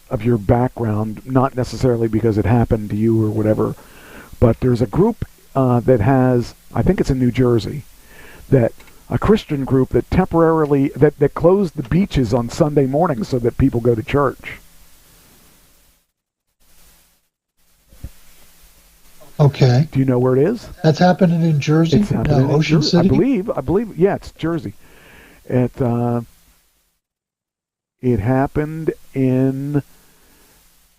of your background, not necessarily because it happened to you or whatever. But there's a group that has, I think it's in New Jersey, that a Christian group that temporarily that closed the beaches on Sunday mornings so that people go to church. Okay. Do you know where it is? That's happening in Jersey? It's happening in Ocean City? I believe, yeah, it's Jersey. It happened in,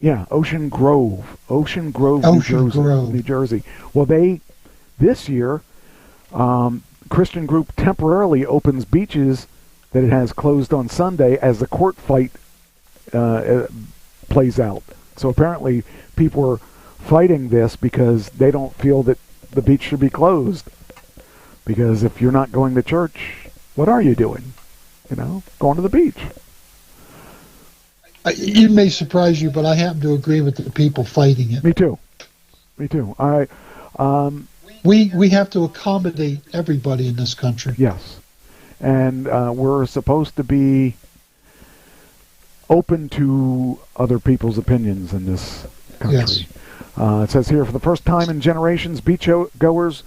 Ocean Grove, New Jersey. Well, this year, Christian group temporarily opens beaches that it has closed on Sunday as the court fight plays out. So apparently people are fighting this because they don't feel that the beach should be closed. Because if you're not going to church, what are you doing? Going to the beach. It may surprise you, but I happen to agree with the people fighting it. Me too. We have to accommodate everybody in this country. Yes. And we're supposed to be open to other people's opinions in this country. Yes. It says here, for the first time in generations, beachgoers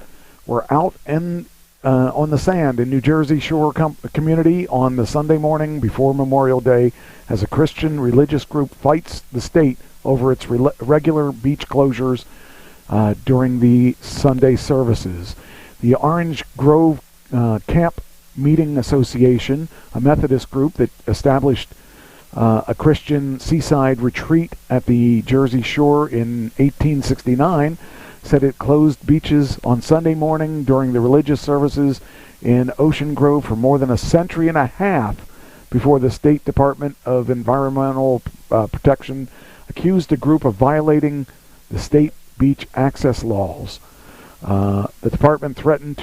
were out on the sand in New Jersey Shore community on the Sunday morning before Memorial Day as a Christian religious group fights the state over its regular beach closures during the Sunday services. The Orange Grove Camp Meeting Association, a Methodist group that established a Christian seaside retreat at the Jersey Shore in 1869, said it closed beaches on Sunday morning during the religious services in Ocean Grove for more than a century and a half before the State Department of Environmental Protection accused the group of violating the state beach access laws. The department threatened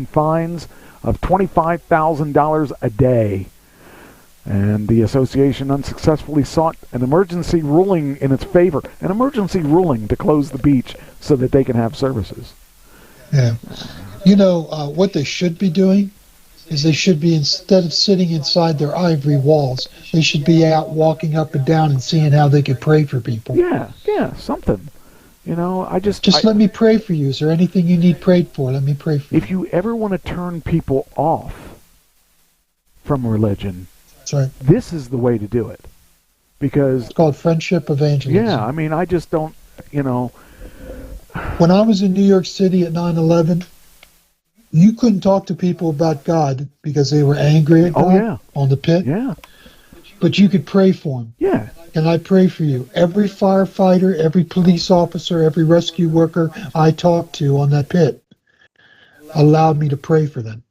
fines of $25,000 a day. And the association unsuccessfully sought an emergency ruling in its favor, an emergency ruling to close the beach so that they can have services. Yeah. You know, what they should be doing is they should be, instead of sitting inside their ivory walls, they should be out walking up and down and seeing how they could pray for people. Yeah, something. You know, let me pray for you. Is there anything you need prayed for? Let me pray for you. If you ever want to turn people off from religion, that's right, this is the way to do it. Because it's called friendship evangelism. Yeah, I mean, I just don't, you know. When I was in New York City at 9/11, you couldn't talk to people about God because they were angry at God on the pit. Yeah. But you could pray for them. Yeah. And I pray for you. Every firefighter, every police officer, every rescue worker I talked to on that pit allowed me to pray for them.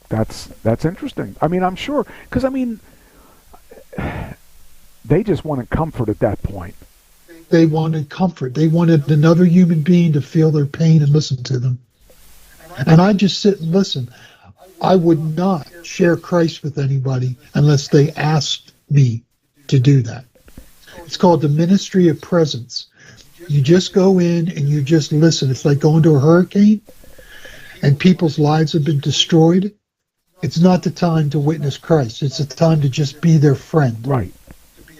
That's interesting. I mean, I'm sure, because I mean, they just wanted comfort at that point. They wanted comfort. They wanted another human being to feel their pain and listen to them. And I just sit and listen. I would not share Christ with anybody unless they asked me to do that. It's called the ministry of presence. You just go in and you just listen. It's like going to a hurricane and people's lives have been destroyed. It's not the time to witness Christ. It's the time to just be their friend. Right.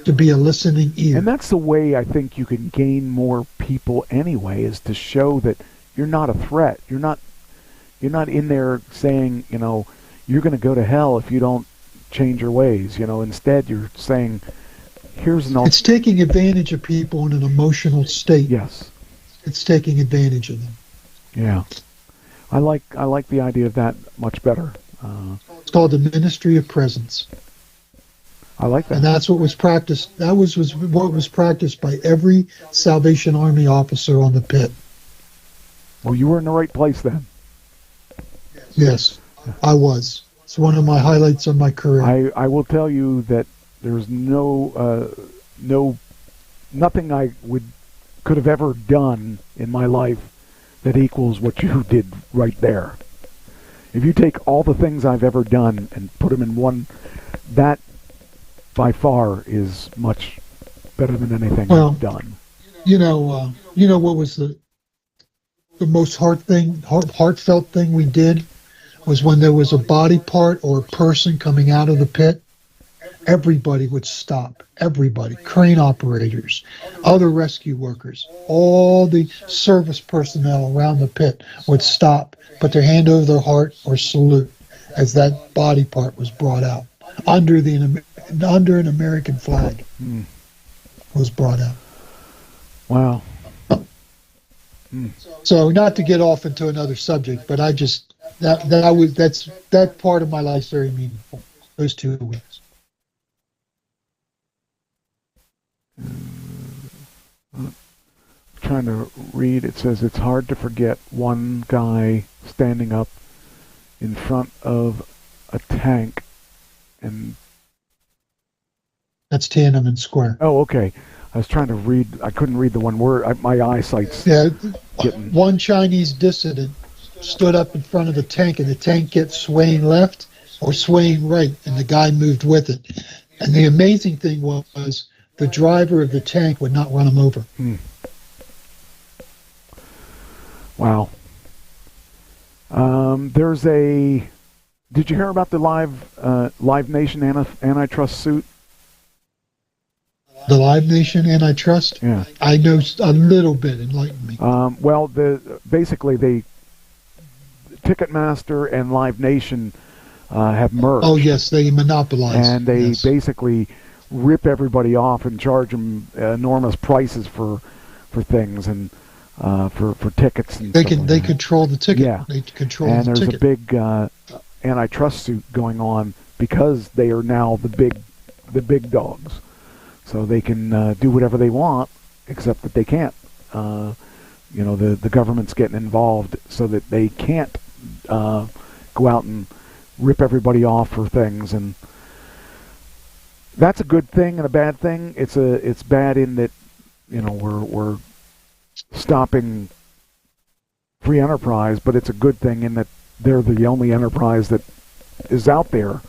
To be a listening ear. And that's the way I think you can gain more people anyway, is to show that you're not a threat. You're not in there saying, you know, you're going to go to hell if you don't change your ways. You know, instead you're saying, here's an... It's taking advantage of people in an emotional state. Yes. It's taking advantage of them. Yeah. I like the idea of that much better. It's called the ministry of presence. I like that. And that's what was practiced. That was what was practiced by every Salvation Army officer on the pit. Well, you were in the right place then. Yes, I was. It's one of my highlights of my career. I will tell you that there's nothing I could have ever done in my life that equals what you did right there. If you take all the things I've ever done and put them in one, that by far is much better than anything I've done. You know what was the most heartfelt thing we did was when there was a body part or a person coming out of the pit. Everybody would stop. Everybody, crane operators, other rescue workers, all the service personnel around the pit would stop, put their hand over their heart or salute as that body part was brought out under an American flag. Was brought out. Wow. So not to get off into another subject, but I just that part of my life is very meaningful. Those 2 weeks. Trying to read, it says it's hard to forget one guy standing up in front of a tank, and that's Tiananmen Square. Oh, okay. I was trying to read. I couldn't read the one word. My eyesight's getting... One Chinese dissident stood up in front of the tank, and the tank kept swaying left or swaying right, and the guy moved with it. And the amazing thing was the driver of the tank would not run him over. Wow. There's a... Did you hear about the Live Nation antitrust suit? The Live Nation antitrust? Yeah. I know a little bit. Enlighten me. Well, basically, Ticketmaster and Live Nation have merged. Oh, yes, they monopolize. And they basically rip everybody off and charge them enormous prices for things and for tickets. And they control the ticket. Yeah. They control and the there's ticket. a big antitrust suit going on because they are now the big dogs. So they can do whatever they want, except that they can't. The government's getting involved so that they can't go out and rip everybody off for things, and that's a good thing and a bad thing. It's bad in that we're stopping free enterprise, but it's a good thing in that they're the only enterprise that is out there.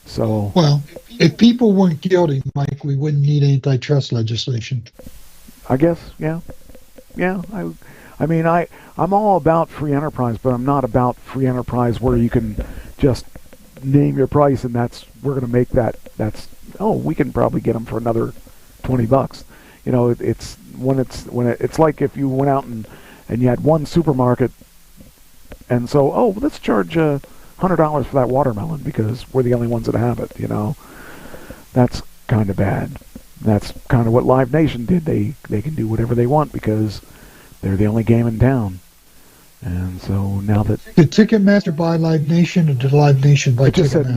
So, well, if people weren't guilty, Mike, we wouldn't need antitrust legislation. I guess, yeah. I mean, I'm all about free enterprise, but I'm not about free enterprise where you can just name your price and we're going to make that. We can probably get them for another $20. You know, it's like if you went out and you had one supermarket, and so let's charge $100 for that watermelon because we're the only ones that have it. You know, that's kind of bad. That's kind of what Live Nation did. They can do whatever they want because they're the only game in town. And so now that... Did Ticketmaster buy Live Nation, or did Live Nation buy Ticketmaster? It just said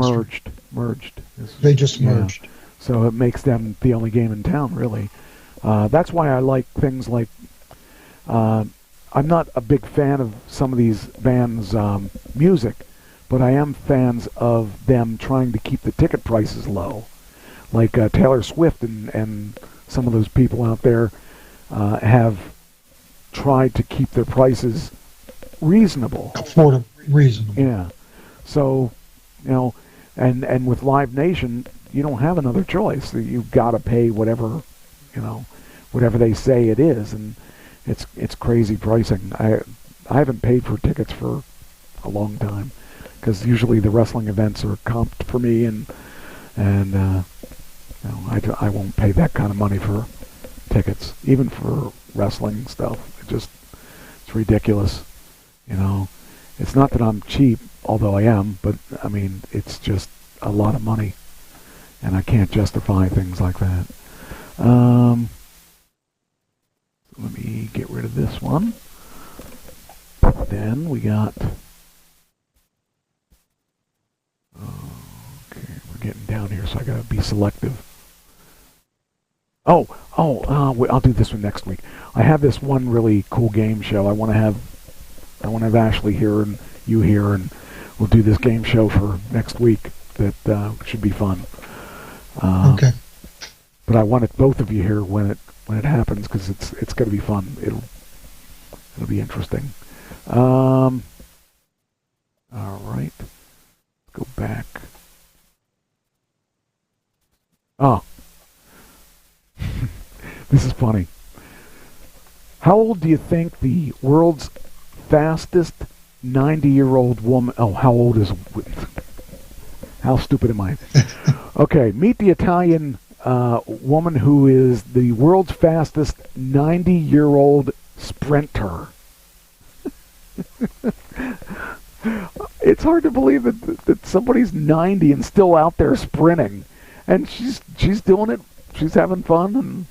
merged. They just merged. So it makes them the only game in town, really. That's why I like things like... I'm not a big fan of some of these bands' music, but I am fans of them trying to keep the ticket prices low. Like Taylor Swift and some of those people out there have tried to keep their prices reasonable. Reasonable. Yeah. So, you know, and with Live Nation, you don't have another choice. You've got to pay whatever they say it is, and it's crazy pricing. I haven't paid for tickets for a long time because usually the wrestling events are comped for me, and I won't pay that kind of money for tickets, even for wrestling stuff. It's ridiculous. You know, it's not that I'm cheap, although I am, but I mean, it's just a lot of money, and I can't justify things like that. Let me get rid of this one. Then we got... Okay, we're getting down here, so I gotta be selective. I'll do this one next week. I have this one really cool game show. I want to have Ashley here and you here, and we'll do this game show for next week. That should be fun. Okay. But I wanted both of you here when it happens because it's going to be fun. It'll be interesting. All right. Go back. Oh. This is funny. How old do you think the world's fastest 90-year-old woman... Oh, how old is... How stupid am I? Okay, meet the Italian woman who is the world's fastest 90-year-old sprinter. It's hard to believe that somebody's 90 and still out there sprinting. And she's doing it. She's having fun, and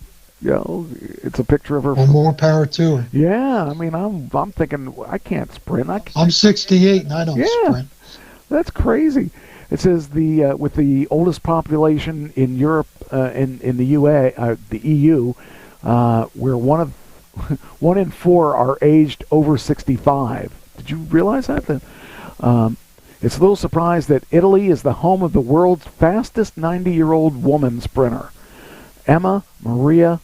it's a picture of her. Well, more power to her. Yeah, I mean, I'm thinking I can't sprint. I'm 68 and I don't sprint. That's crazy. It says with the oldest population in Europe, in the EU, where one in 4 are aged over 65. Did you realize that? It's a little surprised that Italy is the home of the world's fastest 90-year-old woman sprinter. Emma Maria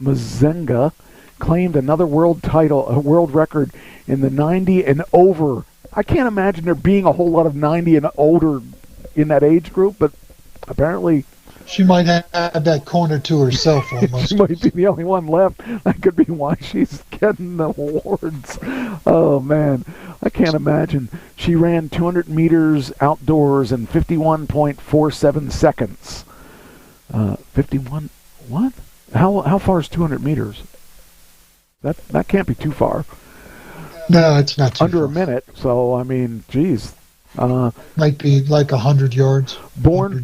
Mazenga claimed another world record in the 90 and over. I can't imagine there being a whole lot of 90 and older in that age group, but apparently... She might have that corner to herself almost. She might be the only one left. That could be why she's getting the awards. Oh, man. I can't imagine. She ran 200 meters outdoors in 51.47 seconds. 51... What? How far is 200 meters? That can't be too far. No, it's not too Under far. a minute, so, I mean, geez. Might be like 100 yards. Born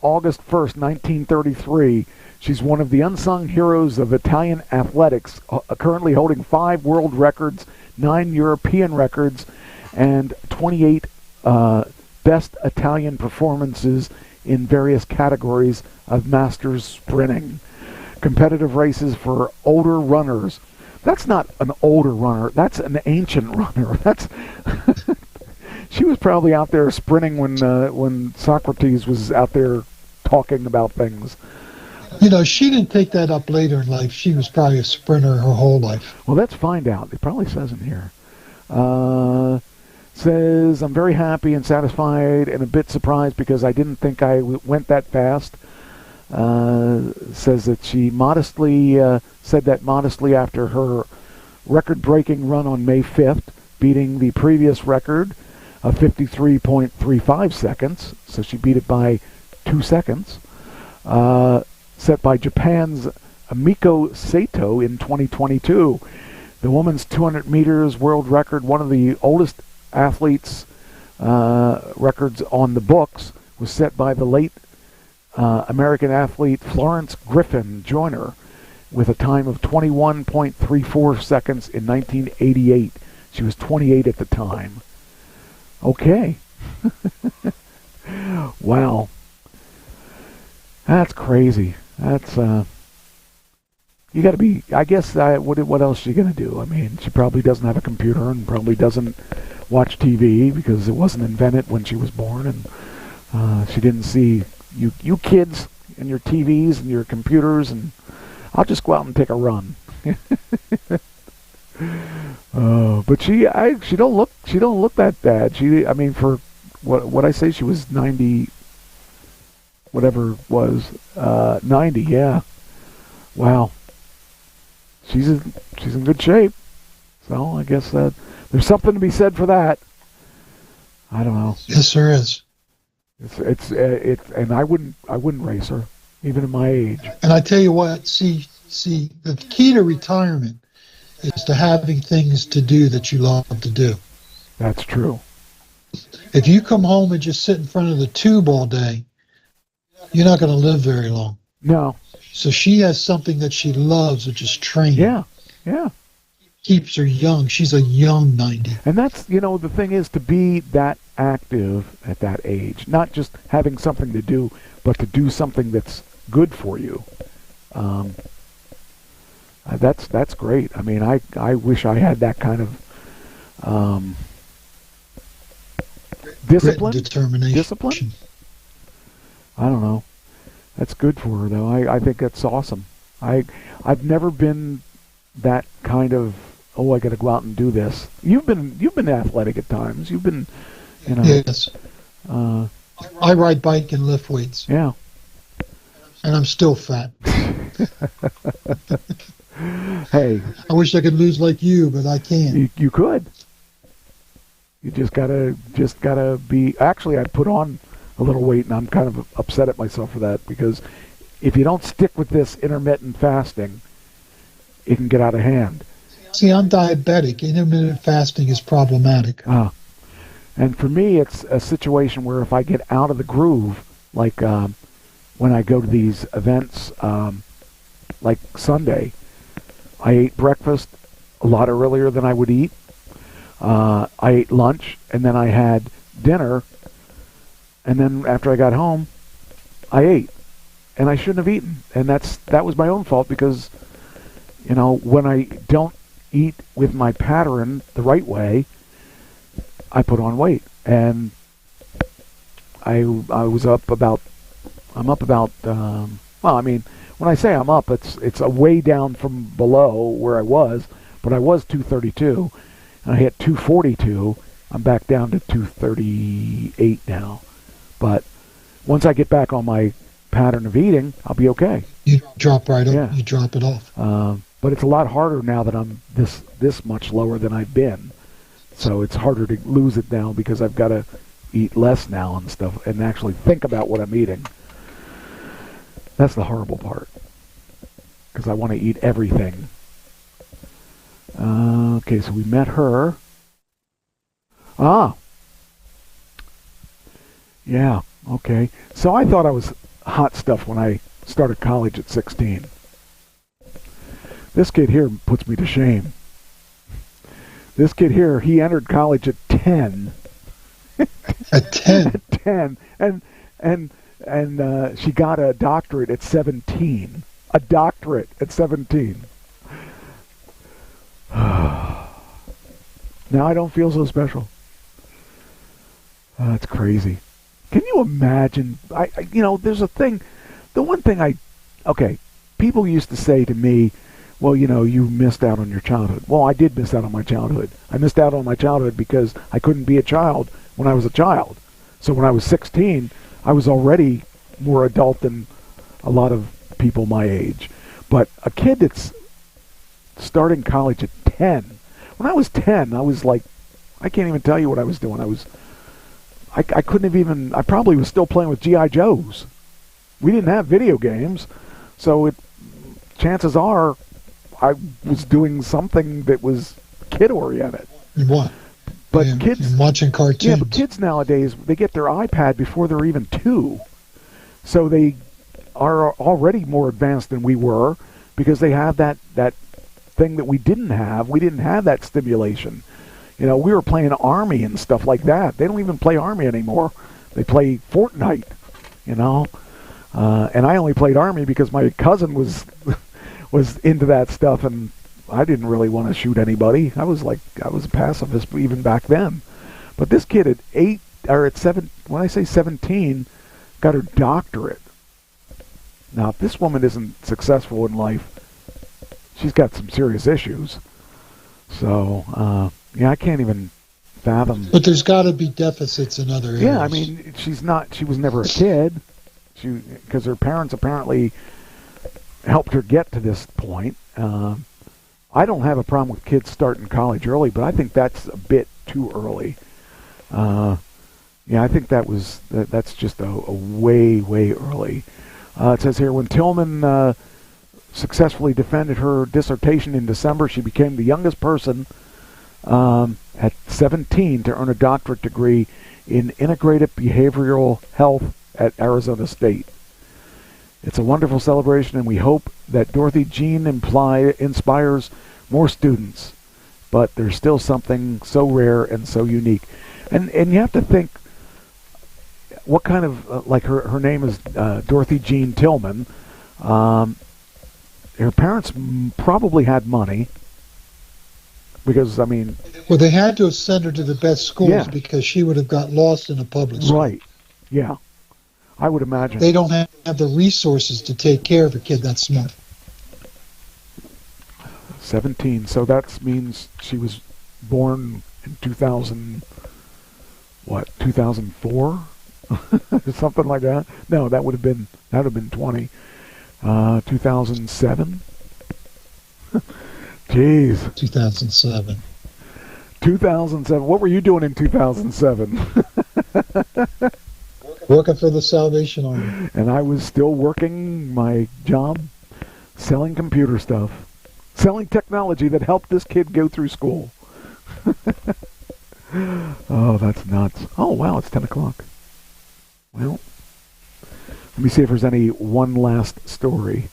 August 1st, 1933, she's one of the unsung heroes of Italian athletics, currently holding 5 world records, 9 European records, and 28 best Italian performances in various categories of masters sprinting. Competitive races for older runners. That's not an older runner. That's an ancient runner. That's... She was probably out there sprinting when Socrates was out there talking about things. You know, she didn't take that up later in life. She was probably a sprinter her whole life. Well, let's find out. It probably says in here. Says, I'm very happy and satisfied and a bit surprised because I didn't think I went that fast. Says that she said that modestly after her record-breaking run on May 5th, beating the previous record of 53.35 seconds. So she beat it by 2 seconds. Set by Japan's Amiko Sato in 2022. The woman's 200 meters world record, one of the oldest athletes' records on the books, was set by the late American athlete Florence Griffin Joyner with a time of 21.34 seconds in 1988. She was 28 at the time. Okay. Wow. That's crazy. That's, you gotta be, I guess, what else is she gonna do? I mean, she probably doesn't have a computer and probably doesn't watch TV because it wasn't invented when she was born, and she didn't see you kids and your TVs and your computers, and I'll just go out and take a run. But she don't look that bad. I mean, for what I say, she was 90, whatever it was, 90. Yeah, wow. She's in good shape. So I guess that there's something to be said for that. I don't know. Yes, there is. It's and I wouldn't race her, even at my age. And I tell you what, see, the key to retirement is to having things to do that you love to do. That's true. If you come home and just sit in front of the tube all day, you're not going to live very long. No. So she has something that she loves, which is training. Yeah. Keeps her young. She's a young 90. And that's, the thing is to be that active at that age, not just having something to do, but to do something that's good for you. That's great. I mean, I wish I had that kind of discipline. Determination. Discipline? I don't know. That's good for her, though. I think that's awesome. I've never been that kind of, I got to go out and do this. You've been athletic at times. You've been, Yes. I ride bike and lift weights. Yeah. And I'm still fat. Hey. I wish I could lose like you, but I can't. You could. You just gotta be. Actually, I put on a little weight, and I'm kind of upset at myself for that, because if you don't stick with this intermittent fasting, it can get out of hand. See, I'm diabetic. Intermittent fasting is problematic. And for me, it's a situation where if I get out of the groove, like when I go to these events, like Sunday, I ate breakfast a lot earlier than I would eat. I ate lunch, and then I had dinner, and then after I got home, I ate. And I shouldn't have eaten. And that was my own fault, because, when I don't eat with my pattern the right way, I put on weight. And I'm up about, well, I mean, when I say I'm up, it's a way down from below where I was, but I was 232, and I hit 242. I'm back down to 238 now. But once I get back on my pattern of eating, I'll be okay. You drop right off. Yeah. You drop it off. But it's a lot harder now that I'm this much lower than I've been. So it's harder to lose it now, because I've got to eat less now and stuff, and actually think about what I'm eating. That's the horrible part, because I want to eat everything. Okay, so we met her. Yeah, okay. So I thought I was hot stuff when I started college at 16. This kid here puts me to shame. This kid here, he entered college at 10. At 10? At 10. And she got a doctorate at 17. A doctorate at 17. Now I don't feel so special. That's crazy. Can you imagine? There's a thing. The one thing people used to say to me well, you missed out on your childhood. Well, I did miss out on my childhood. I missed out on my childhood because I couldn't be a child when I was a child. So when I was 16, I was already more adult than a lot of people my age. But a kid that's starting college at 10, when I was 10, I was like, I can't even tell you what I was doing. I couldn't have even, I probably was still playing with G.I. Joes. We didn't have video games, so chances are I was doing something that was kid-oriented. What? But kids... And watching cartoons. Yeah, but kids nowadays, they get their iPad before they're even 2. So they are already more advanced than we were because they have that thing that we didn't have. We didn't have that stimulation. We were playing Army and stuff like that. They don't even play Army anymore. They play Fortnite, And I only played Army because my cousin was into that stuff, and I didn't really want to shoot anybody. I was a pacifist even back then. But this kid at 17, got her doctorate. Now, if this woman isn't successful in life, she's got some serious issues. So, I can't even fathom. But there's got to be deficits in other areas. Yeah, I mean, she was never a kid. Because her parents apparently helped her get to this point. I don't have a problem with kids starting college early, but I think that's a bit too early. I think that's just a way, way early. It says here, when Tillman successfully defended her dissertation in December, she became the youngest person at 17 to earn a doctorate degree in integrative behavioral health at Arizona State. It's a wonderful celebration, and we hope that Dorothy Jean inspires more students. But there's still something so rare and so unique. And you have to think, what kind of, her name is Dorothy Jean Tillman. Her parents probably had money. Because, I mean... Well, they had to have sent her to the best schools because she would have got lost in a public school. Right, yeah. I would imagine. They don't have the resources to take care of a kid that smart. 17, so that means she was born in 2004? Something like that? No, that would have been 20. 2007? Jeez. 2007. 2007. What were you doing in 2007? Working for the Salvation Army. And I was still working my job selling computer stuff. Selling technology that helped this kid go through school. Oh, that's nuts. Oh, wow, it's 10 o'clock. Well, let me see if there's one last story.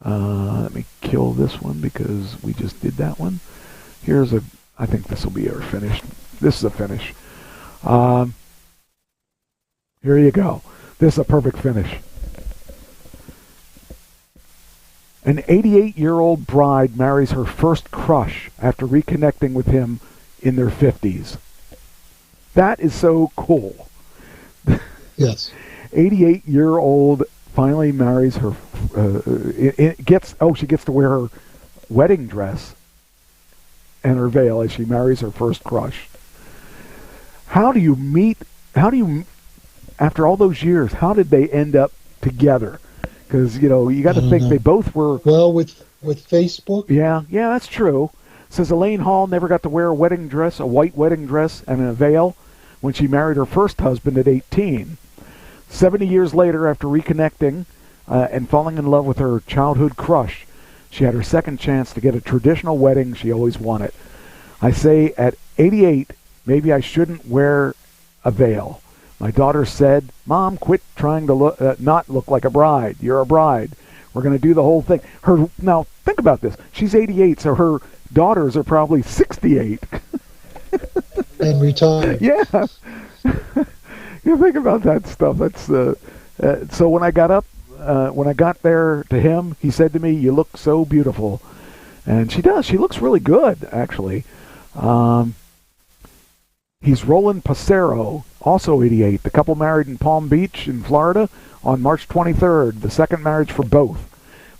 Let me kill this one because we just did that one. I think this will be our finish. This is a finish. Here you go. This is a perfect finish. An 88-year-old bride marries her first crush after reconnecting with him in their 50s. That is so cool. Yes. 88-year-old finally marries her. She gets to wear her wedding dress and her veil as she marries her first crush. How do you after all those years, how did they end up together? Because, you got to think they both were... Well, with Facebook? Yeah, that's true. Says Elaine Hall never got to wear a white wedding dress and a veil when she married her first husband at 18. 70 years later, after reconnecting and falling in love with her childhood crush, she had her second chance to get a traditional wedding she always wanted. I say at 88, maybe I shouldn't wear a veil. My daughter said, "Mom, quit trying to not look like a bride. You're a bride. We're going to do the whole thing." Now, think about this. She's 88, so her daughters are probably 68. And retired. Yeah. You think about that stuff. That's so when I got there to him, he said to me, "You look so beautiful," and she does. She looks really good, actually. He's Roland Passero, also 88. The couple married in Palm Beach in Florida on March 23rd, the second marriage for both.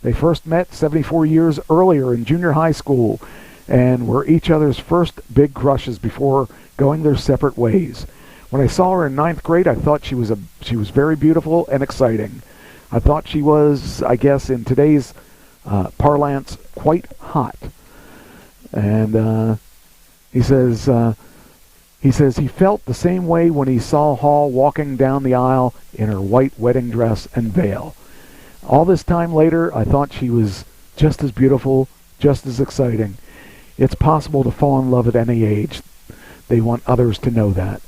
They first met 74 years earlier in junior high school and were each other's first big crushes before going their separate ways. When I saw her in 9th grade, I thought she was very beautiful and exciting. I thought she was, I guess, in today's parlance, quite hot. And he says he felt the same way when he saw Hall walking down the aisle in her white wedding dress and veil. All this time later, I thought she was just as beautiful, just as exciting. It's possible to fall in love at any age. They want others to know that.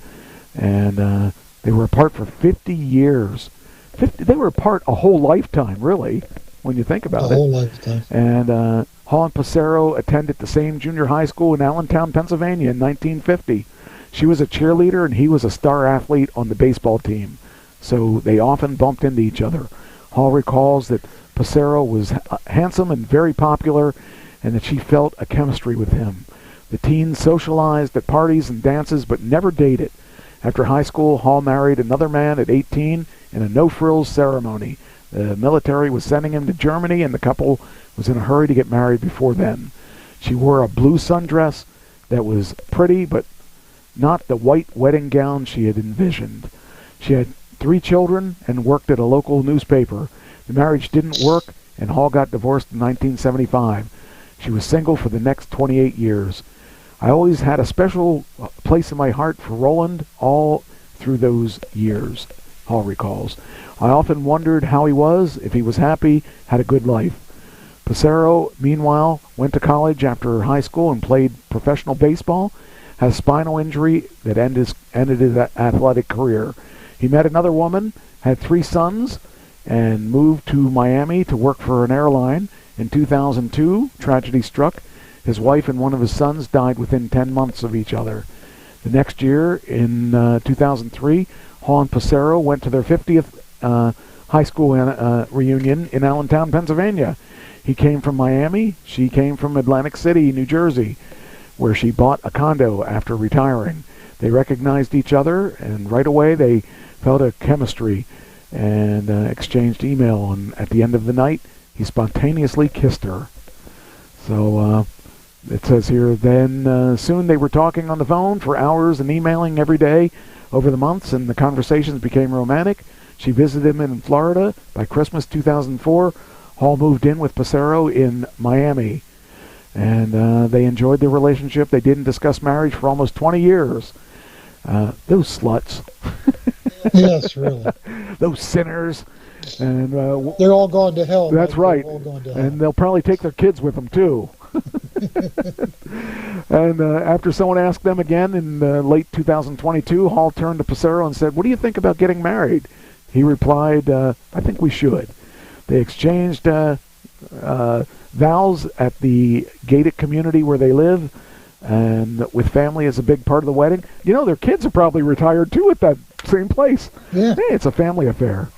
And they were apart for 50 years. They were apart a whole lifetime, really, when you think about it. A whole lifetime. And Hall and Passero attended the same junior high school in Allentown, Pennsylvania in 1950. She was a cheerleader and he was a star athlete on the baseball team. So they often bumped into each other. Hall recalls that Passero was handsome and very popular and that she felt a chemistry with him. The teens socialized at parties and dances but never dated. After high school, Hall married another man at 18 in a no-frills ceremony. The military was sending him to Germany, and the couple was in a hurry to get married before then. She wore a blue sundress that was pretty, but not the white wedding gown she had envisioned. She had 3 children and worked at a local newspaper. The marriage didn't work, and Hall got divorced in 1975. She was single for the next 28 years. I always had a special place in my heart for Roland all through those years, Hall recalls. I often wondered how he was, if he was happy, had a good life. Passero, meanwhile, went to college after high school and played professional baseball, had a spinal injury that ended his athletic career. He met another woman, had 3 sons, and moved to Miami to work for an airline. In 2002, tragedy struck. His wife and one of his sons died within 10 months of each other. The next year, in 2003, Hall and Passero went to their 50th high school reunion in Allentown, Pennsylvania. He came from Miami. She came from Atlantic City, New Jersey, where she bought a condo after retiring. They recognized each other, and right away they felt a chemistry and exchanged email. And at the end of the night, he spontaneously kissed her. So it says here, then soon they were talking on the phone for hours and emailing every day over the months, and the conversations became romantic. She visited him in Florida. By Christmas 2004, Hall moved in with Passero in Miami. And they enjoyed their relationship. They didn't discuss marriage for almost 20 years. Those sluts. Yes, really. Those sinners. And they're all going to hell. That's right. All going to hell. And they'll probably take their kids with them, too. And after someone asked them again in late 2022, Hall turned to Passero and said, "What do you think about getting married?" He replied, "I think we should." They exchanged vows at the gated community where they live, and with family as a big part of the wedding. You know, their kids are probably retired, too, at that same place. Yeah. Hey, it's a family affair.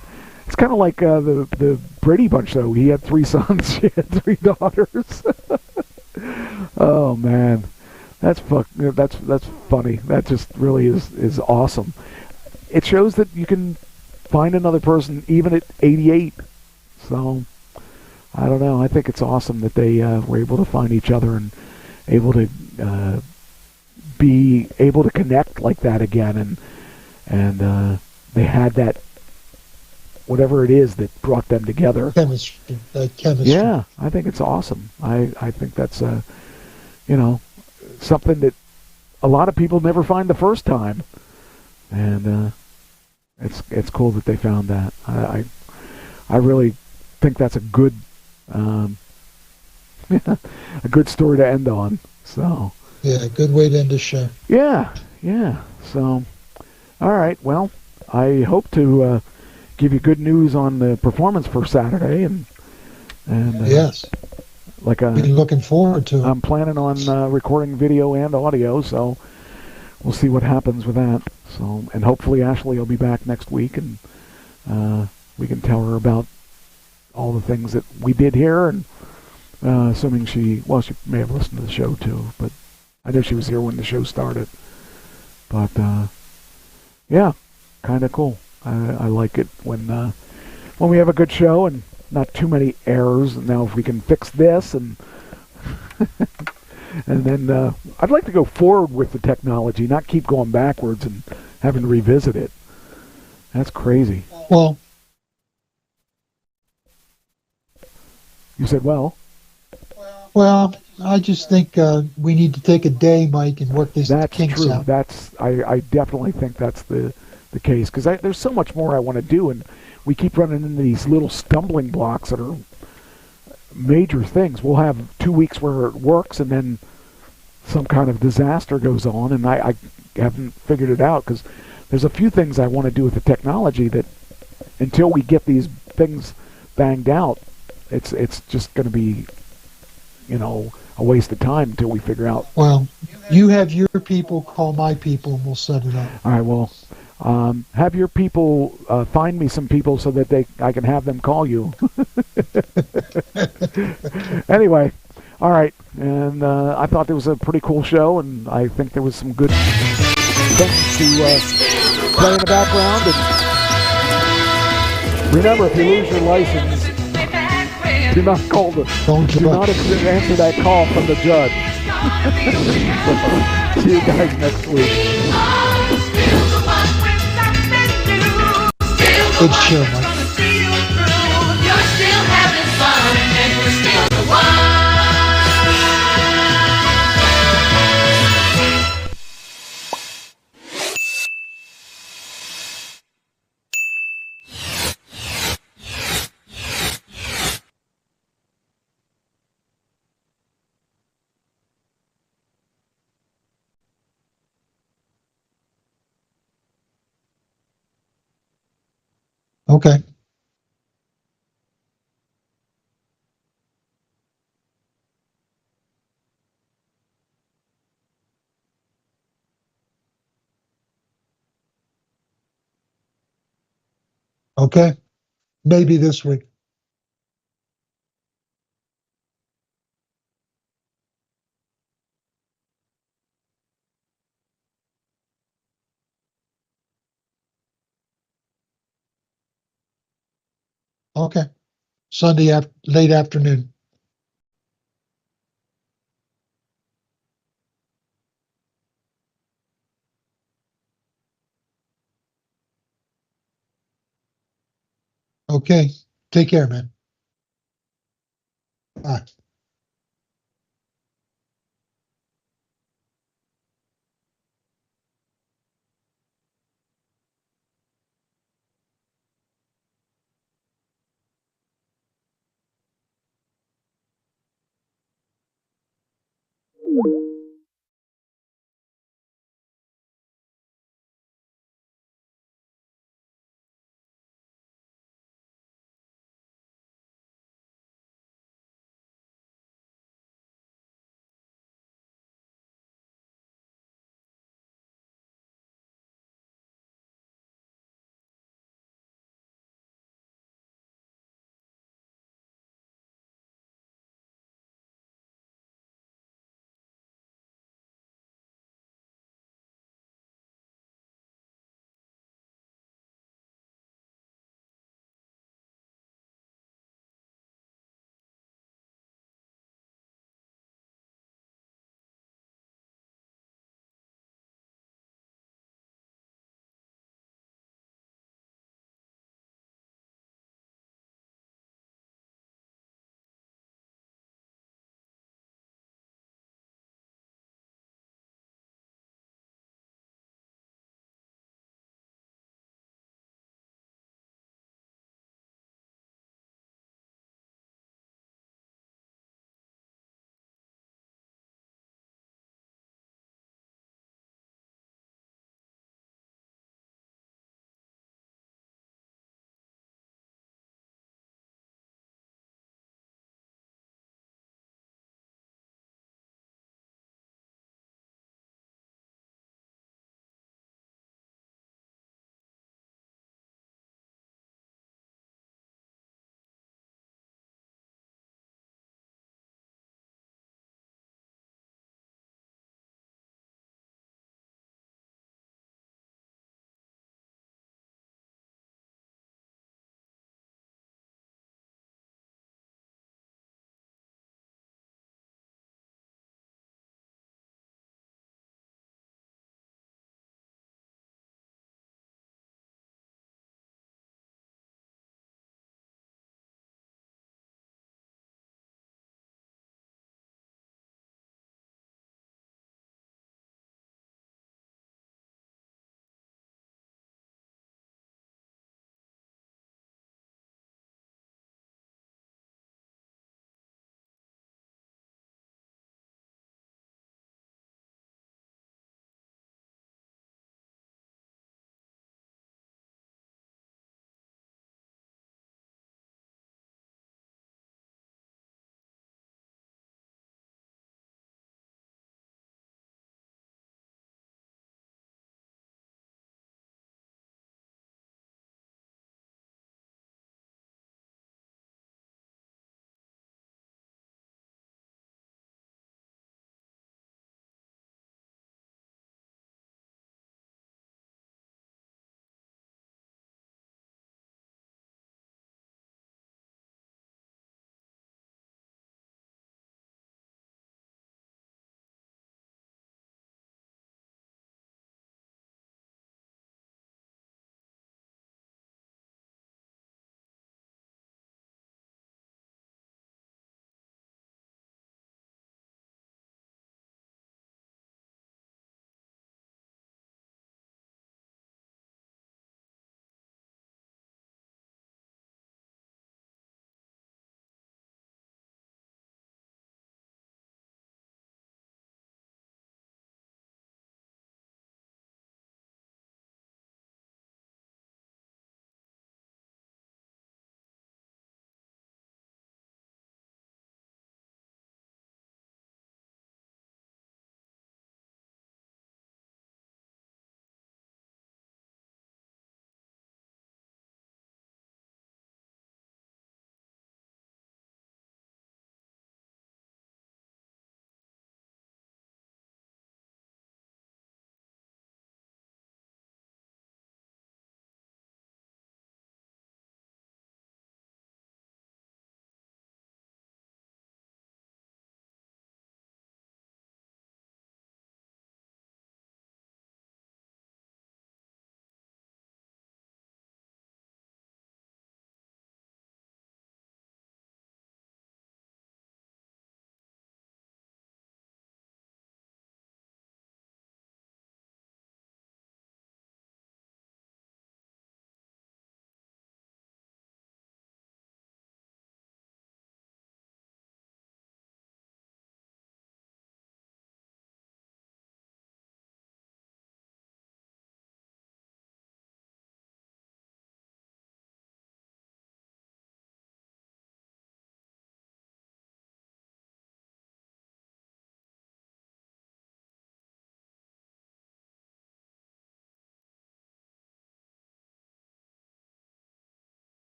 It's kind of like the Brady Bunch, though. He had 3 sons, she had 3 daughters. Oh man, that's funny. That just really is awesome. It shows that you can find another person even at 88. So I don't know. I think it's awesome that they were able to find each other and able to be able to connect like that again, and they had that. Whatever it is that brought them together. Chemistry. Yeah, I think it's awesome. I think that's something that a lot of people never find the first time, and it's cool that they found that. I really think that's a good a good story to end on. So yeah, a good way to end the show. Yeah. So all right. Well, I hope to give you good news on the performance for Saturday, and yes, like been looking forward to it. I'm planning on recording video and audio, so we'll see what happens with that. So, and hopefully Ashley will be back next week, and we can tell her about all the things that we did here, and assuming she may have listened to the show too, but I know she was here when the show started. But yeah, kind of cool. I like it when we have a good show and not too many errors. Now, if we can fix this and and then I'd like to go forward with the technology, not keep going backwards and having to revisit it. That's crazy. Well, you said, well, I just think we need to take a day, Mike, and work these kinks out. I definitely think that's the case, because there's so much more I want to do, and we keep running into these little stumbling blocks that are major things. We'll have 2 weeks where it works, and then some kind of disaster goes on, and I haven't figured it out, because there's a few things I want to do with the technology that until we get these things banged out, it's just going to be, a waste of time until we figure out. Well, you have your people call my people, and we'll set it up. All right, well, have your people find me some people so that I can have them call you. Anyway, all right, and I thought there was a pretty cool show, and I think there was some good things to play in the background. And remember, if you lose your license, do not call do not answer that call from the judge. See you guys next week. Good show, Mike. You're still having fun, and we're still the one. Okay. Okay. Maybe this week. Okay. Sunday late afternoon. Okay. Take care, man. Bye. Thank you.